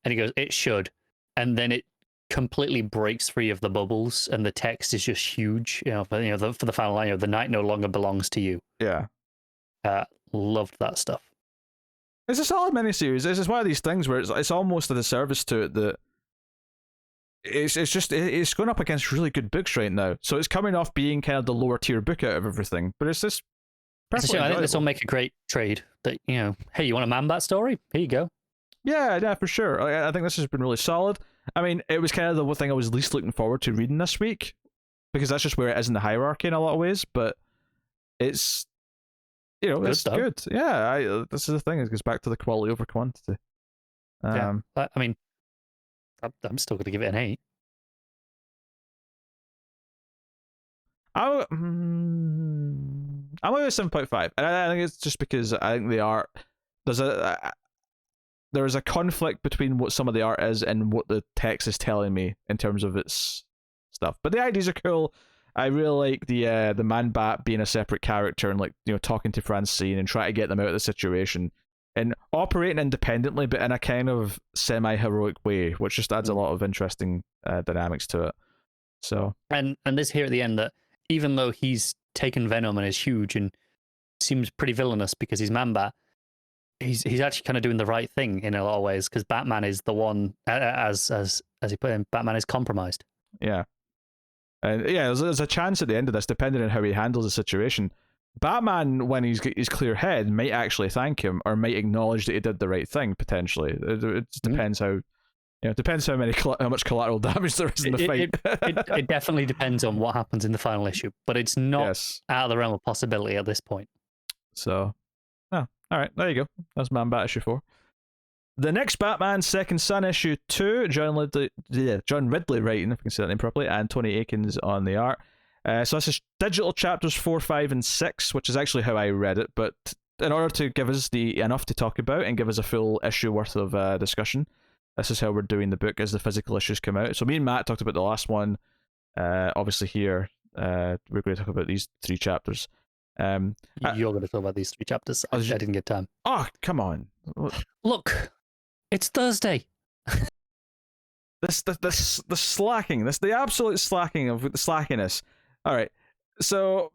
B: And he goes, "It should," and then it completely breaks free of the bubbles, and the text is just huge. For the final line, "The night no longer belongs to you."
A: Yeah,
B: loved that stuff.
A: It's a solid miniseries. It's one of these things where it's almost a disservice to it that it's going up against really good books right now. So it's coming off being kind of the lower tier book out of everything, but it's just.
B: I think this will make a great trade. That hey, you want a Man-Bat story? Here you go.
A: Yeah, for sure. I think this has been really solid. I mean, it was kind of the one thing I was least looking forward to reading this week, because that's just where it is in the hierarchy in a lot of ways. But it's it's good. Yeah, this is the thing. It goes back to the quality over quantity.
B: Yeah, I mean, I'm still going to give it an 8.
A: I'm going with 7.5, and I think it's just because I think the art there is a conflict between what some of the art is and what the text is telling me in terms of its stuff. But the ideas are cool. I really like the Man-Bat being a separate character and talking to Francine and trying to get them out of the situation and operating independently, but in a kind of semi-heroic way, which just adds a lot of interesting dynamics to it. So
B: and this here at the end that even though he's taken Venom and is huge and seems pretty villainous because he's Man-Bat, he's actually kind of doing the right thing in a lot of ways, because Batman is the one, as he put in, Batman is compromised.
A: Yeah. And yeah, there's a chance at the end of this, depending on how he handles the situation. Batman, when he's got his clear head, might actually thank him or might acknowledge that he did the right thing. Potentially, it depends how. It depends how much collateral damage there is in the fight.
B: It definitely depends on what happens in the final issue, but it's not out of the realm of possibility at this point.
A: So, all right, there you go. That's Man-Bat issue 4. The next Batman Second Son issue 2, John Ridley writing, if I can say that name properly, and Tony Akins on the art. So this is digital chapters 4, 5, and 6, which is actually how I read it. But in order to give us enough to talk about and give us a full issue worth of discussion, this is how we're doing the book as the physical issues come out. So me and Matt talked about the last one. Obviously here, we're going to talk about these 3 chapters.
B: You're going to talk about these 3 chapters. I didn't get time.
A: Oh, come on.
B: Look, it's Thursday.
A: The slacking, the absolute slacking of the slackiness. All right, so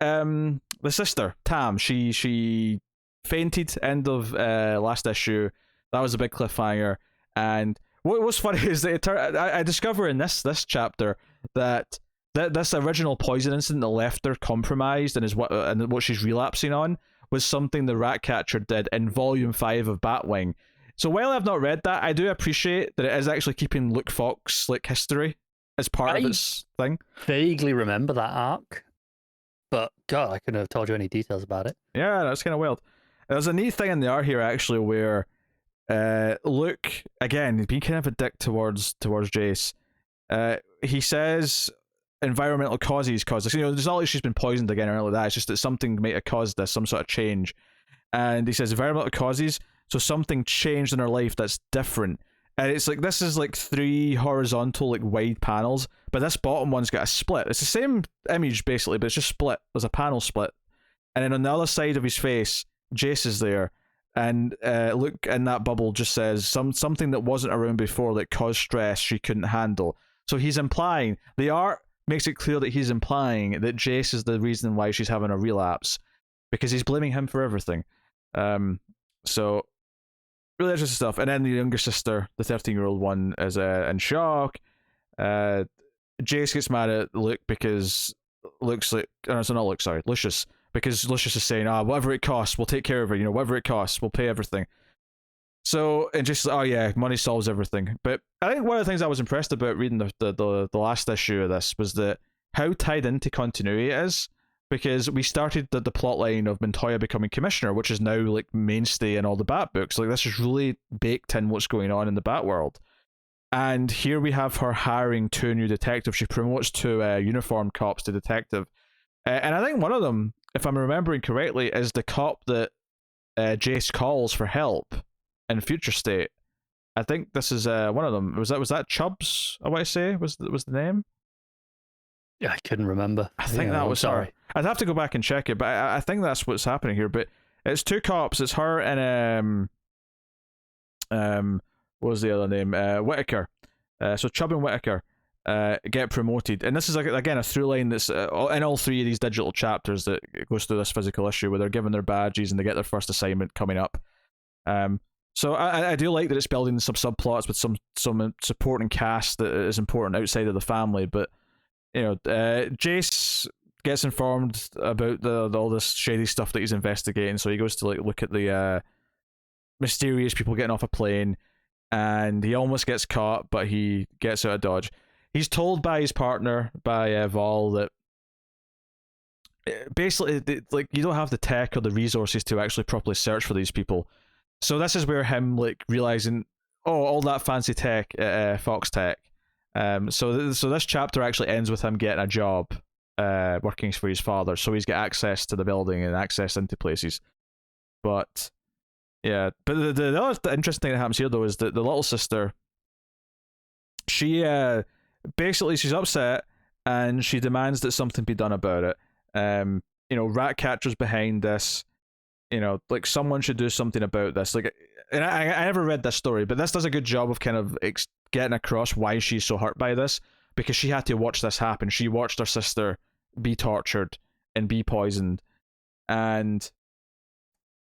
A: the sister Tam, she fainted end of last issue. That was a big cliffhanger. And what was funny is that I discover in this chapter that this original poison incident that left her compromised and what she's relapsing on was something the Ratcatcher did in Volume 5 of Batwing. So while I've not read that, I do appreciate that it is actually keeping Luke Fox history as part of its thing.
B: Vaguely remember that arc, but God, I couldn't have told you any details about it.
A: Yeah, that's kind of wild. There's a neat thing in the art here actually where Luke, again, he's being kind of a dick towards Jace. He says environmental causes caused this. There's not like she's been poisoned again or anything like that. It's just that something might have caused this, some sort of change. And he says environmental causes, so something changed in her life that's different. And it's like, this is 3 horizontal, wide panels, but this bottom one's got a split. It's the same image, basically, but it's just split. There's a panel split. And then on the other side of his face, Jace is there. And Luke in that bubble just says something that wasn't around before that caused stress she couldn't handle. So he's implying, the art makes it clear that he's implying that Jace is the reason why she's having a relapse, because he's blaming him for everything. So really interesting stuff. And then the younger sister, the 13-year-old one, is in shock. Jace gets mad at Luke because Lucius, because Lucius is saying, whatever it costs, we'll take care of it. Whatever it costs, we'll pay everything. So, and Jace is like, oh yeah, money solves everything. But I think one of the things I was impressed about reading the last issue of this was that how tied into continuity it is. Because we started the plot line of Montoya becoming commissioner, which is now mainstay in all the Bat books. This is really baked in what's going on in the Bat world. And here we have her hiring 2 new detectives. She promotes 2 uniformed cops to detective. And I think one of them, if I'm remembering correctly, is the cop that Jace calls for help in Future State. I think this is one of them. Was that Chubbs, I want to say, was the name?
B: Yeah, I couldn't remember.
A: I think that was
B: sorry.
A: Her. I'd have to go back and check it, but I think that's what's happening here. But it's 2 cops. It's her and what was the other name? Whitaker. So Chubb and Whitaker get promoted, and this is again a through line that's in all 3 of these digital chapters that goes through this physical issue where they're given their badges and they get their first assignment coming up. So I do like that it's building some subplots with some supporting cast that is important outside of the family, but. Jace gets informed about all this shady stuff that he's investigating, so he goes to look at the mysterious people getting off a plane, and he almost gets caught, but he gets out of dodge. He's told by his partner, by Vol, that basically you don't have the tech or the resources to actually properly search for these people. So this is where him realizing, all that fancy tech, Fox Tech. So this chapter actually ends with him getting a job working for his father, so he's got access to the building and access into places. But yeah, but the other interesting thing that happens here though is that the little sister, she basically she's upset and she demands that something be done about it. Ratcatcher's behind this. Someone should do something about this. And I never read this story, but this does a good job of kind of getting across why she's so hurt by this, because she had to watch this happen. She watched her sister be tortured and be poisoned, and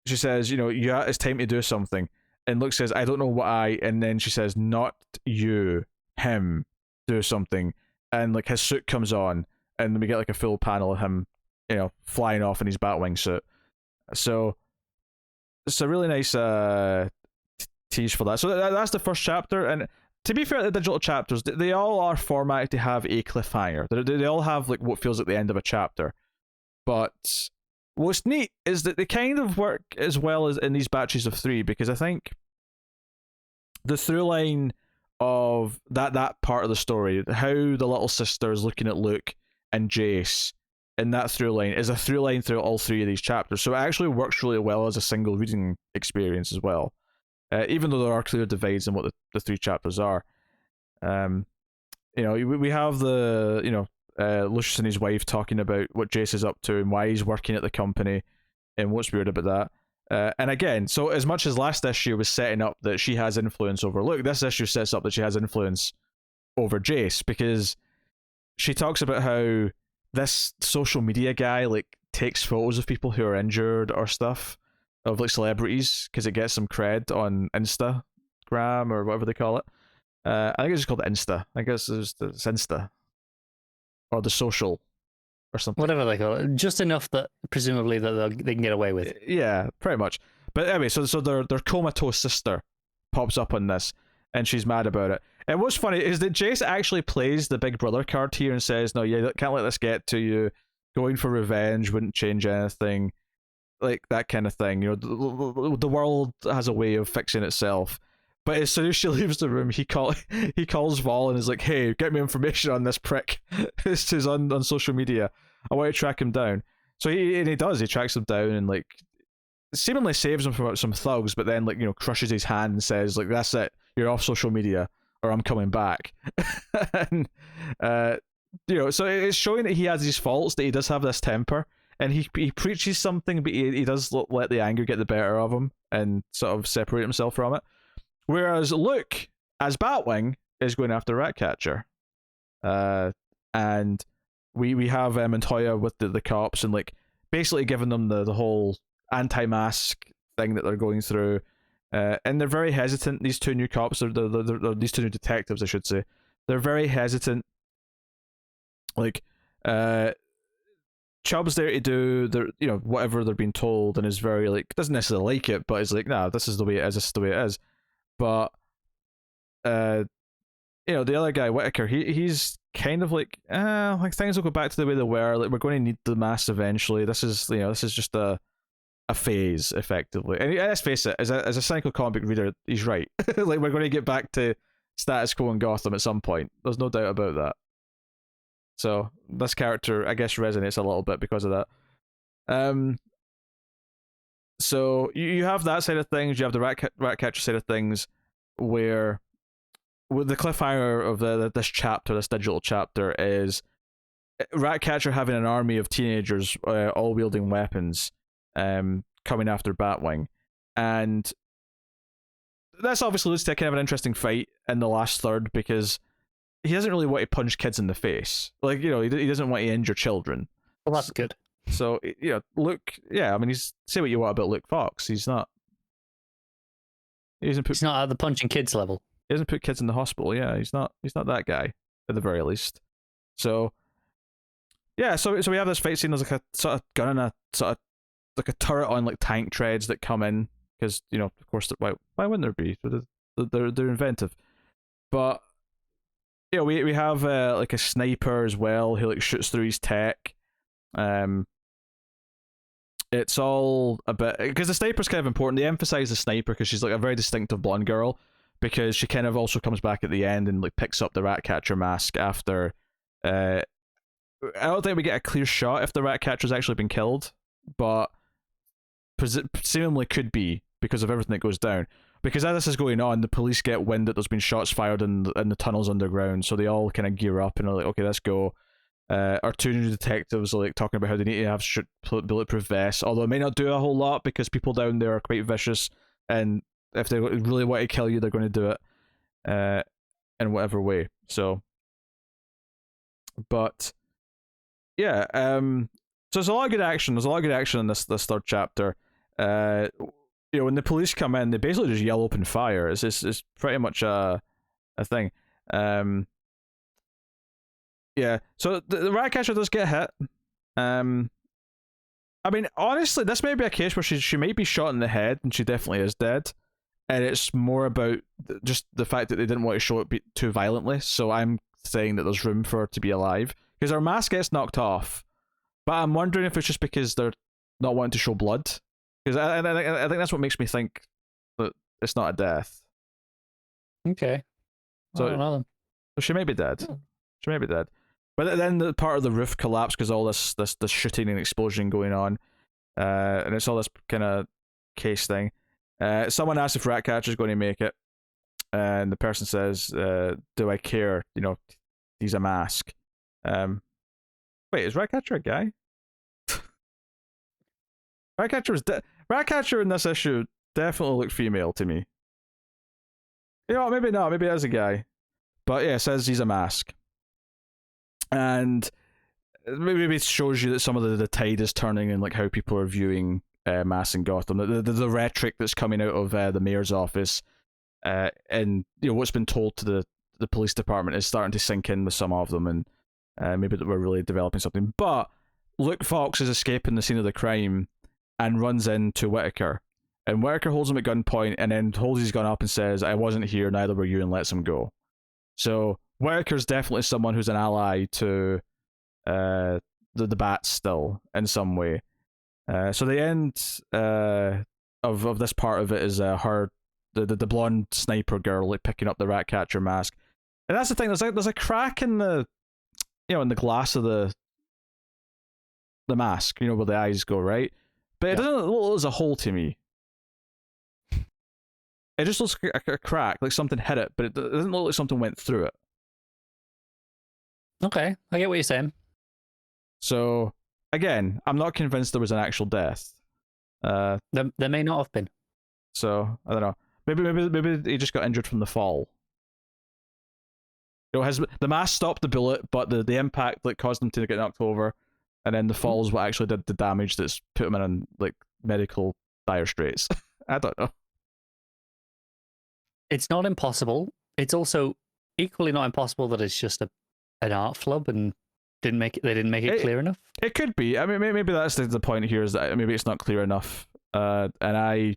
A: she says, yeah, it's time to do something. And Luke says, I don't know why. And then she says, not you, him, do something. And like his suit comes on, and we get like a full panel of him, flying off in his Batwing suit. So it's a really nice tease for that. So that's the first chapter. And to be fair, the digital chapters, they all are formatted to have a cliffhanger. They all have like what feels like the end of a chapter. But what's neat is that they kind of work as well as in these batches of 3, because I think the through line of that part of the story, how the little sister is looking at Luke and Jace, and that through line is a through line through all 3 of these chapters. So it actually works really well as a single reading experience as well, even though there are clear divides in what the 3 chapters are. We have the Lucius and his wife talking about what Jace is up to and why he's working at the company and what's weird about that. And again, so as much as last issue was setting up that she has influence over Luke, this issue sets up that she has influence over Jace, because she talks about how this social media guy like takes photos of people who are injured or stuff, of like celebrities, because it gets some cred on Instagram or whatever they call it. I think it's just called Insta. I guess it's Insta. Or the social, or something.
B: Whatever they call it. Just enough that presumably that they can get away with.
A: Yeah, pretty much. But anyway, so their comatose sister pops up on this, and she's mad about it. And what's funny is that Jace actually plays the big brother card here and says, no, you can't let this get to you. Going for revenge wouldn't change anything. Like, that kind of thing. The world has a way of fixing itself. But as soon as she leaves the room, he calls Vol and is like, hey, get me information on this prick. This is on social media. I want to track him down. So he does. He tracks him down and like seemingly saves him from some thugs, but then like, crushes his hand and says like, that's it. You're off social media or I'm coming back. And, so it's showing that he has these faults, that he does have this temper, and he preaches something, but he does let the anger get the better of him and sort of separate himself from it. Whereas Luke, as Batwing, is going after Ratcatcher. And we have Montoya with the cops and like basically giving them the whole anti-mask thing that they're going through. And they're very hesitant, these 2 new cops, they're these 2 new detectives, I should say. They're very hesitant. Like, Chubb's there to do their, whatever they're being told, and is very like, doesn't necessarily like it, but is like, nah, this is the way it is, this is the way it is. But the other guy, Whitaker, he's kind of like things will go back to the way they were. Like, we're going to need the mask eventually. This is just a phase, effectively. And let's face it, as a cynical comic reader, he's right. Like, we're going to get back to status quo in Gotham at some point. There's no doubt about that. So this character, I guess, resonates a little bit because of that. So you have that side of things. You have the Ratcatcher side of things, where with the cliffhanger of this chapter, this digital chapter, is Ratcatcher having an army of teenagers, all wielding weapons, coming after Batwing, and that's obviously leads to kind of an interesting fight in the last third, because he doesn't really want to punch kids in the face, like he doesn't want to injure children.
B: Well, that's good.
A: So, Luke, I mean, say what you want about Luke Fox. He's not at
B: the punching kids level.
A: He doesn't put kids in the hospital. Yeah, he's not that guy, at the very least. So, yeah, so we have this fight scene. There's like a sort of gun and a sort of like a turret on like tank treads that come in, because, of course, why wouldn't there be? They're inventive. But, we have like a sniper as well who like shoots through his tech. It's all a bit, because the sniper's kind of important. They emphasize the sniper because she's like a very distinctive blonde girl, because she kind of also comes back at the end and like picks up the Ratcatcher mask after. I don't think we get a clear shot if the Ratcatcher's actually been killed, but seemingly could be, because of everything that goes down. Because as this is going on, the police get wind that there's been shots fired in the tunnels underground, so they all kind of gear up and are like, okay, let's go. Our 2 new detectives are like talking about how they need to have bulletproof vests, although it may not do a whole lot because people down there are quite vicious, and if they really want to kill you, they're going to do it in whatever way. So, but yeah, there's a lot of good action. There's a lot of good action in this third chapter. When the police come in, they basically just yell open fire. It's pretty much a thing. Yeah. So the Ratcatcher does get hit. I mean, honestly, this may be a case where she might be shot in the head, and she definitely is dead. And it's more about just the fact that they didn't want to show it too violently. So I'm saying that there's room for her to be alive because her mask gets knocked off. But I'm wondering if it's just because they're not wanting to show blood. Because I think that's what makes me think that it's not a death.
B: Okay. So, I don't know.
A: So she may be dead. She may be dead. But then the part of the roof collapsed because all this shooting and explosion going on. And it's all this kind of case thing. Someone asks if Ratcatcher's going to make it. And the person says, do I care? He's a mask. Wait, is Ratcatcher a guy? Ratcatcher in this issue definitely looked female to me. Maybe not. Maybe as a guy. But yeah, it says he's a mask. And maybe it shows you that some of the tide is turning and like how people are viewing masks in Gotham. The rhetoric that's coming out of the mayor's office and what's been told to the police department is starting to sink in with some of them, and maybe that we're really developing something. But Luke Fox is escaping the scene of the crime and runs into Whitaker. And Whitaker holds him at gunpoint and then holds his gun up and says, I wasn't here, neither were you, and lets him go. So Whitaker's definitely someone who's an ally to the Bats still, in some way. So the end of this part of it is her, the blonde sniper girl, like picking up the Ratcatcher mask. And that's the thing, there's a crack in the in the glass of the mask, where the eyes go, right? But it doesn't look as a hole to me. It just looks like a crack, like something hit it, but it doesn't look like something went through it.
B: Okay, I get what you're saying.
A: So, again, I'm not convinced there was an actual death.
B: There may not have been.
A: So, I don't know. Maybe he just got injured from the fall. The mask stopped the bullet, but the impact that caused him to get knocked over, and then the fall is what actually did the damage that's put him in like medical dire straits. I don't know.
B: It's not impossible. It's also equally not impossible that it's just an art flub and they didn't make it clear enough. It
A: could be. I mean, maybe that's the point here, is that maybe it's not clear enough. And I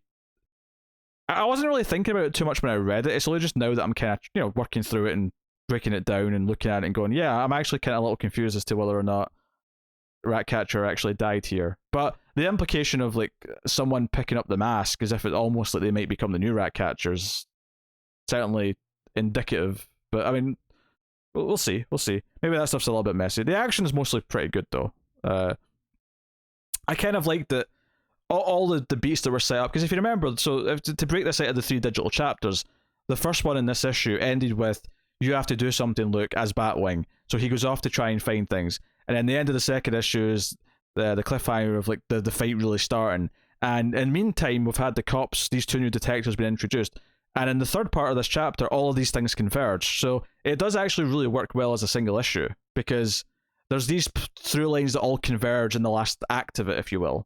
A: wasn't really thinking about it too much when I read it. It's only just now that I'm kind of working through it and breaking it down and looking at it and going, yeah, I'm actually kind of a little confused as to whether or not Ratcatcher actually died here. But the implication of like someone picking up the mask as if it's almost like they might become the new Ratcatchers, certainly indicative. But I mean, we'll see. Maybe that stuff's a little bit messy. The action is mostly pretty good though. I kind of liked that all the beats that were set up, because if you remember, so to break this out of the 3 digital chapters, the first one in this issue ended with, you have to do something, Luke, as Batwing. So he goes off to try and find things. And then the end of the second issue is the cliffhanger of like the fight really starting. And in the meantime, we've had the cops, these 2 new detectives being introduced. And in the third part of this chapter, all of these things converge. So it does actually really work well as a single issue, because there's these through lines that all converge in the last act of it, if you will.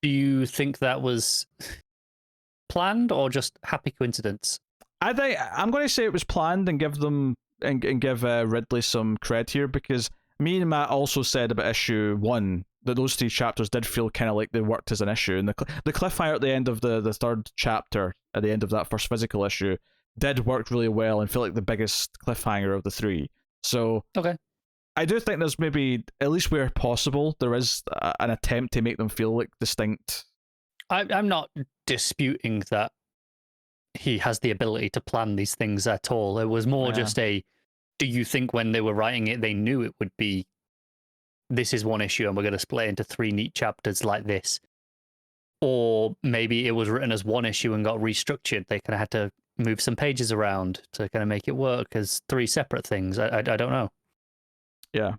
B: Do you think that was planned or just happy coincidence?
A: I think I'm going to say it was planned and give them and give Ridley some cred here, because me and Matt also said about issue 1 that those 3 chapters did feel kind of like they worked as an issue, and the cliffhanger at the end of the third chapter, at the end of that first physical issue, did work really well and feel like the biggest cliffhanger of the 3. So
B: okay,
A: I do think there's maybe, at least where possible, there is an attempt to make them feel like distinct.
B: I'm not disputing that he has the ability to plan these things at all. It was more just do you think when they were writing it, they knew it would be, this is one issue and we're going to split into 3 neat chapters like this? Or maybe it was written as one issue and got restructured. They kind of had to move some pages around to kind of make it work as 3 separate things. I don't know.
A: Yeah.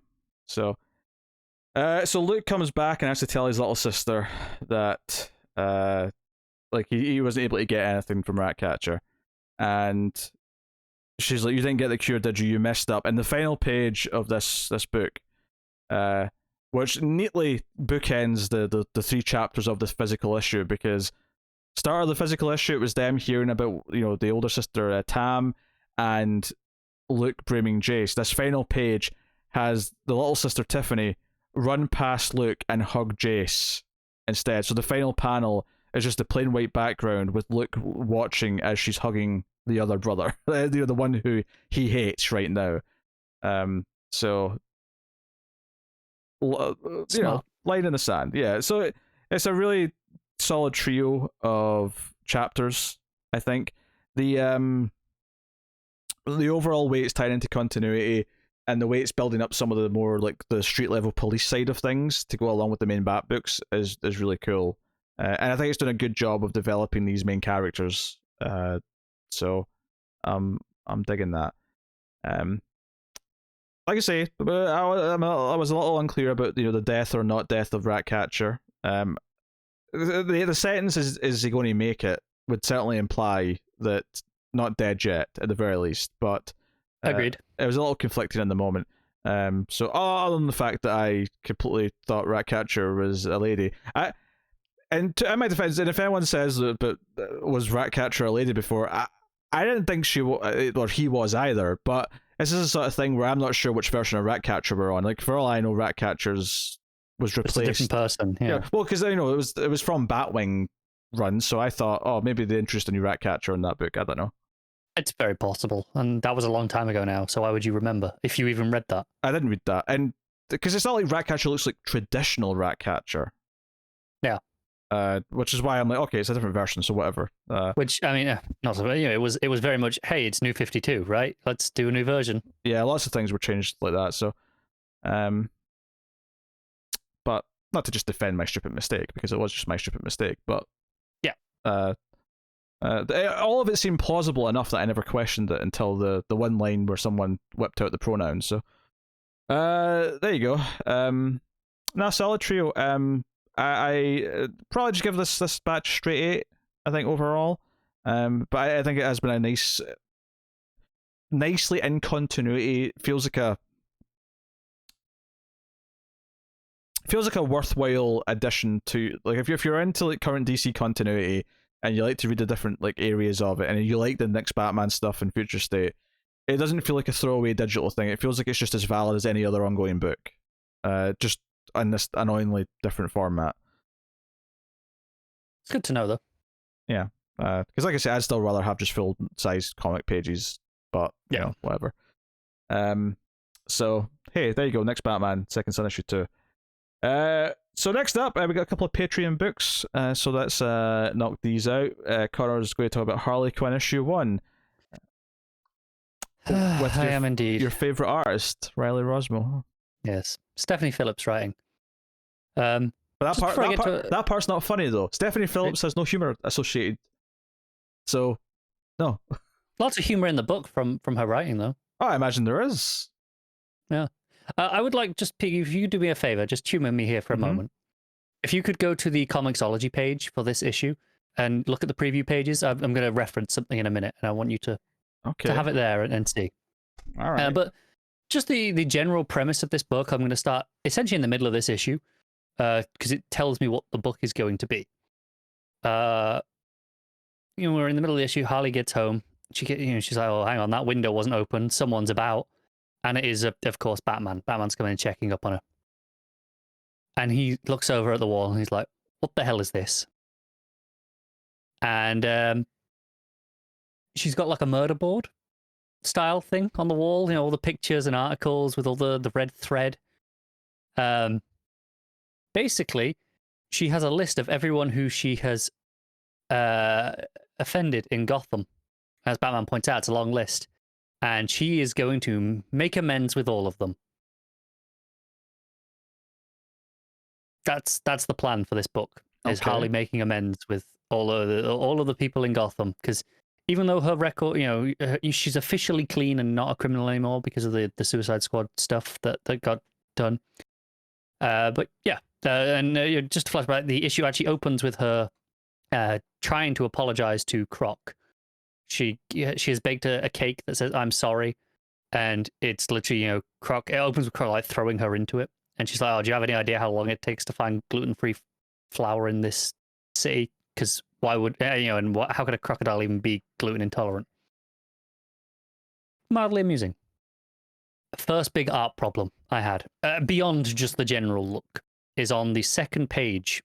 A: So Luke comes back and has to tell his little sister that like he wasn't able to get anything from Ratcatcher. And she's like, you didn't get the cure, did you? You messed up. And the final page of this book, which neatly bookends the three chapters of this physical issue, because start of the physical issue, it was them hearing about, the older sister Tam and Luke blaming Jace. This final page has the little sister Tiffany run past Luke and hug Jace instead. So the final panel is just a plain white background with Luke watching as she's hugging the other brother, the one who he hates right now. So line in the sand. Yeah, so it's a really solid trio of chapters. I think the overall way it's tied into continuity, and the way it's building up some of the more like the street level police side of things to go along with the main Bat books is really cool. And I think it's done a good job of developing these main characters. So I'm digging that. Like I say, I was a little unclear about the death or not death of Ratcatcher. The sentence is he going to make it would certainly imply that not dead yet at the very least, but
B: agreed.
A: It was a little conflicting in the moment. So other than the fact that I completely thought Ratcatcher was a lady, in my defense, and if anyone says that, but was Ratcatcher a lady before, I didn't think she or he was either. But this is the sort of thing where I'm not sure which version of Ratcatcher we're on. Like, for all I know, Ratcatcher's was replaced.
B: It's a different person. Yeah.
A: Well, because it was from Batwing run, so I thought, oh, maybe they introduced a new Ratcatcher in that book. I don't know.
B: It's very possible, and that was a long time ago now. So why would you remember if you even read that?
A: I didn't read that, and because it's not like Ratcatcher looks like traditional Ratcatcher.
B: Yeah.
A: Which is why I'm like, okay, it's a different version, so whatever.
B: Which, I mean, not so, it was very much, hey, it's New 52, right? Let's do a new version.
A: Yeah, lots of things were changed like that. So, but not to just defend my stupid mistake, because it was just my stupid mistake. But
B: yeah,
A: all of it seemed plausible enough that I never questioned it until the one line where someone whipped out the pronouns. So, there you go. Now, solid trio. I probably just give this batch straight 8, I think, overall. But I think it has been a nicely in continuity. Feels like a worthwhile addition to, like, if you're into like current DC continuity and you like to read the different like areas of it, and you like the next Batman stuff in Future State, it doesn't feel like a throwaway digital thing. It feels like it's just as valid as any other ongoing book. Just in this annoyingly different format.
B: It's good to know, though.
A: Yeah, because like I said, I'd still rather have just full-size comic pages, but whatever. So hey, there you go. Next Batman, Second Son issue 2. So next up, we got a couple of Patreon books. So let's knock these out. Connor's going to talk about Harley Quinn issue 1.
B: I am indeed
A: your favorite artist, Riley Rosmo.
B: Yes, Stephanie Phillips writing.
A: But that part's not funny though. Stephanie Phillips has no humor associated. So, no.
B: Lots of humor in the book from her writing though.
A: Oh, I imagine there is.
B: Yeah. I would like, just if you could do me a favor, just humor me here for a moment. If you could go to the ComiXology page for this issue and look at the preview pages, I'm going to reference something in a minute, and I want you to have it there and see.
A: All right.
B: But just the general premise of this book, I'm going to start essentially in the middle of this issue, because it tells me what the book is going to be. We're in the middle of the issue. Harley gets home. She's like, "Oh, hang on, that window wasn't open. Someone's about," and it is, of course, Batman. Batman's coming and checking up on her, and he looks over at the wall and he's like, "What the hell is this?" And she's got like a murder board style thing on the wall, all the pictures and articles with all the red thread. Basically, she has a list of everyone who she has offended in Gotham. As Batman points out, it's a long list, and she is going to make amends with all of them. That's the plan for this book. Is Harley making amends with all of the people in Gotham, because even though her record, she's officially clean and not a criminal anymore because of the Suicide Squad stuff that got done. But yeah, just to flash back, the issue actually opens with her trying to apologize to Croc. She has baked a cake that says "I'm sorry," and it's literally Croc. It opens with Croc like throwing her into it, And she's like, "Oh, do you have any idea how long it takes to find gluten-free flour in this city? Because why would and how could a crocodile even be gluten intolerant?" Mildly amusing. First big art problem I had, beyond just the general look, is on the second page.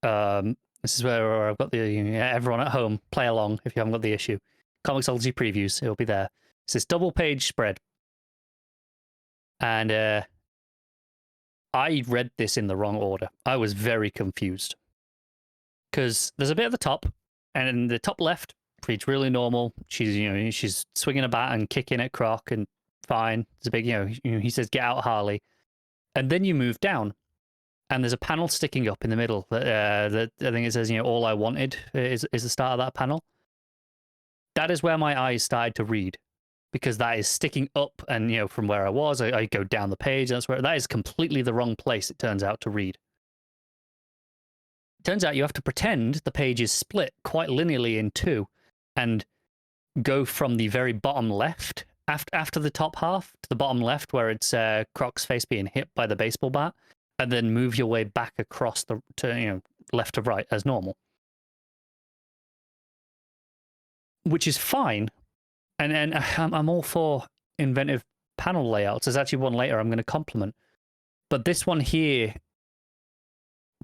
B: This is where I've got everyone at home, play along if you haven't got the issue. ComiXology previews, it'll be there. It's this double page spread. And I read this in the wrong order. I was very confused. Because there's a bit at the top, and in the top left, reads really normal. She's swinging a bat and kicking at Croc, and fine. It's a big, he says, "Get out, Harley." And then you move down, and there's a panel sticking up in the middle that I think it says, "All I wanted" is the start of that panel. That is where my eyes started to read, because that is sticking up, and from where I was, I go down the page. That's where that is completely the wrong place. It turns out to read. Turns out you have to pretend the page is split quite linearly in two, and go from the very bottom left after the top half to the bottom left where it's Croc's face being hit by the baseball bat, and then move your way back across to left to right as normal, which is fine. And I'm all for inventive panel layouts. There's actually one later I'm going to compliment, but this one here,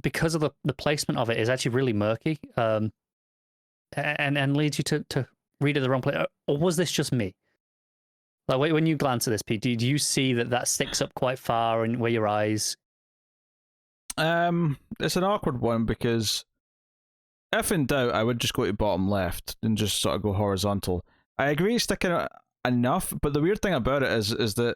B: because of the placement of it, is actually really murky, and leads you to read it the wrong place. Or was this just me? Like, when you glance at this, Pete, do you see that sticks up quite far and where your eyes?
A: It's an awkward one, because if in doubt, I would just go to bottom left and just sort of go horizontal. I agree it's sticking out enough, but the weird thing about it is that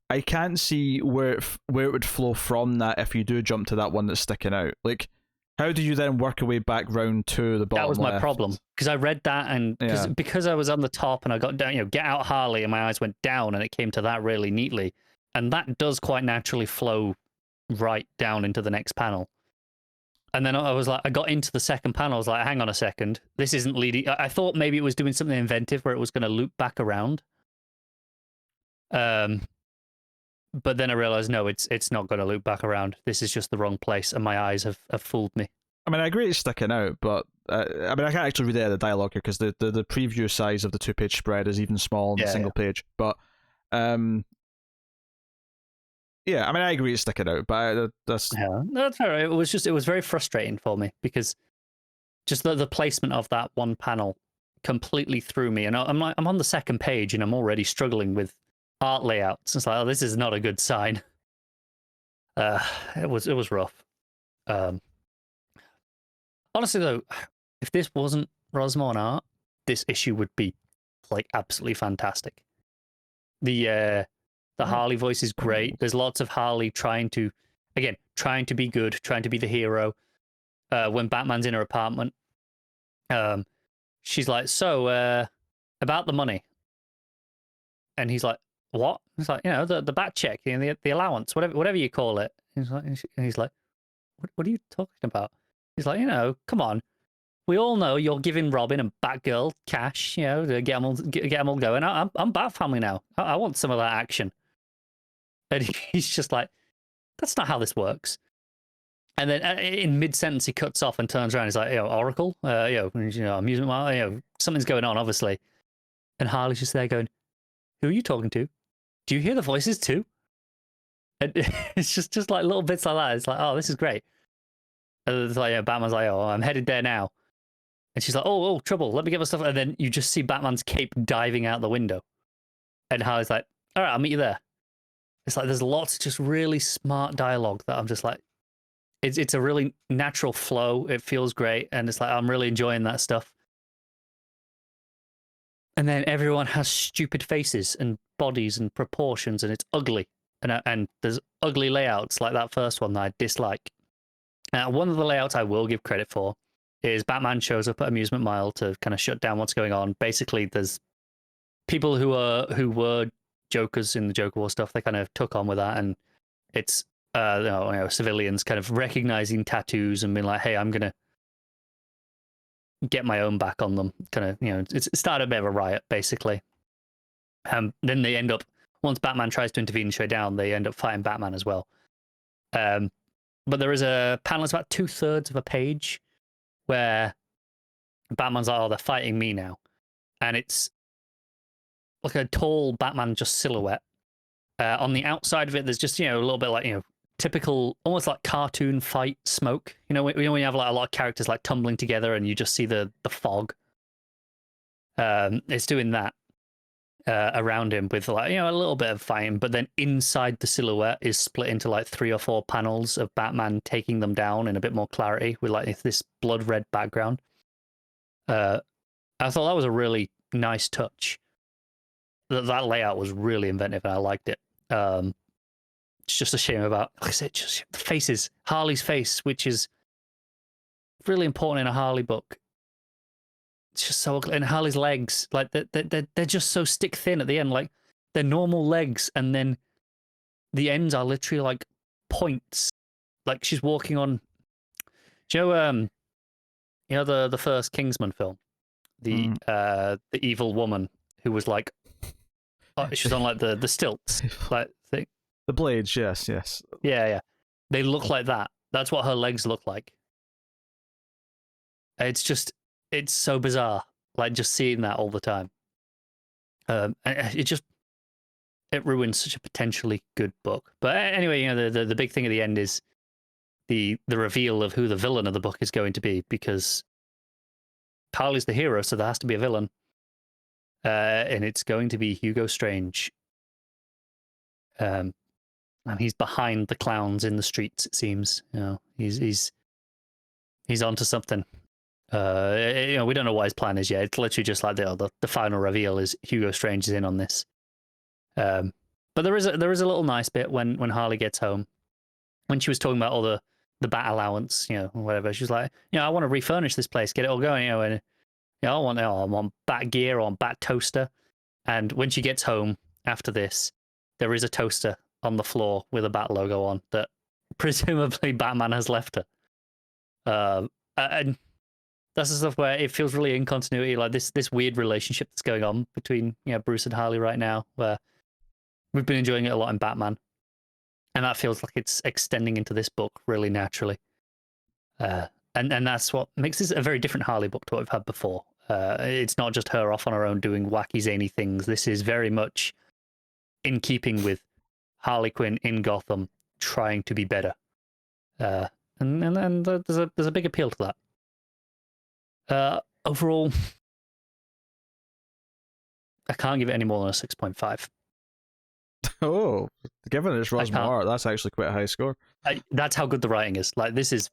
A: I can't see where it would flow from that if you do jump to that one that's sticking out. Like, how do you then work your way back round to the bottom
B: That was my
A: left?
B: problem, because I read that, and because I was on the top and I got down, "Get out, Harley," and my eyes went down, and it came to that really neatly, and that does quite naturally flow right down into the next panel. And then I got into the second panel. I was like, "Hang on a second, this isn't leading." I thought maybe it was doing something inventive where it was going to loop back around. But then I realized, no, it's not going to loop back around. This is just the wrong place, and my eyes have fooled me.
A: I mean, I agree it's sticking out, but I can't actually read out the dialogue here because the preview size of the 2-page spread is even small on the single page. But I agree it's sticking out, but that's
B: that's fair. It was very frustrating for me, because just the placement of that one panel completely threw me, and I'm on the second page and I'm already struggling with art layouts. It's like, oh, this is not a good sign. It was rough. Honestly though, if this wasn't Rosemont art, this issue would be like absolutely fantastic. The Harley voice is great. There's lots of Harley trying to be good, trying to be the hero. When Batman's in her apartment, she's like, "So, about the money," and he's like, "What?" It's like, the bat check, the allowance, whatever you call it. He's like, what are you talking about? He's like, come on. We all know you're giving Robin and Batgirl cash, to get them all going. I'm Bat Family now. I want some of that action. And he's just like, that's not how this works. And then in mid-sentence, he cuts off and turns around. He's like, Oracle, amusement mart, something's going on, obviously. And Harley's just there going, who are you talking to? Do you hear the voices too? And it's just like little bits like that. It's like, oh, this is great. And it's like, Batman's like, oh, I'm headed there now. And she's like, oh, trouble. Let me get my stuff. And then you just see Batman's cape diving out the window. And Harley's like, all right, I'll meet you there. It's like there's lots of just really smart dialogue that I'm just like, it's a really natural flow. It feels great. And it's like, I'm really enjoying that stuff. And then everyone has stupid faces and bodies and proportions, and it's ugly. And there's ugly layouts like that first one that I dislike. One of the layouts I will give credit for is Batman shows up at Amusement Mile to kind of shut down what's going on. Basically, there's people who were Jokers in the Joker War stuff. They kind of took on with that, and it's civilians kind of recognizing tattoos and being like, "Hey, I'm gonna get my own back on them." Kind of, it started a bit of a riot, basically. Then they end up, once Batman tries to intervene and shut down, they end up fighting Batman as well. But there is a panel, it's about 2/3 of a page, where Batman's like, oh, they're fighting me now. And it's like a tall Batman just silhouette. On the outside of it, there's just, a little bit like, typical, almost like cartoon fight smoke. When you have like a lot of characters like tumbling together and you just see the fog. It's doing that around him with like, a little bit of fighting, but then inside the silhouette is split into like 3 or 4 panels of Batman taking them down in a bit more clarity with like this blood red background. I thought that was a really nice touch. That layout was really inventive and I liked it. It's just a shame about, like I said, just the faces. Harley's face, which is really important in a Harley book. It's just so ugly. And Harley's legs, like they're just so stick thin at the end. Like they're normal legs, and then the ends are literally like points. Like she's walking on. Do you know, the first Kingsman film, the evil woman who was like, she was on like the stilts, like thing.
A: The blades, yes.
B: Yeah. They look like that. That's what her legs look like. It's so bizarre. Like just seeing that all the time. It ruins such a potentially good book. But anyway, the big thing at the end is the reveal of who the villain of the book is going to be, because Harley's the hero, so there has to be a villain. And it's going to be Hugo Strange. And he's behind the clowns in the streets, it seems. He's onto something. We don't know what his plan is yet. It's literally just like the final reveal is Hugo Strange is in on this. But there is a little nice bit when Harley gets home, when she was talking about all the bat allowance, whatever. She was like, I want to refurnish this place, get it all going, and I want bat gear, I want bat toaster. And when she gets home after this, there is a toaster on the floor with a bat logo on that presumably Batman has left her. And that's the stuff where it feels really in continuity, like this weird relationship that's going on between Bruce and Harley right now, where we've been enjoying it a lot in Batman, and that feels like it's extending into this book really naturally. And that's what makes this a very different Harley book to what we've had before. It's not just her off on her own doing wacky zany things. This is very much in keeping with Harley Quinn in Gotham trying to be better. And there's a big appeal to that. Overall, I can't give it any more than a 6.5.
A: Oh, given it's Rosmer art, that's actually quite a high score.
B: That's how good the writing is. Like, this is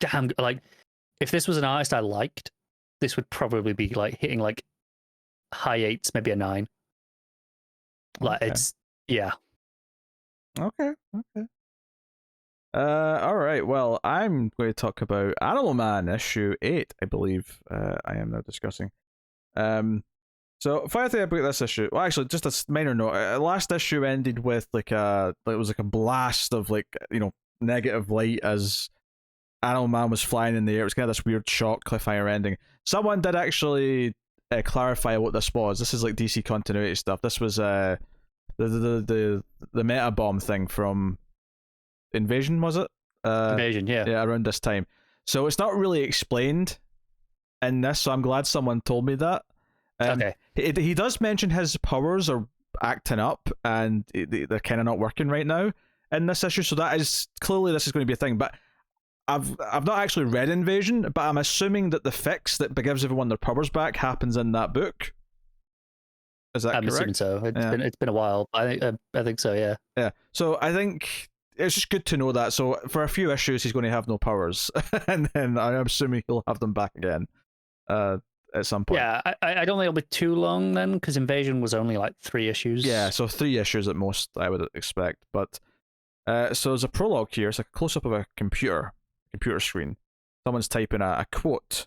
B: damn good. Like, if this was an artist I liked, this would probably be like hitting like high 8s, maybe a 9. Like, okay. It's
A: Okay. All right. Well, I'm going to talk about Animal Man issue 8, I believe. I am now discussing. So, funny thing about this issue. Well, actually, just a minor note. Last issue ended with it was like a blast of negative light as Animal Man was flying in the air. It was kind of this weird shock cliffhanger ending. Someone did actually clarify what this was. This is like DC continuity stuff. This was the meta bomb thing from Invasion, was it?
B: Invasion, yeah.
A: Yeah, around this time. So it's not really explained in this, so I'm glad someone told me that.
B: Okay.
A: He does mention his powers are acting up and they're kind of not working right now in this issue, so that is clearly this is going to be a thing. But I've not actually read Invasion, but I'm assuming that the fix that gives everyone their powers back happens in that book. Is that correct?
B: I'm assuming so. It's been a while. I think so. Yeah.
A: Yeah. So I think it's just good to know that. So for a few issues, he's going to have no powers, and then I'm assuming he'll have them back again at some point.
B: Yeah, I don't think it'll be too long then, because Invasion was only like 3 issues.
A: Yeah, so 3 issues at most, I would expect. But so there's a prologue here. It's like a close up of a computer screen. Someone's typing a quote,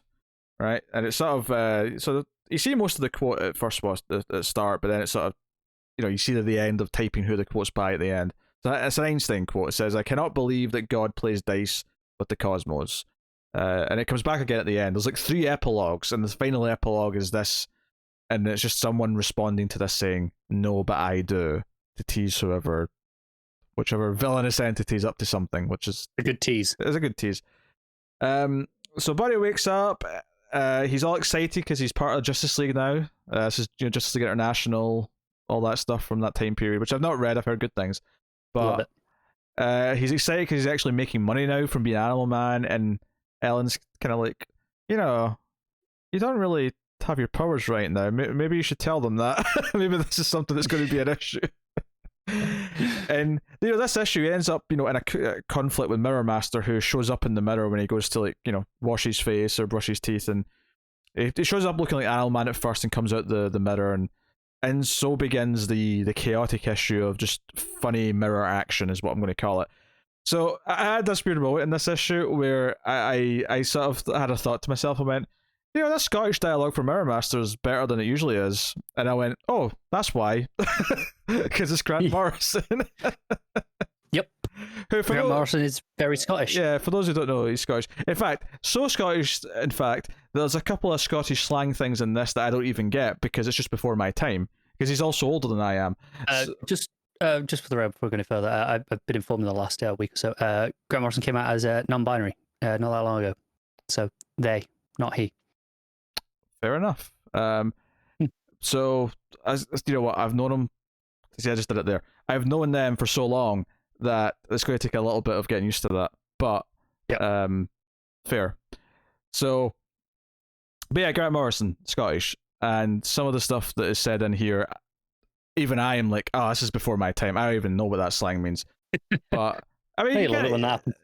A: right? And it's sort of so you see most of the quote at first was at the start, but then it's sort of you see to the end of typing who the quote's by at the end. So it's an Einstein quote. It says, "I cannot believe that God plays dice with the cosmos." And it comes back again at the end. There's like 3 epilogues, and the final epilogue is this, and it's just someone responding to this saying, "No, but I do," to tease whoever whichever villainous entity is up to something, which is
B: A good tease.
A: a good tease. So Buddy wakes up. He's all excited because he's part of Justice League now. This is Justice League International, all that stuff from that time period, which I've not read. I've heard good things, but he's excited because he's actually making money now from being Animal Man. And Ellen's kind of like, you don't really have your powers right now. Maybe you should tell them that. Maybe this is something that's going to be an issue. And this issue ends up in a conflict with Mirror Master, who shows up in the mirror when he goes to wash his face or brush his teeth, and he shows up looking like Animal Man at first and comes out the mirror, and so begins the chaotic issue of just funny mirror action, is what I'm going to call it. So I had this weird moment in this issue where I sort of had a thought to myself. I went, that Scottish dialogue for Mirror Master is better than it usually is. And I went, oh, that's why. Because it's Grant Morrison.
B: Yep. Grant Morrison is very Scottish.
A: Yeah, for those who don't know, he's Scottish. In fact, so Scottish, there's a couple of Scottish slang things in this that I don't even get because it's just before my time. Because he's also older than I am.
B: Just for the road before we go any further, I've been informed in the last week or so, Grant Morrison came out as non-binary not that long ago. So they, not he.
A: Fair enough. So, as you know what, I've known him. See, I just did it there. I've known them for so long that it's going to take a little bit of getting used to that. But, fair. So, but yeah, Grant Morrison, Scottish, and some of the stuff that is said in here, even I am like, oh, this is before my time. I don't even know what that slang means. But I mean,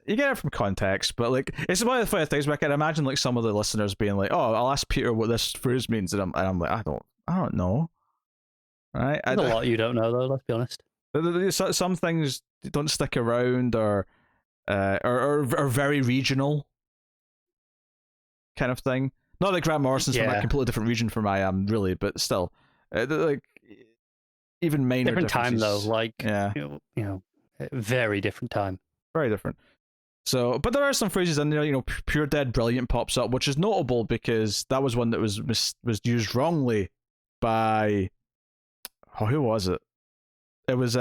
A: you get it from context, but like, it's one of the funny things where I can imagine like some of the listeners being like, "Oh, I'll ask Peter what this phrase means," and I'm like, I don't know. Right?
B: There's a lot you don't know, though. Let's be honest.
A: Some things don't stick around, or very regional, kind of thing. Not that Grant Morrison's from a completely different region from I am, really, but still, like even minor
B: different time though. Like very different time.
A: Very different. So, but there are some phrases in there. Pure Dead Brilliant pops up, which is notable because that was one that was used wrongly by. Oh, who was it? It was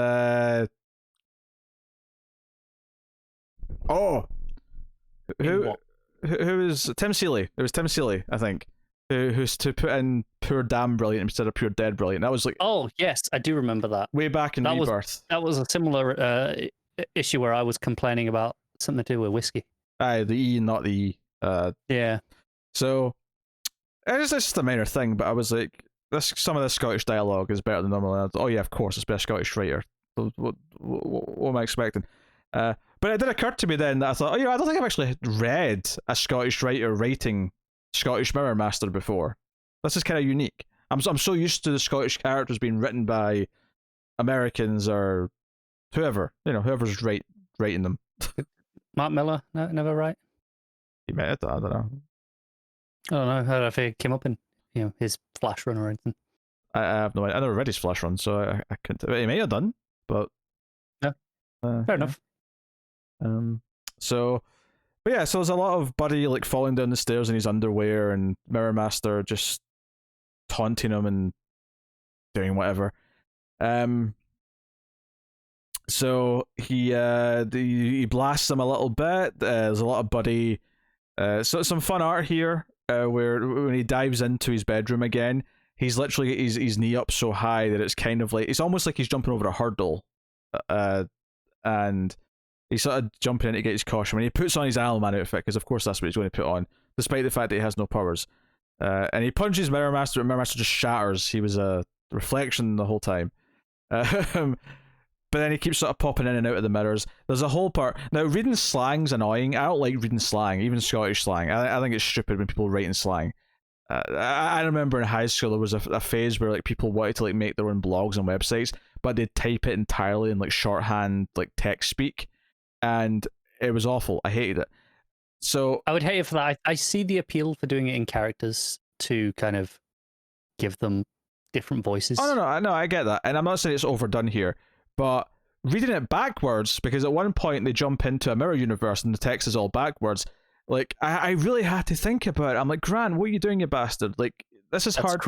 A: who was Tim Seeley? It was Tim Seeley, I think, who's to put in Pure Damn Brilliant instead of Pure Dead Brilliant. That was like,
B: oh yes, I do remember that.
A: Way back in Rebirth.
B: That was a similar issue where I was complaining about something to do with whiskey.
A: Aye, the E, not the E.
B: Yeah. So
A: it's just a minor thing, but I was like, some of the Scottish dialogue is better than normal. Oh yeah, of course, it's by a Scottish writer. What am I expecting? But it did occur to me then that I thought, I don't think I've actually read a Scottish writer writing Scottish Mirror Master before. This is kind of unique. I'm so used to the Scottish characters being written by Americans or whoever, whoever's writing them.
B: Mark Millar, no, never write.
A: He might have done, I don't know.
B: I don't know. I don't know if it came up in his Flash run or anything.
A: I have no idea. I never read his Flash run, so I couldn't. He may have done, but
B: yeah, fair enough.
A: So there's a lot of Buddy like falling down the stairs in his underwear, and Mirror Master just taunting him and doing whatever. So he blasts him a little bit. There's a lot of Buddy. So some fun art here, where when he dives into his bedroom again, he's literally his knee up so high that it's kind of like, it's almost like he's jumping over a hurdle, and he's sort of jumping in to get his costume, and he puts on his Animal Man outfit because of course that's what he's going to put on, despite the fact that he has no powers. And he punches Mirror Master, and Mirror Master just shatters. He was a reflection the whole time. But then he keeps sort of popping in and out of the mirrors. There's a whole part. Now, reading slang's annoying. I don't like reading slang, even Scottish slang. I think it's stupid when people write in slang. I remember in high school there was a phase where like people wanted to like make their own blogs and websites, but they'd type it entirely in like shorthand, like text speak, and it was awful. I hated it. So
B: I would hate it for that. I see the appeal for doing it in characters to kind of give them different voices.
A: Oh no, I get that, and I'm not saying it's overdone here. But reading it backwards, because at one point they jump into a mirror universe and the text is all backwards, like, I really had to think about it. I'm like, Grant, what are you doing, you bastard? Like, this is hard.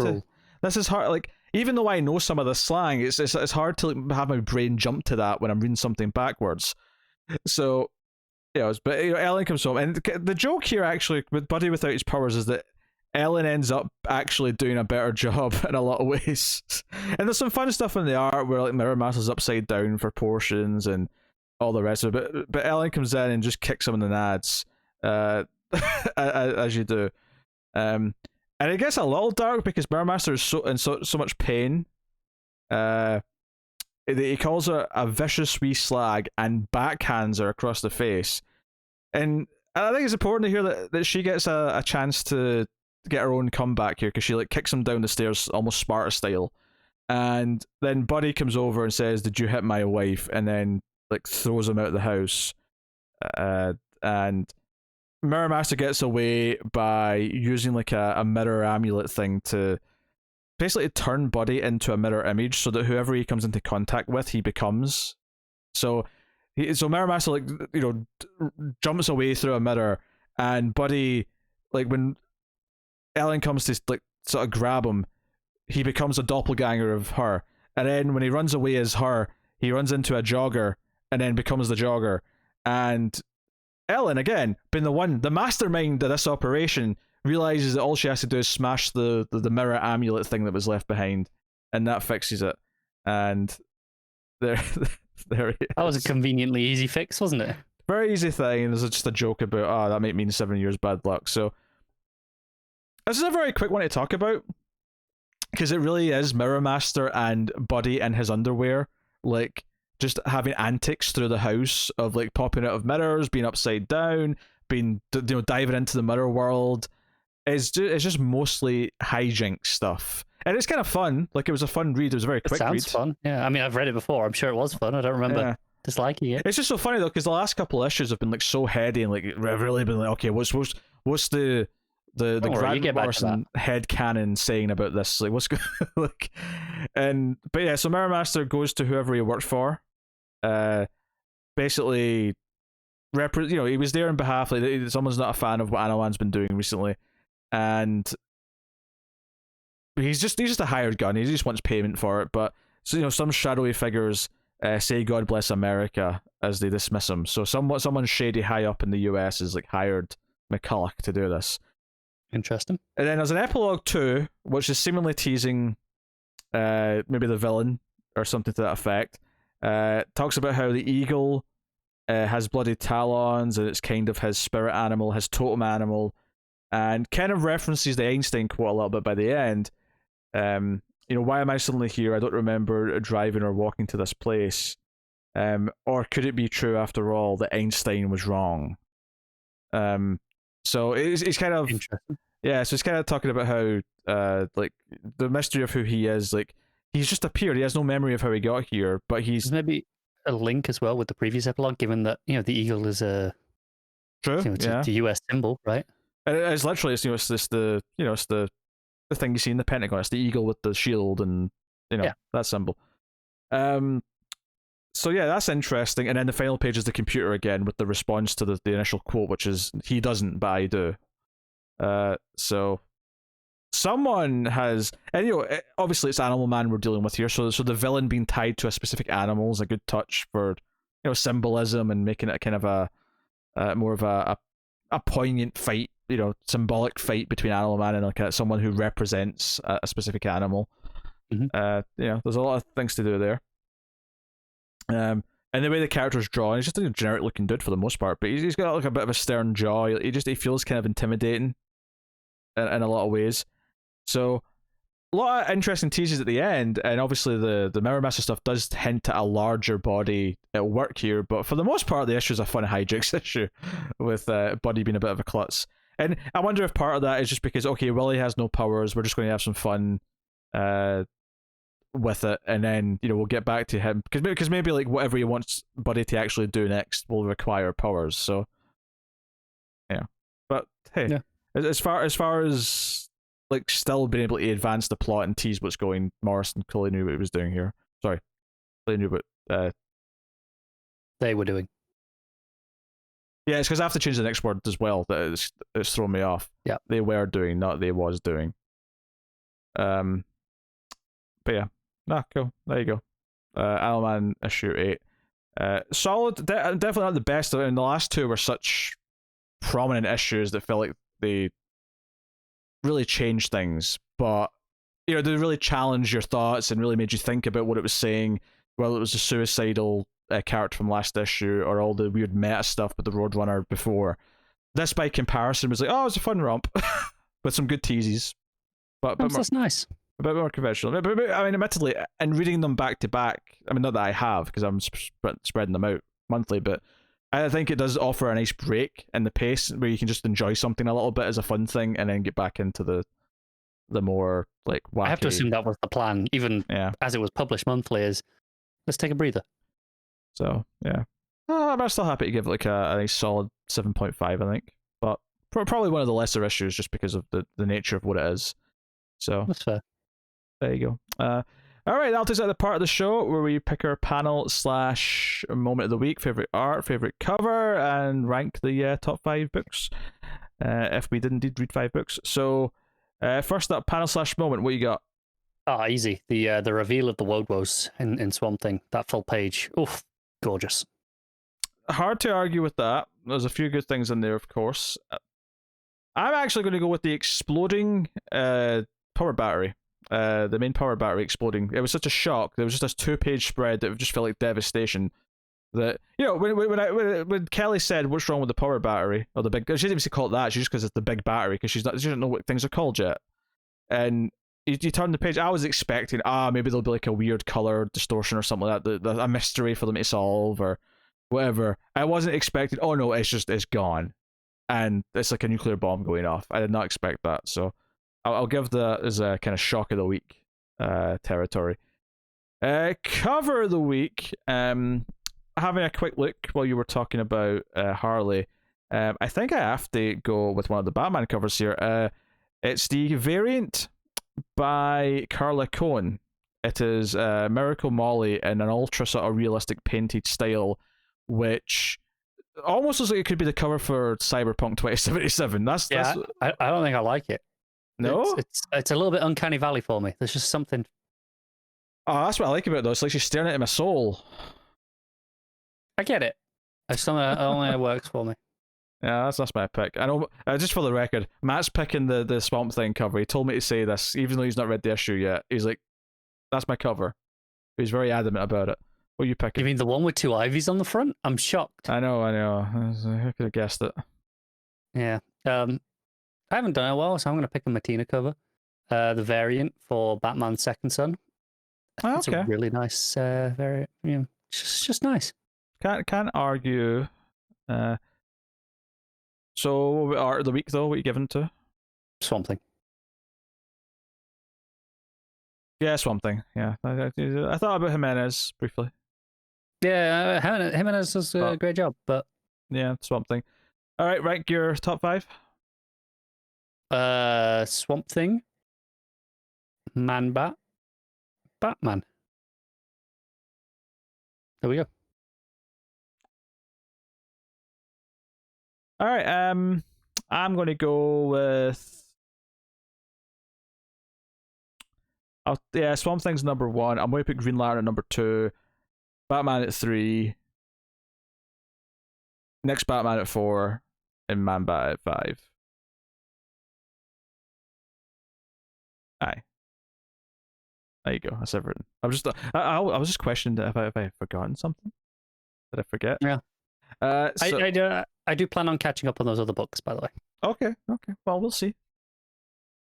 A: This is hard. Like, even though I know some of the slang, it's hard to like, have my brain jump to that when I'm reading something backwards. So, but Ellen comes home, and the joke here actually with Buddy without his powers is that Ellen ends up actually doing a better job in a lot of ways. And there's some fun stuff in the art where like Mirror Master's upside down for portions and all the rest of it. But Ellen comes in and just kicks him in the nads, as you do. And it gets a little dark because Mirror Master is so much pain. He calls her a vicious wee slag and backhands her across the face. And I think it's important to hear that she gets a chance to get her own comeback here because she like kicks him down the stairs almost Sparta style. And then Buddy comes over and says, "Did you hit my wife?" And then like throws him out of the house. And Mirror Master gets away by using like a mirror amulet thing to basically turn Buddy into a mirror image so that whoever he comes into contact with, he becomes. So Mirror Master like jumps away through a mirror, and Buddy, like when Ellen comes to like sort of grab him, he becomes a doppelganger of her, and then when he runs away as her, he runs into a jogger and then becomes the jogger. And Ellen, again, being the mastermind of this operation, realizes that all she has to do is smash the mirror amulet thing that was left behind, and that fixes it. And there he is.
B: That was a conveniently easy fix, wasn't it?
A: Very easy thing. And there's just a joke about, that might mean 7 years bad luck. So this is a very quick one to talk about because it really is Mirror Master and Buddy in his underwear, like just having antics through the house of like popping out of mirrors, being upside down, being diving into the mirror world. It's just mostly hijinks stuff, and it's kind of fun. Like it was a fun read. It was a very quick read.
B: Sounds fun. Yeah, I mean I've read it before. I'm sure it was fun. I don't remember disliking it.
A: It's just so funny though because the last couple of issues have been like so heady and like really been like, okay, what's the Grant Morrison headcanon saying about this? Like what's like, but yeah, so Mirror Master goes to whoever he worked for. Basically, he was there on behalf. Like someone's not a fan of what Anawan's been doing recently, and he's just a hired gun. He just wants payment for it. But so some shadowy figures say "God bless America" as they dismiss him. So someone shady high up in the US is like hired McCulloch to do this.
B: Interesting.
A: And then there's an epilogue 2, which is seemingly teasing maybe the villain or something to that effect. Talks about how the eagle has bloody talons and it's kind of his spirit animal, his totem animal, and kind of references the Einstein quote a little bit by the end. Why am I suddenly here? I don't remember driving or walking to this place. Or could it be true after all that Einstein was wrong? So it's kind of interesting. Yeah, so it's kind of talking about how like the mystery of who he is. Like he's just appeared. He has no memory of how he got here, but he's
B: maybe a link as well with the previous epilogue, given that the eagle is a
A: true.
B: It's a US symbol, right?
A: It's literally it's the thing you see in the Pentagon. It's the eagle with the shield and that symbol. So yeah, that's interesting. And then the final page is the computer again with the response to the initial quote, which is "He doesn't, but I do." So someone has, and obviously it's Animal Man we're dealing with here. So the villain being tied to a specific animal is a good touch for symbolism and making it kind of a more of a poignant fight, symbolic fight between Animal Man and like someone who represents a specific animal.
B: Mm-hmm.
A: There's a lot of things to do there. And the way the character's drawn, he's just a generic looking dude for the most part, but he's got like a bit of a stern jaw. He feels kind of intimidating in a lot of ways. So a lot of interesting teases at the end, and obviously the Mirror Master stuff does hint at a larger body at work here, but for the most part the issue is a fun hijinks issue with Buddy being a bit of a klutz. And I wonder if part of that is just because, okay, Willie has no powers, we're just going to have some fun with it, and then we'll get back to him because maybe like whatever he wants Buddy to actually do next will require powers. So but hey, as far as like still being able to advance the plot and tease what's going, Morrison clearly knew what he was doing here. Sorry, clearly knew what
B: they were doing.
A: Yeah, it's because I have to change the next word as well that it's thrown me off.
B: Yeah,
A: they were doing, not they was doing. But yeah, cool. There you go. Owlman issue 8. Solid. Definitely not the best. And the last two were such prominent issues that felt like they really changed things. But they really challenged your thoughts and really made you think about what it was saying. Whether it was a suicidal character from last issue or all the weird meta stuff with the Roadrunner before. This, by comparison, was like, oh, it was a fun romp with some good teases. But
B: That's nice.
A: A bit more conventional. But, I mean, admittedly, and reading them back to back, I mean, not that I have, because I'm spreading them out monthly, but I think it does offer a nice break in the pace where you can just enjoy something a little bit as a fun thing and then get back into the more, like, wacky.
B: I have to assume that was the plan, even as it was published monthly, is let's take a breather.
A: So, yeah. I'm still happy to give it like a nice solid 7.5, I think. But probably one of the lesser issues just because of the nature of what it is. So
B: that's fair.
A: There you go. All right, that'll take us out the part of the show where we pick our panel / moment of the week, favorite art, favorite cover, and rank the top 5 books. If we did indeed read 5 books. So, first up, panel / moment. What you got?
B: Easy. The reveal of the wOAHs in Swamp Thing. That full page. Oof, gorgeous.
A: Hard to argue with that. There's a few good things in there, of course. I'm actually going to go with the exploding power battery. The main power battery exploding. It was such a shock. There was just this 2-page spread that just felt like devastation. That when Kelly said what's wrong with the power battery or the big, she didn't even call it that. She just because it's the big battery because she doesn't know what things are called yet. And you turn the page. I was expecting maybe there'll be like a weird color distortion or something like that. A mystery for them to solve or whatever. I wasn't expecting. Oh no, it's gone, and it's like a nuclear bomb going off. I did not expect that. So I'll give that as a kind of shock of the week territory. Cover of the week. Having a quick look while you were talking about Harley, I think I have to go with one of the Batman covers here. It's the variant by Carla Cohn. It is Miracle Molly in an ultra sort of realistic painted style, which almost looks like it could be the cover for Cyberpunk 2077. That's
B: I don't think I like it.
A: No,
B: it's a little bit uncanny valley for me. There's just something.
A: Oh, that's what I like about it though. It's like she's staring into my soul.
B: I get it. It's something that only works for me.
A: Yeah, that's my pick. I know. Just for the record, Matt's picking the Swamp Thing cover. He told me to say this, even though he's not read the issue yet. He's like, "That's my cover." He's very adamant about it. What are you picking?
B: You mean the one with 2 ivies on the front? I'm shocked.
A: I know. Who could have guessed it?
B: Yeah. I haven't done it well, so I'm going to pick a Matina cover. The variant for Batman's Second Son. It's a really nice variant. Yeah, just nice.
A: Can't argue. So art of the week though, what are you giving to?
B: Swamp Thing.
A: Yeah, Swamp Thing. Yeah, I thought about Jiminez briefly.
B: Yeah, Jiminez does a great job, but
A: yeah, Swamp Thing. All right, rank your top 5.
B: Swamp Thing, Man-Bat, Batman. There we go.
A: All right, I'm going to go with. Swamp Thing's number 1. I'm going to put Green Lantern at number 2. Batman at 3. Next Batman at 4, and Man-Bat at 5. Aye. There you go. That's everything. I was just questioning if I had forgotten something. Did I forget?
B: Yeah. I do plan on catching up on those other books, by the way.
A: Okay. Well, we'll see.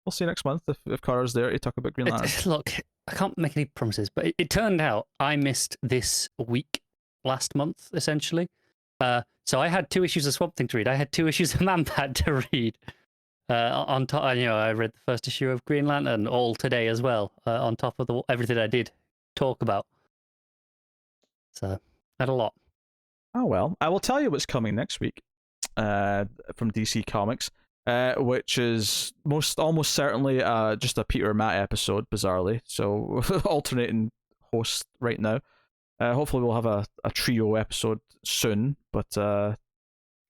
A: We'll see next month if Connor's there to talk about Green Lantern.
B: Look, I can't make any promises, but it turned out I missed this week last month, essentially. So I had 2 issues of Swamp Thing to read. I had 2 issues of Man-Bat to read. On top, I read the first issue of Green Lantern all today as well. On top of everything I did talk about. So I had a lot.
A: Oh well, I will tell you what's coming next week. From DC Comics, which is almost certainly just a Peter and Matt episode, bizarrely. So alternating hosts right now. Hopefully we'll have a trio episode soon, but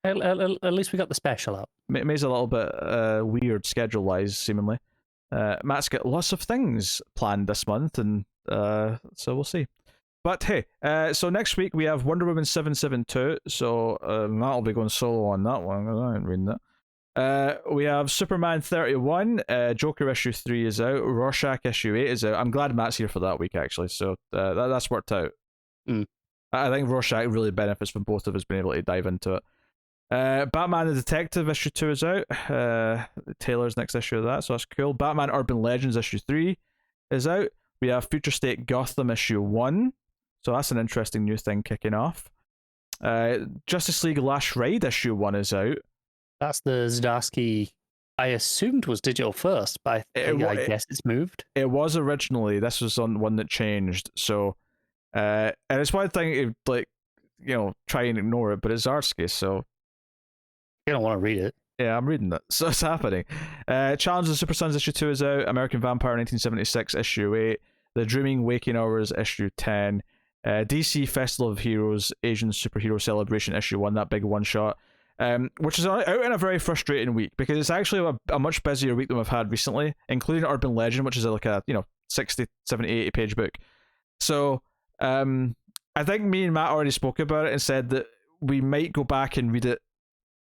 B: at least we got the special out.
A: May's a little bit weird schedule-wise, seemingly. Matt's got lots of things planned this month, and so we'll see. But hey, so next week we have Wonder Woman 772, so Matt will be going solo on that one. I ain't reading that. We have Superman 31, Joker issue 3 is out, Rorschach issue 8 is out. I'm glad Matt's here for that week, actually, so that's worked out. I think Rorschach really benefits from both of us being able to dive into it. Batman the Detective issue 2 is out. Taylor's next issue of that, so that's cool. Batman Urban Legends issue 3 is out. We have Future State Gotham issue 1, so that's an interesting new thing kicking off. Justice League Last Ride issue 1 is out.
B: That's the Zdarsky I assumed was digital first, but I guess it's moved.
A: It was originally. This was on one that changed, so and it's one thing to try and ignore it, but it's Zdarsky, so
B: you don't want to read it.
A: Yeah, I'm reading it, so it's happening. Challenge of the Super Sons issue 2 is out. American Vampire 1976 issue 8. The Dreaming Waking Hours issue 10. DC Festival of Heroes Asian Superhero Celebration issue 1, that big one shot. Which is out in a very frustrating week, because it's actually a much busier week than we've had recently, including Urban Legend, which is like a 60, 70, 80 page book. So I think me and Matt already spoke about it and said that we might go back and read it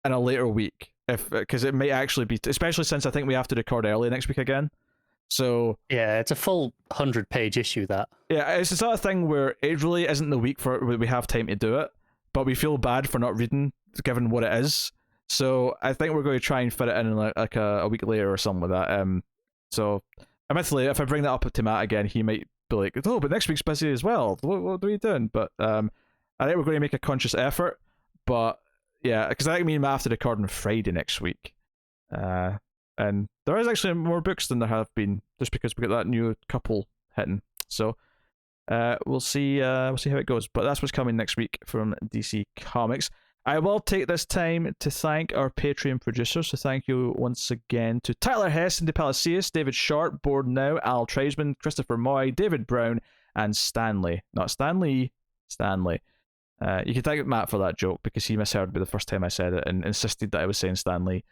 A: in a later week, because it may actually be, especially since I think we have to record early next week again. So
B: yeah, it's a full 100-page issue. That
A: it's the sort of thing where it really isn't the week for we have time to do it, but we feel bad for not reading given what it is. So I think we're going to try and fit it in like a week later or something like that. So admittedly, if I bring that up to Matt again, he might be like, "Oh, but next week's busy as well. What are you doing?" But I think we're going to make a conscious effort. But yeah, because I think me and Matt have to record on Friday next week. And there is actually more books than there have been, just because we got that new couple hitting. So we'll see how it goes. But that's what's coming next week from DC Comics. I will take this time to thank our Patreon producers. So thank you once again to Tyler Hess and DePalacios, David Short, Board Now, Al Treisman, Christopher Moy, David Brown, and Stanley. Not Stanley, Stanley. You can thank Matt for that joke, because he misheard me the first time I said it and insisted that I was saying Stanley.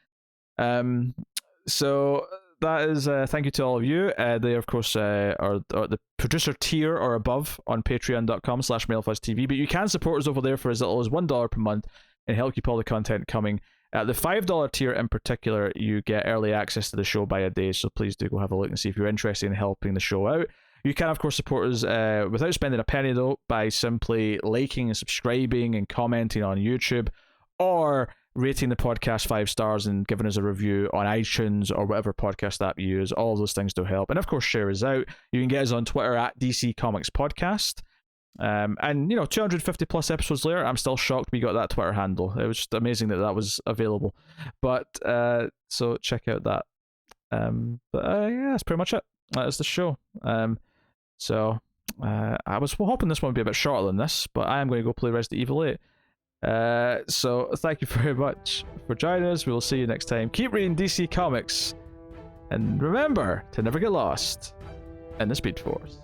A: So that is thank you to all of you. They of course are the producer tier or above on patreon.com/MailFuzzTV, but you can support us over there for as little as $1 per month and help keep all the content coming. At the $5 tier in particular, you get early access to the show by a day, so please do go have a look and see if you're interested in helping the show out. You can of course support us without spending a penny though, by simply liking and subscribing and commenting on YouTube, or rating the podcast 5 stars and giving us a review on iTunes or whatever podcast app you use. All those things do help. And of course, share us out. You can get us on Twitter at DC Comics Podcast. And 250 plus episodes later, I'm still shocked we got that Twitter handle. It was just amazing that was available. But so check out that. Yeah, that's pretty much it. That is the show. So I was hoping this one would be a bit shorter than this, but I am going to go play Resident Evil 8. So thank you very much for joining us. We will see you next time. Keep reading DC Comics, and remember to never get lost in the Speed Force.